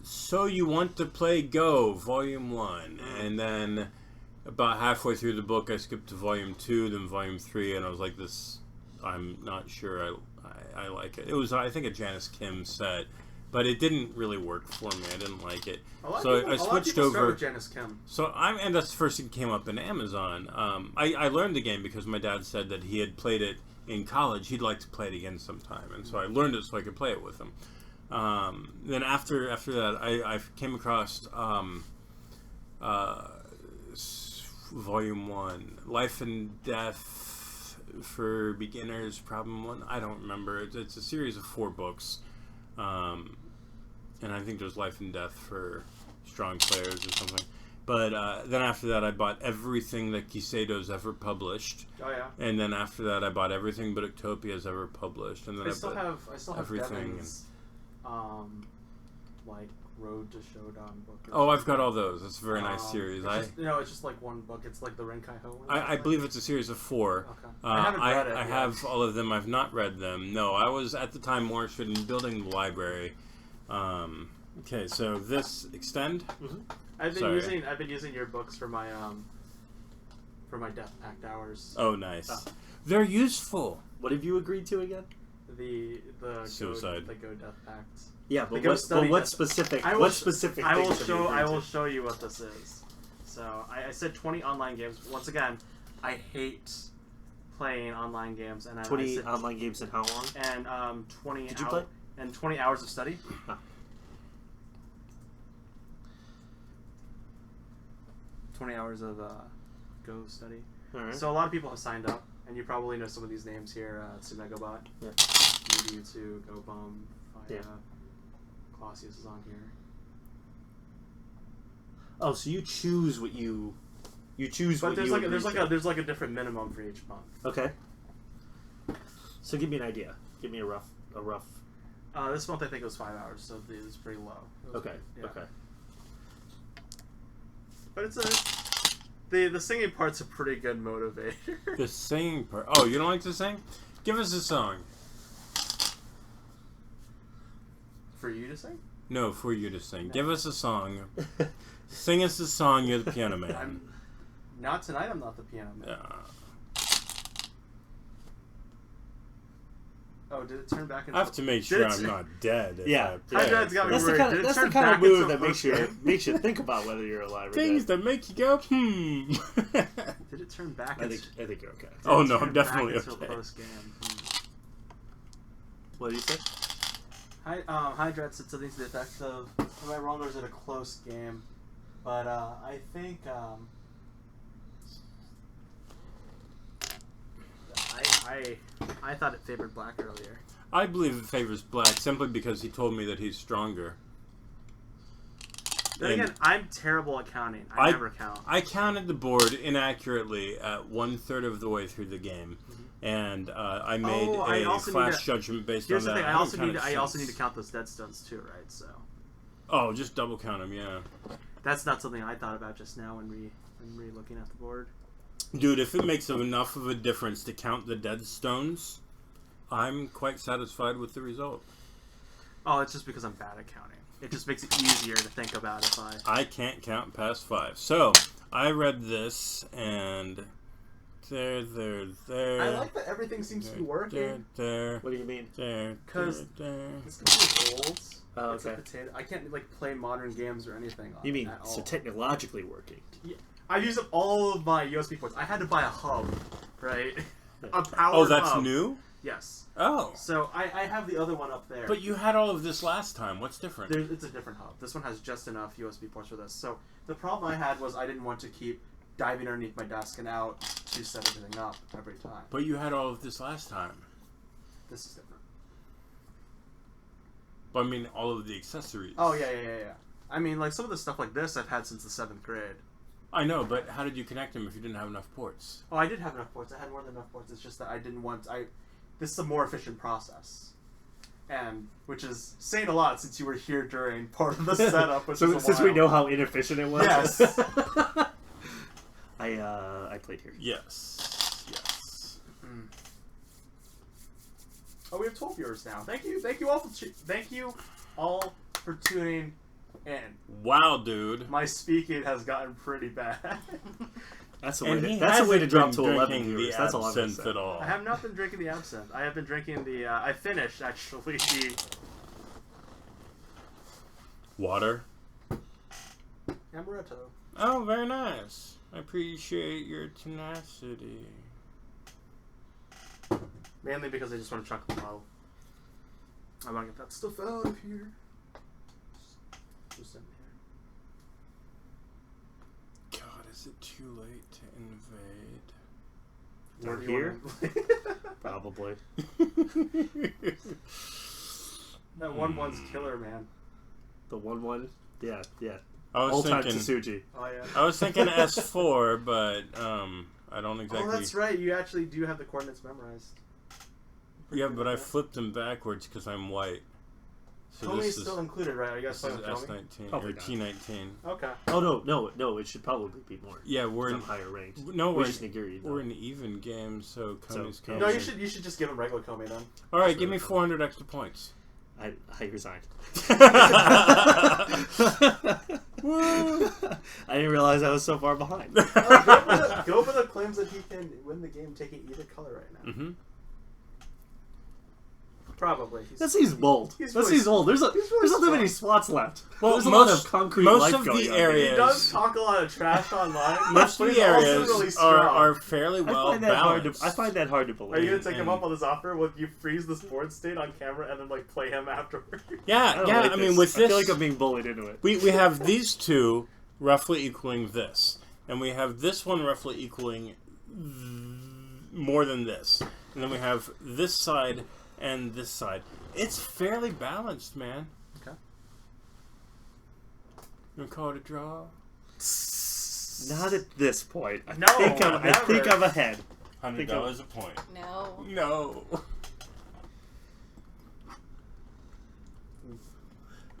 A: So You Want to Play Go, Volume 1. And then about halfway through the book, I skipped to Volume 2, then Volume 3, and I was like, this, I'm not sure I like it. It was, I think, a Janice Kim set, but it didn't really work for me. I didn't like it. So I switched over.
B: With Janice Kim.
A: And that's the first thing that came up in Amazon. I learned the game because my dad said that he had played it in college. He'd like to play it again sometime, and so I learned it so I could play it with him. Then after that, I came across Volume 1, Life and Death for Beginners, Problem 1. I don't remember. It's a series of 4 books. And I think there's Life and Death for Strong Players or something. But then after that, I bought everything that Kisedo's ever published.
B: Oh yeah.
A: And then after that, I bought everything but Octopia's ever published. And then
B: I still have
A: everything.
B: Devin's, like Road to Shodan book.
A: Oh, I've got all those. It's a very nice series.
B: It's just like one book. It's like the Renkai Ho one.
A: I believe it's a series of 4.
B: Okay. I haven't read it
A: I
B: yet.
A: have all of them. I've not read them. No, I was at the time more interested in building the library. Okay, so this extend.
C: Mm-hmm.
B: I've
A: Sorry.
B: been using your books for my Death Pact hours.
A: Oh, nice.
C: Oh.
A: They're useful.
C: What have you agreed to again?
B: The
A: Suicide.
B: Go Death Pact.
C: Yeah,
B: The
C: but
B: Ghost Study
C: what
B: Death-
C: specific?
B: I will
C: What
B: sh-
C: specific?
B: I will
C: things have you
B: show.
C: agreed
B: I
C: to?
B: will show you what this is. So I said 20 online games. Once again, I hate playing online games, and
C: 20
B: I said,
C: online games in how long?
B: and 20
C: Did you play?
B: and 20 hours of study.
C: Huh.
B: 20 hours of Go study.
C: All right.
B: So a lot of people have signed up, and you probably know some of these names here. Tsumegobot,
C: Yeah.
B: Mewtwo, GoBum, Fire,
C: Yeah.
B: Clausius is on here.
C: Oh, so you choose what you choose
B: But
C: what
B: there's
C: you
B: like
C: agree to.
B: there's like a different minimum for each month.
C: Okay. So give me an idea. Give me a rough.
B: This month I think it was 5 hours, so it was pretty low. It was-
C: Okay.
B: yeah.
C: Okay.
B: But the singing part's a pretty good motivator.
A: The singing part. Oh, you don't like to sing? Give us a song.
B: For you to sing?
A: No, for you to sing. Give us a song. Sing us a song. You're the piano man.
B: I'm not tonight. I'm not the piano man.
A: Yeah.
B: Oh, did it turn back into?
A: I have to make
B: Did
A: sure
B: it-
A: I'm not dead. if
C: Yeah.
A: I play.
B: Hydrad's got me
C: That's the
B: worried.
C: kind
B: Did
C: of
B: it
C: that's the
B: turn
C: kind
B: back
C: of move
B: into
C: that
B: a
C: makes you think about whether you're alive or
A: Things
C: dead.
A: that make you go, hmm.
B: Did it turn back?
C: I
B: into-
C: think you're okay.
B: did
A: Oh,
B: it
A: no,
B: turn
A: I'm
B: back
A: definitely
B: into a
A: okay.
B: close game?
C: What did you say?
B: Hydrad said something to the effect of, "Am I wrong, or is it a close game?" But I think I thought it favored black earlier.
A: I believe it favors black simply because he told me that he's stronger.
B: Then
A: And
B: again, I'm terrible at counting. I never count.
A: I counted the board inaccurately at 1/3 of the way through the game, and I made a class judgment based on
B: Here's the
A: that.
B: thing. I also need to count those dead stones too, right? So.
A: Oh, just double count them, yeah.
B: That's not something I thought about just now when looking at the board.
A: Dude, if it makes enough of a difference to count the dead stones, I'm quite satisfied with the result.
B: Oh, it's just because I'm bad at counting. It just makes it easier to think about if
A: I can't count past 5. So, I read this, and there.
B: I like that everything seems to be working.
A: There.
C: What do you mean?
B: Because
A: there.
B: this computer's old.
C: Oh,
B: It's a
C: okay.
B: potato. I can't play modern games or anything on
C: You mean
B: it at all.
C: so technologically working?
B: Yeah. I've used up all of my USB ports. I had to buy a hub, right? A powered
A: Oh, that's
B: hub.
A: new?
B: Yes.
A: Oh.
B: So I have the other one up there.
A: But you had all of this last time. What's different?
B: It's a different hub. This one has just enough USB ports for this. So the problem I had was I didn't want to keep diving underneath my desk and out to set everything up every time.
A: But you had all of this last time.
B: This is different.
A: But I mean, all of the accessories.
B: Oh, yeah. I mean, like, some of the stuff like this I've had since the 7th grade.
A: I know, but how did you connect them if you didn't have enough ports?
B: Oh, I did have enough ports. I had more than enough ports. It's just that I didn't want... This is a more efficient process. And, which is saying a lot since you were here during part of the setup, which
C: So
B: is
C: since we know how inefficient it was.
B: Yes.
C: I played here.
A: Yes.
B: Oh, we have 12 viewers now. Thank you all for tuning in.
A: Wow, dude.
B: My speaking has gotten pretty bad.
C: That's a
A: And
C: way.
A: he
C: That's a way to
A: hasn't
C: drop
A: been
C: to 11
A: drinking
C: viewers.
A: the
C: That's all I'm gonna
A: absinthe
C: say.
A: at all.
B: I have not been drinking the absinthe. I have been drinking the. I finished actually the
A: Water.
B: amaretto.
A: Oh, very nice. I appreciate your tenacity.
B: Mainly because I just want to chuck the bottle. I want to get that stuff out of here. Just in here.
A: God, is it too late to invade?
B: Where
C: Down
B: do you
C: here?
B: wanna-
C: Probably.
B: That 1-1's killer, man.
C: The 1-1. Yeah.
A: I was
C: Whole time
A: thinking.
C: Tsuji.
B: Oh yeah.
A: I was thinking S4, but I don't exactly.
B: Oh, that's right. You actually do have the coordinates memorized.
A: Yeah, but I flipped them backwards because I'm white. So
B: Tomi's
A: this is
B: still included, right? Are you guys
A: this is
B: playing with Tomi?
A: S19
C: Probably
A: or
C: not.
A: T19.
B: Okay.
C: Oh no! It should probably be more.
A: Yeah, we're in
C: Some higher range.
A: no,
C: We're
A: we're
C: just Nigiri.
A: we're in even games, so Komi's
C: yeah.
B: No, you should just give him regular Komi then.
A: All right,
C: That's
A: give me
C: really
A: 400 extra points.
C: I resigned.
A: Woo!
C: I didn't realize I was so far behind.
B: Go for the claims that he can win the game taking either color right now.
A: Mm-hmm.
B: Probably.
C: That seems bold.
B: He's
C: That
B: really
C: seems old. There's
B: really
C: not that many
B: smart.
C: slots left.
A: Well,
C: There's a lot of concrete
A: most
C: life
A: of
C: going
A: the
C: on.
A: areas-
B: He does talk a lot of trash online.
A: Most
B: but
A: of
B: he's
A: the
B: also
A: areas
B: really strong.
A: are fairly well balanced.
C: I find that hard to believe.
B: Are you gonna take him
A: and-
B: up on this offer? Will you freeze this board state on camera and then like play him afterwards?
A: Yeah,
C: don't
A: yeah.
C: like
A: I mean,
C: this.
A: with
C: I
A: this,
C: feel like I'm being bullied into it.
A: we have these two roughly equaling this, and we have this one roughly equaling more than this, and then we have this side and this side. It's fairly balanced, man.
B: Okay.
A: You wanna call it a draw?
C: Not at this point. I
B: No,
C: think I'm ahead.
A: $100 a point.
D: No.
A: No.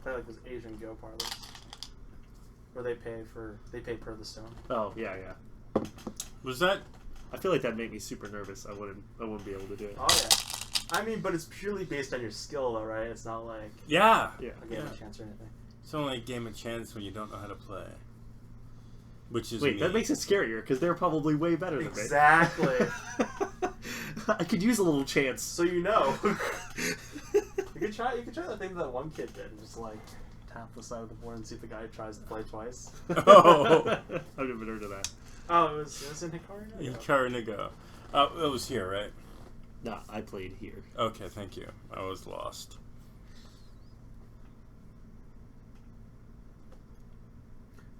B: Play like those Asian Go parlors, where they pay per the stone.
C: Oh yeah.
A: Was that?
C: I feel like that'd make me super nervous. I wouldn't be able to do it.
B: Oh yeah. I mean, but it's purely based on your skill, though, right? It's not like
A: Yeah.
C: Yeah.
B: a game of chance or anything.
A: It's only a game of chance when you don't know how to play. Which is
C: Wait,
A: me.
C: that makes it scarier because they're probably way better than
B: Exactly.
C: me. I could use a little chance.
B: So you know. You could try the thing that one kid did, and just like tap the side of the board and see if the guy tries to play twice.
A: Oh.
C: I've never heard of that.
B: Oh, it was in Hikari?
A: In Karinago. It was here, right?
C: No, I played here.
A: Okay, thank you. I was lost.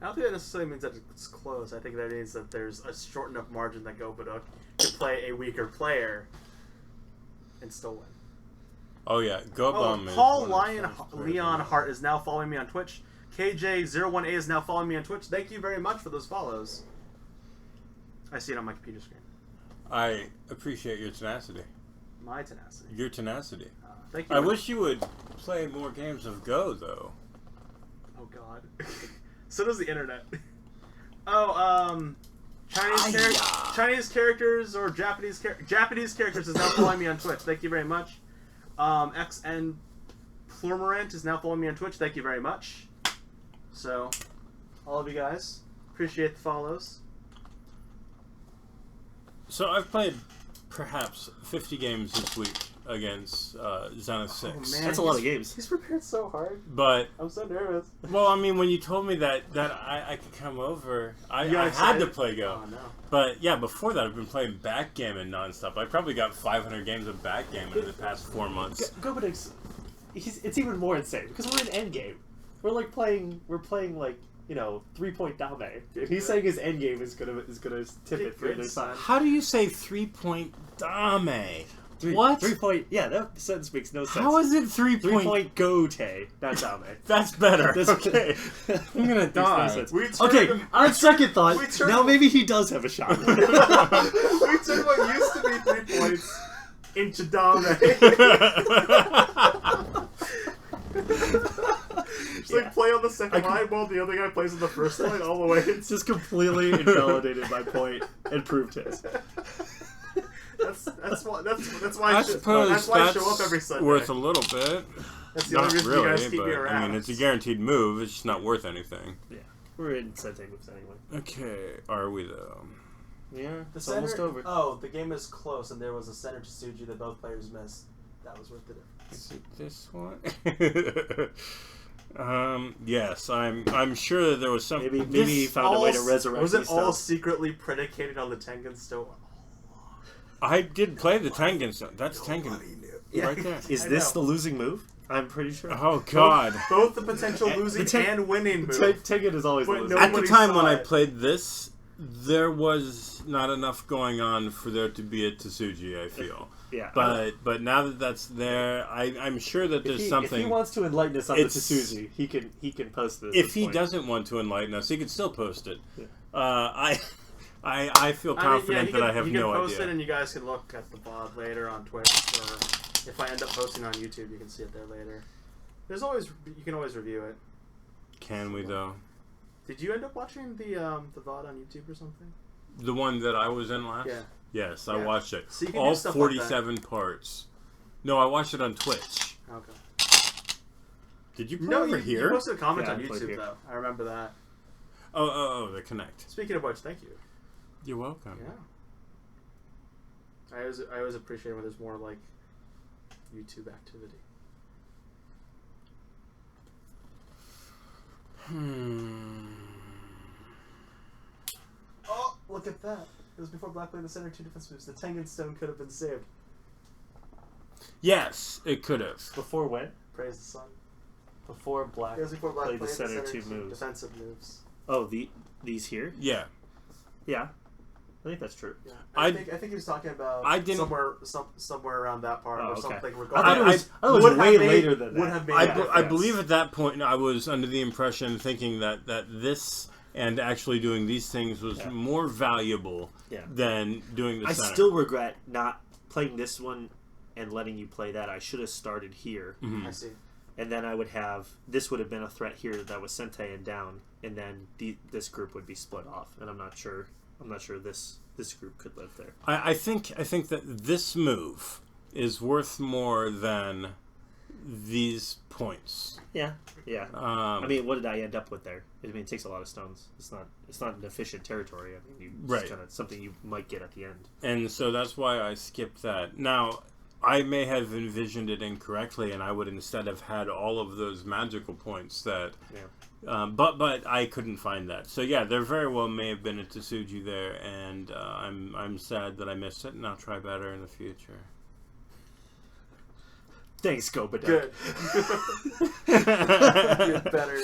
B: I don't think that necessarily means that it's close. I think that means that there's a short enough margin that Gobaduk can play a weaker player and still win.
A: Oh yeah, Go Bum is
B: Paul
A: one of
B: Lion
A: the funnest players
B: Leon
A: in the
B: Hart is now following me on Twitch. KJ01A is now following me on Twitch. Thank you very much for those follows. I see it on my computer screen.
A: I appreciate your tenacity.
B: My tenacity.
A: Your tenacity.
B: Thank you.
A: I wish you would play more games of Go, though.
B: Oh, God. So does the internet. Oh, Chinese characters or Japanese characters is now following me on Twitch. Thank you very much. XN Plurmorant is now following me on Twitch. Thank you very much. So, all of you guys, appreciate the follows.
A: So I've played perhaps 50 games this week against Zenith 6.
B: Oh, man.
C: That's a lot of games.
B: He's prepared so hard.
A: But,
B: I'm so nervous.
A: well, I mean, when you told me that I could come over, I
B: got
A: had
B: excited?
A: to play Go.
B: Oh, no.
A: But, yeah, before that, I've been playing backgammon nonstop. I probably got 500 games of backgammon in the past 4 months.
C: Gobadix, it's even more insane because we're in endgame. We're playing like 3-point dame. And he's saying his endgame is gonna tip it for either side.
A: How do you say 3-point dame? What?
C: 3-point? Yeah, that sentence makes no sense.
A: How is it 3-point?
C: 3-point gote, not dame.
A: That's better.
C: That's
A: okay. I'm gonna
C: Makes no
A: die.
C: sense.
B: We turned-
C: Okay, on second thought,
B: we turned-
C: now maybe he does have a shot.
B: We took what used to be 3 points into Dame. Just play on the second line while the other guy plays on the first line all the way.
C: It's just completely invalidated my point and proved his.
B: That's why
A: I suppose
B: that's why I
A: that's
B: show up every Sunday.
A: worth a little bit.
B: That's the
A: Not
B: only reason
A: really,
B: you guys keep
A: but
B: me around.
A: I mean, it's a guaranteed move. It's just not worth anything.
C: Yeah, we're in Sente moves anyway.
A: Okay, are we though?
C: Yeah,
B: The
C: it's almost over.
B: Oh, the game is close, and there was a center to Tsuji that both players missed. That was worth the difference.
A: Is it this one? Yes, I'm sure that there was some.
C: Maybe he found a way to resurrect
B: Was it
C: these
B: all
C: stuff.
B: secretly predicated on the Tengen Stone?
A: I did play the Tengen Stone. That's Tengen right there.
C: Is
B: I
C: this
B: know.
C: the losing move? I'm pretty sure.
A: Oh God!
B: Both the potential losing and winning move.
C: Tengen is always the
B: Wait,
C: losing.
B: no
A: At the
B: Nobody
A: time
B: saw
A: when I
B: it.
A: played this, there was not enough going on for there to be a Tsuji, I feel.
C: Yeah.
A: But now that that's there, I'm sure that there's something.
C: If he wants to enlighten us on the
A: It's-
C: Tsuji, he can post this.
A: If he doesn't want to enlighten us, he can still post it.
C: Yeah.
A: I feel confident that I have no
B: You can post
A: idea.
B: it, and you guys can look at the VOD later on Twitch, or if I end up posting on YouTube, you can see it there later. You can always review it.
A: Can we though?
B: Did you end up watching the VOD on YouTube or something?
A: The one that I was in last?
B: Yeah.
A: Yes, I
B: Yeah.
A: watched it.
B: So you can
A: All
B: do stuff like
A: 47 parts. No, I watched it on Twitch.
B: Okay.
A: Did you play
B: No,
A: over
B: you
A: here?
B: posted a comment
C: Yeah,
B: on
C: I played
B: YouTube
C: here.
B: though. I remember that.
A: Oh, the Connect.
B: Speaking of which, thank you.
A: You're welcome.
B: Yeah. I always appreciate when there's more like YouTube activity. Oh, look at that! It was before Black played the center 2 defense moves. The Tengen Stone could have been saved.
A: Yes, it could have.
C: Before when?
B: Praise the sun.
C: Before Black
B: It was before Black
C: played
B: played
C: the center 2 moves.
B: defensive moves.
C: Oh, these here?
A: Yeah.
C: Yeah, I think that's true.
B: Yeah.
A: I
B: I think he was talking about
A: I didn't-
B: somewhere around that part
C: Oh,
B: or
C: okay.
B: something.
C: I
B: Regarding
C: thought it was, I thought it was
B: would have
C: way
B: made-
C: later than that.
B: would have made
A: I
B: a difference.
A: believe at that point I was under the impression thinking that this and actually doing these things was
C: Yeah.
A: more valuable
C: Yeah.
A: than doing the
C: I
A: center.
C: still regret not playing this one and letting you play that. I should have started here,
A: Mhm.
B: I see.
C: and then I would have this would have been a threat here that was Sente and down, and then this group would be split off. And I'm not sure this group could live there.
A: I think that this move is worth more than these points.
C: Yeah. I mean, what did I end up with there? I mean, it takes a lot of stones. It's not an efficient territory. I mean, it's
A: Right.
C: kind of something you might get at the end.
A: And so that's why I skipped that. Now, I may have envisioned it incorrectly, and I would instead have had all of those magical points that.
C: Yeah.
A: But I couldn't find that. So yeah, there very well may have been a Tsuji there, and I'm sad that I missed it, and I'll try better in the future.
C: Thanks, Gobadek.
B: Good. You're better.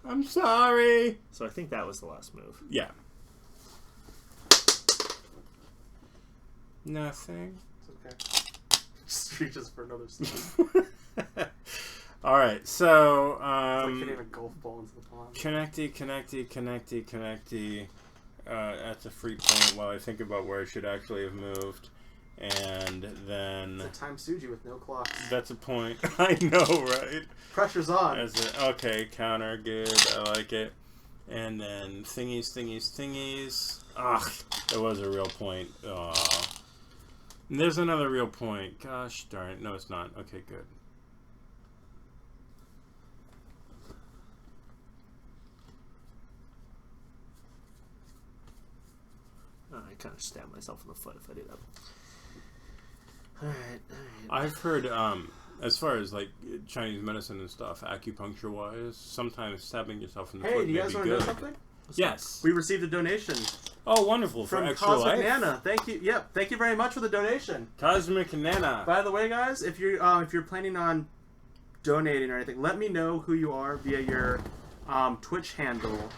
A: I'm sorry.
C: So I think that was the last move.
A: Yeah. Nothing.
B: It's okay. Just reaches for another stone.
A: All right, so
B: It's like hitting a golf ball into the pond.
A: connecty. That's a free point while I think about where I should actually have moved. And then...
B: It's a time Suji with no clocks.
A: That's a point. I know, right?
B: Pressure's on.
A: Okay, counter, good. I like it. And then thingies. Ah, there was a real point. Aw. And there's another real point. Gosh darn it. No, it's not. Okay, good.
C: I kind of stab myself in the foot if I do that. Alright.
A: I've heard, as far as like Chinese medicine and stuff, acupuncture wise, sometimes stabbing yourself in the foot
B: Hey, do you
A: may
B: guys
A: be
B: want to know
A: good.
B: something?
A: Yes.
B: We received a donation
A: Oh, wonderful. For
B: from
A: extra
B: Cosmic
A: life.
B: Nana. Thank you. Yep. Thank you very much for the donation.
A: Cosmic Nana.
B: By the way, guys, if you're planning on donating or anything, let me know who you are via your Twitch handle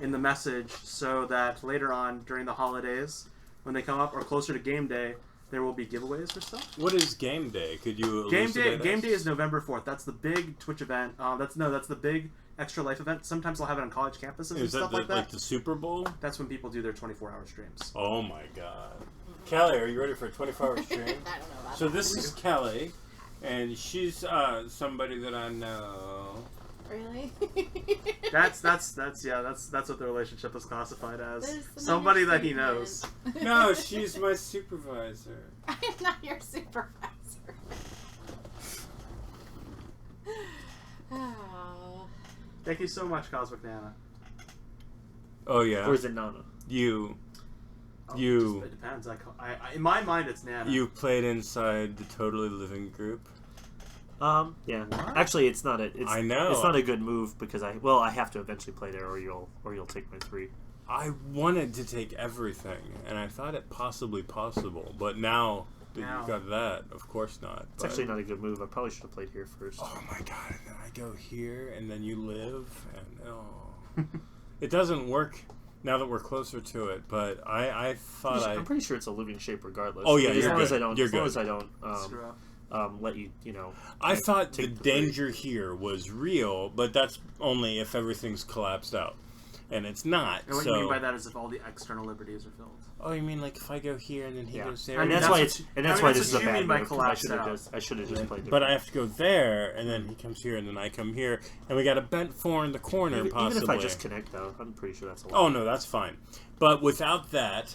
B: in the message, so that later on during the holidays, when they come up or closer to game day, there will be giveaways for stuff.
A: What is game day? Could you
B: Game day?
A: elucidate
B: Game
A: us?
B: day is November 4th. That's the big Twitch event. That's the big Extra Life event. Sometimes they'll have it on college campuses and
A: Is
B: stuff
A: that
B: like that.
A: like the Super Bowl?
B: That's when people do their 24-hour streams.
A: Oh my God. Kelly, are you ready for a 24-hour stream?
D: I don't know about
A: So
D: that.
A: this is Kelly, and she's somebody that I know.
D: Really?
B: That's what the relationship is classified as.
D: There's some
B: Somebody that he knows.
D: understatement.
A: No, she's my supervisor.
D: I'm not your supervisor. Oh.
B: Thank you so much, Cosmic Nana.
A: Oh yeah.
C: Or is it Nana?
A: You
B: It depends. I in my mind, it's Nana.
A: you played inside the Totally Living group.
C: Yeah.
A: What?
C: Actually, it's not
A: I know.
C: It's not a good move because I have to eventually play there, or you'll take my 3.
A: I wanted to take everything, and I thought it possibly possible, but now that
B: Now.
A: you've got that, of course not.
C: It's actually not a good move. I probably should have played here first.
A: Oh my God! And then I go here, and then you live, and it doesn't work now that we're closer to it. But I thought
C: I'm pretty sure it's a living shape regardless.
A: Oh, yeah,
C: as
A: you're
C: long as
A: good.
C: I don't.
A: You're
C: as long
A: good.
C: as I don't
B: Screw up.
C: let you know.
A: I thought the
C: take the 3.
A: danger here was real, but that's only if everything's collapsed out, and it's not.
B: And what
A: so,
B: you mean by that is if all the external liberties are filled.
A: oh, you mean like if I go here and then he
C: Yeah.
A: goes there,
B: I mean,
C: And that's
B: that's
C: why
B: what
C: this is a
B: you mean
C: bad
B: by
C: move. 'Cause
B: collapsed out.
C: I should have just played.
A: but I have to go there, and then he comes here, and then I come here, and we got a bent 4 in the corner,
C: even
A: possibly.
C: if I just connect though, I'm pretty sure that's a lot.
A: Oh no, that's fine. But without that,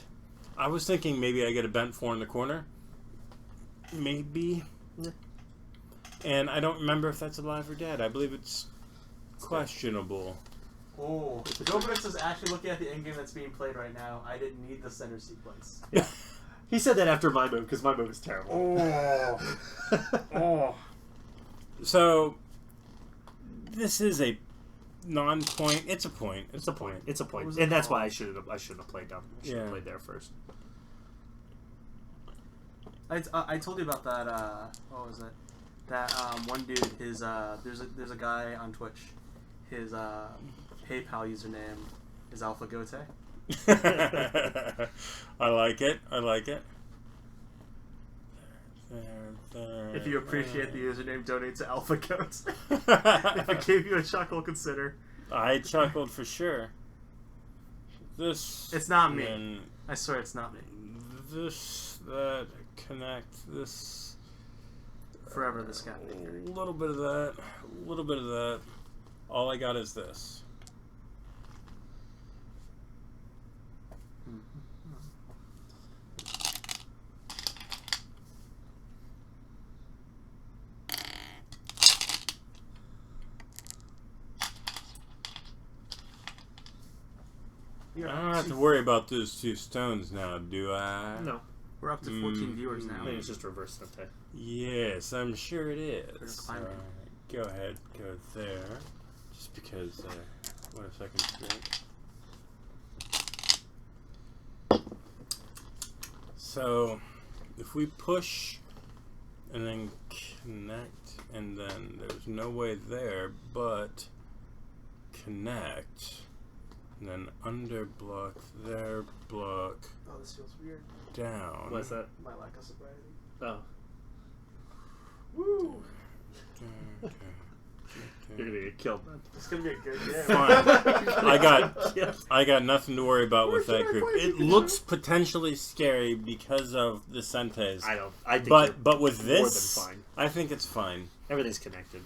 A: I was thinking maybe I get a bent 4 in the corner. Maybe.
C: Yeah.
A: And I don't remember if that's alive or dead. I believe it's questionable.
B: Oh, Joe Brix is actually looking at the end game that's being played right now. I didn't need the center sequence.
C: He said that after my move because my move is terrible.
B: Oh.
A: So this is a non-point. It's a point.
C: It's a point. It's a
B: What
C: point,
B: was
C: and
B: it
C: that's
B: called?
C: why I shouldn't have played down. I should have
A: Yeah.
C: played there first.
B: I told you about that. What was it? That one dude. His there's a guy on Twitch. His PayPal username is Alpha Gote.
A: I like it. I like it. There.
B: If you appreciate the username, donate to Alpha Goat. If it gave you a chuckle, consider.
A: I chuckled for sure. This.
B: It's not me.
A: and
B: I swear it's not me.
A: This, that, connect, this.
B: Forever this guy.
A: A little bit of that. A little bit of that. All I got is this. I don't have to worry about those 2 stones now, do I?
C: No,
B: We're up to 14 viewers now.
C: I think it's just reverse Sente.
A: Yes, I'm sure it
B: They're
A: is.
B: climbing.
A: Go ahead, go there. Just because, what a second straight. So, if we push and then connect, and then there's no way there but connect, and then under block, there block,
B: Oh, this feels weird.
A: down.
C: What's that?
B: My lack of sobriety.
C: Oh,
B: Woo!
A: Okay.
C: You're gonna get killed, man.
B: It's gonna be a good game.
A: Fine. I got nothing to worry about with that group. It looks potentially scary because of the Sentes.
C: I think
A: but with
C: more
A: this,
C: than fine.
A: I think it's fine.
C: Everything's connected.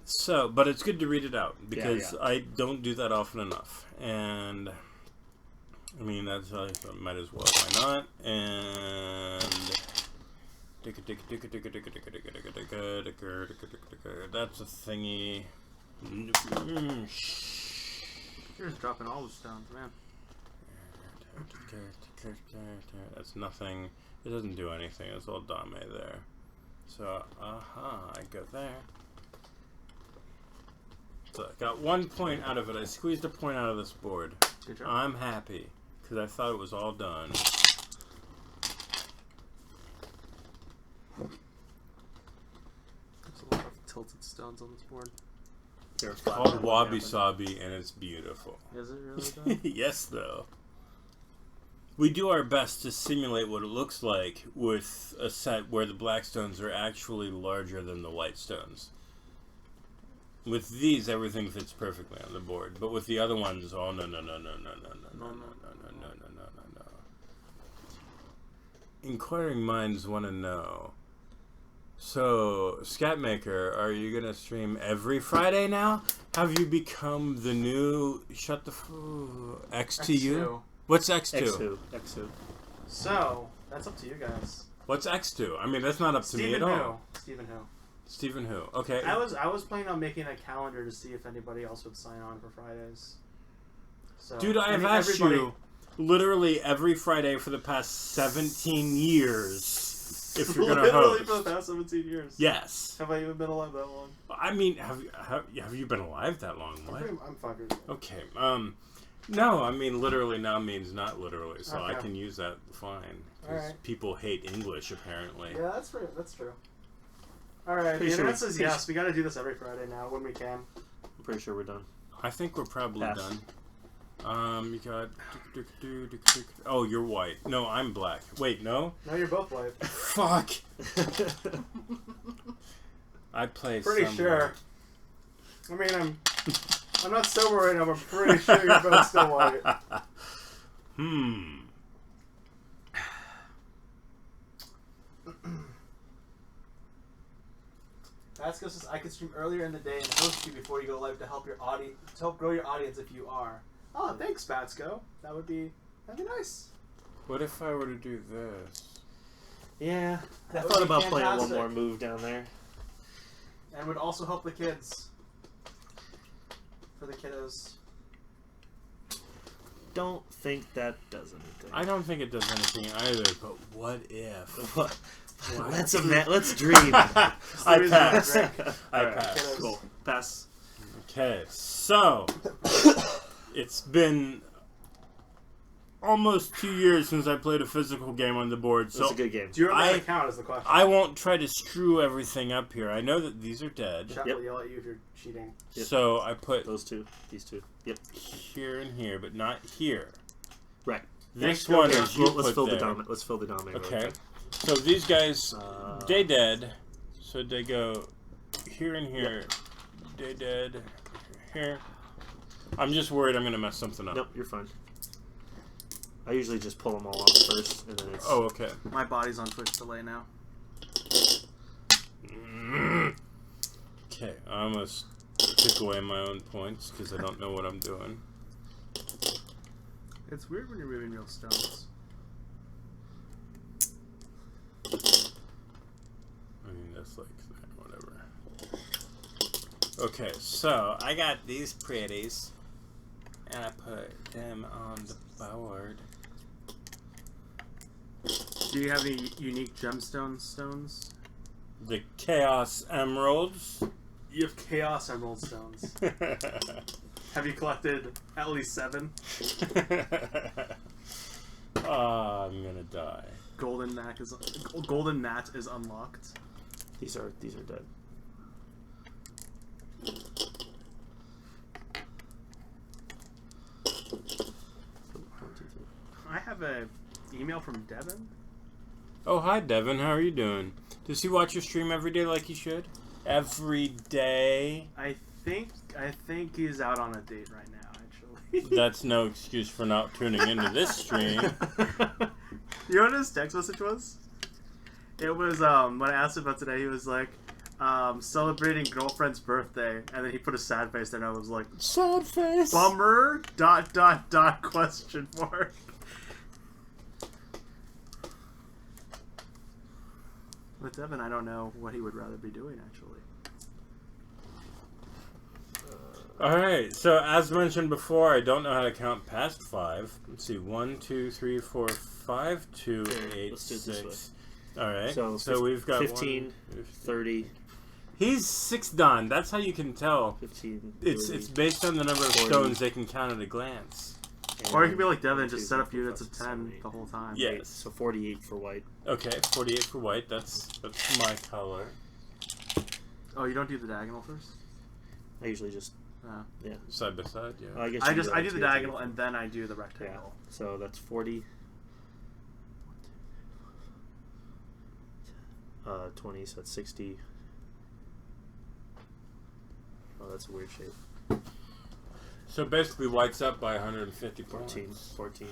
A: So, but it's good to read it out because
C: Yeah.
A: I don't do that often enough, and I mean that's I might as well. Why not? And that's a thingy.
B: You're just dropping all the stones, man.
A: That's nothing. It doesn't do anything. It's all Dame there. So, I go there. So I got 1 point out of it. I squeezed a point out of this board.
B: Good job.
A: I'm happy because I thought it was all done.
B: There's a lot of tilted stones on this board.
C: They're
A: It's called Wabi Sabi, and it's beautiful.
B: Is it really done?
A: Yes, though. We do our best to simulate what it looks like with a set where the black stones are actually larger than the white stones. With these, everything fits perfectly on the board, but with the other ones, oh no. Inquiring minds want to know. So, Scatmaker, are you gonna stream every Friday now? Have you become the new XTU? What's X2?
C: X2.
B: So, that's up to you guys.
A: What's X2? I mean, that's not up to me at all.
B: Stephen who?
A: Stephen who? Okay.
B: I was planning on making a calendar to see if anybody else would sign on for Fridays. So,
A: Dude, I have asked you literally every Friday for the past 17 years if you're gonna
B: literally
A: host.
B: for the past 17 years.
A: Yes.
B: Have I even been alive that long?
A: I mean, have you been alive that long? What?
B: I'm 5 years old.
A: Okay. No, I mean literally now means not literally, so I
B: Okay.
A: can use that fine. Because
B: Alright.
A: people hate English apparently.
B: Yeah, that's true. Alright, the internet says yes. We gotta do this every Friday now when we can.
C: I'm pretty sure we're done.
A: I think we're probably
C: Pass.
A: done. You got. Oh, you're white. No, I'm black. Wait, no.
B: No, you're both white.
A: Fuck. I play.
B: Pretty
A: somewhere.
B: sure. I mean, I'm not sober right now, but I'm pretty sure you're both still white. That's because I can stream earlier in the day and host you before you go live to help your audience, to help grow your audience if you are. Oh, thanks, Batsko. That'd be nice.
A: What if I were to do this?
C: Yeah. I
B: That would
C: thought
B: be
C: about playing one
B: fantastic.
C: more move down there.
B: And would also help the kids. For the kiddos.
C: Don't think that does anything.
A: I don't think it does anything either. But what if?
C: What?
A: What?
C: Let's dream.
A: I pass. I
C: Alright,
A: pass.
C: cool. Pass.
A: Okay, so it's been almost 2 years since I played a physical game on the board.
C: That's
A: So
C: a good game.
B: Do you remember the count is the question?
A: I won't try to screw everything up here. I know that these are dead.
B: Chat
C: Yep.
B: will yell at you if you're cheating.
C: Yep.
A: So I put
C: Those two. These two. Yep.
A: here and here, but not here.
C: Right.
A: This
C: Yeah,
A: one
C: okay,
A: is you
C: let's
A: put
C: fill
A: there.
C: the dominant. Let's fill the dominant. really
A: Okay.
C: quick.
A: So these guys, they
C: Uh,
A: dead. So they go here and here. They dead. Here. I'm just worried I'm gonna mess something up.
C: Nope, you're fine. I usually just pull them all out first, and then it's.
A: Oh, okay.
B: My body's on Twitch delay now.
A: Okay, I almost took away my own points because I don't know what I'm doing.
B: It's weird when you're moving real stones.
A: I mean, that's like whatever. Okay, so I got these pretties, and I put them on the board.
B: Do you have any unique gemstone stones?
A: The Chaos Emeralds.
B: You have Chaos Emerald stones. Have you collected at least 7?
A: I'm gonna die.
B: Golden Gnat is unlocked.
C: These are dead.
B: I have a email from Devin.
A: Oh, hi, Devin. How are you doing? Does he watch your stream every day like he should? Every day?
B: I think he's out on a date right now. Actually,
A: That's no excuse for not tuning into this stream.
B: you know what his text message was? It was when I asked him about today. He was like, celebrating girlfriend's birthday, and then he put a sad face there, and I was like,
A: Sad face.
B: bummer, ... question mark. With Devin, I don't know what he would rather be doing, actually.
A: Alright, so as mentioned before, I don't know how to count past 5. Let's see, 1, 2, 3, 4, 5, 2, 8,
C: let's do it this
A: 6. Alright,
C: So
A: we've got
C: 15, 30,
A: He's 6 Dan, that's how you can tell.
C: 15,
A: It's based on the number of
C: 40.
A: stones they can count at a glance.
B: Or it could be like Devin, just set up units of 10 the whole time.
A: Yes.
C: So 48 for white.
A: Okay, 48 for white, that's my color.
B: Oh, you don't do the diagonal first?
C: I usually just
A: Side by side, yeah.
C: I guess
B: I
C: you
B: do
C: like
B: the
C: to
B: diagonal
C: take-
B: and then I do the
C: yeah.
B: rectangle.
C: So that's 40. 20, so that's 60. Oh, that's a weird shape.
A: So basically white's up by 150
C: 14.
A: points.
C: 14.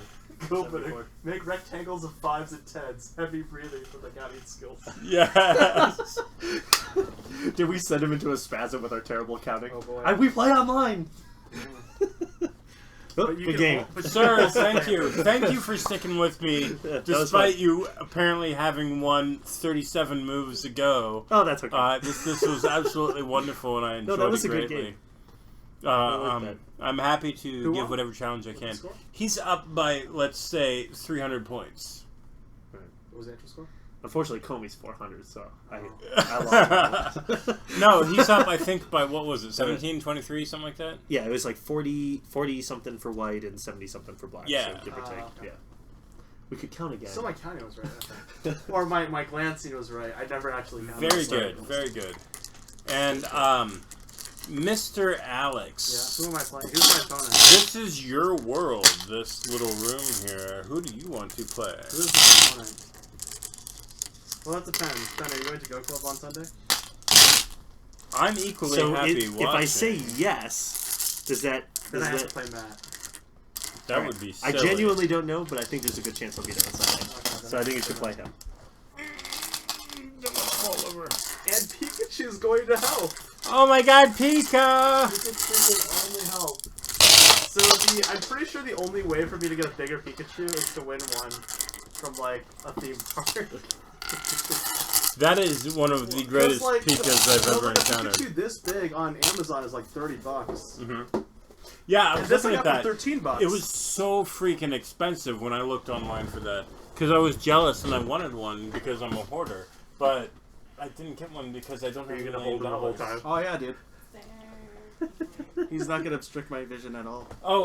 B: Cool,
C: 74.
B: make rectangles of 5s and 10s. Heavy breathing for the counting skills.
A: Yes!
C: Did we send him into a spasm with our terrible counting?
B: Oh boy.
C: We play online! Oh,
B: But you
C: good
B: can
C: game.
B: al- but you
A: Sir,
B: can also
A: thank
B: play
A: you.
B: it.
A: Thank you for sticking with me,
C: That was
A: despite
C: fun.
A: you apparently having won 37 moves ago.
C: Oh, that's okay.
A: This was absolutely wonderful, and I enjoyed
C: that was
A: it
C: a good
A: greatly.
C: game. I like that.
A: I'm happy to
B: Who
A: give
B: won?
A: whatever challenge I
B: What's the
A: can.
B: score?
A: He's up by, let's say, 300 points.
B: What was the actual score?
C: Unfortunately, Comey's 400, so I lost.
A: No, he's up, I think, by, what was it, 17, 23, something like that?
C: Yeah, it was like 40 something for white and 70 something for black.
A: Yeah.
C: So give or take.
B: Okay.
C: Yeah. We could count again.
B: So my counting was right, I think. Or my glancing was right. I never actually counted.
A: Very good, very good. And, Mr. Alex.
B: Yeah, who am I playing? Who's my opponent?
A: This is your world, this little room here. Who do you want to play?
B: Who's my opponent? Well, that depends. Ben, are you going to Go Club on Sunday?
A: I'm equally
C: So
A: happy
C: if
A: watching.
C: I say yes, does that...
B: Then I
C: does
B: have to
C: that
B: play Matt.
A: That would be
C: I
A: silly.
C: genuinely don't know, but I think there's a good chance I'll be there on Sunday.
B: Okay,
C: So I think you should play him.
A: Fall over.
B: And Pikachu's going to help.
A: Oh my god, Pika!
B: Pikachu can only help. So I'm pretty sure the only way for me to get a bigger Pikachu is to win one from like a theme park.
A: That is one of the greatest
B: Like,
A: Pikas I've ever
B: a
A: encountered.
B: Pikachu this big on Amazon is like $30.
A: Mm-hmm. Yeah, I
B: And
A: was
B: this I
A: looking at
B: got for
A: that.
B: $13.
A: It was so freaking expensive when I looked online for that. Because I was jealous and I wanted one because I'm a hoarder. But I didn't get one because I don't have
C: You're
A: $1
C: gonna
A: million.
C: hold him the whole time.
B: Oh yeah, dude.
D: There.
B: He's not gonna obstruct my vision at all.
A: Oh,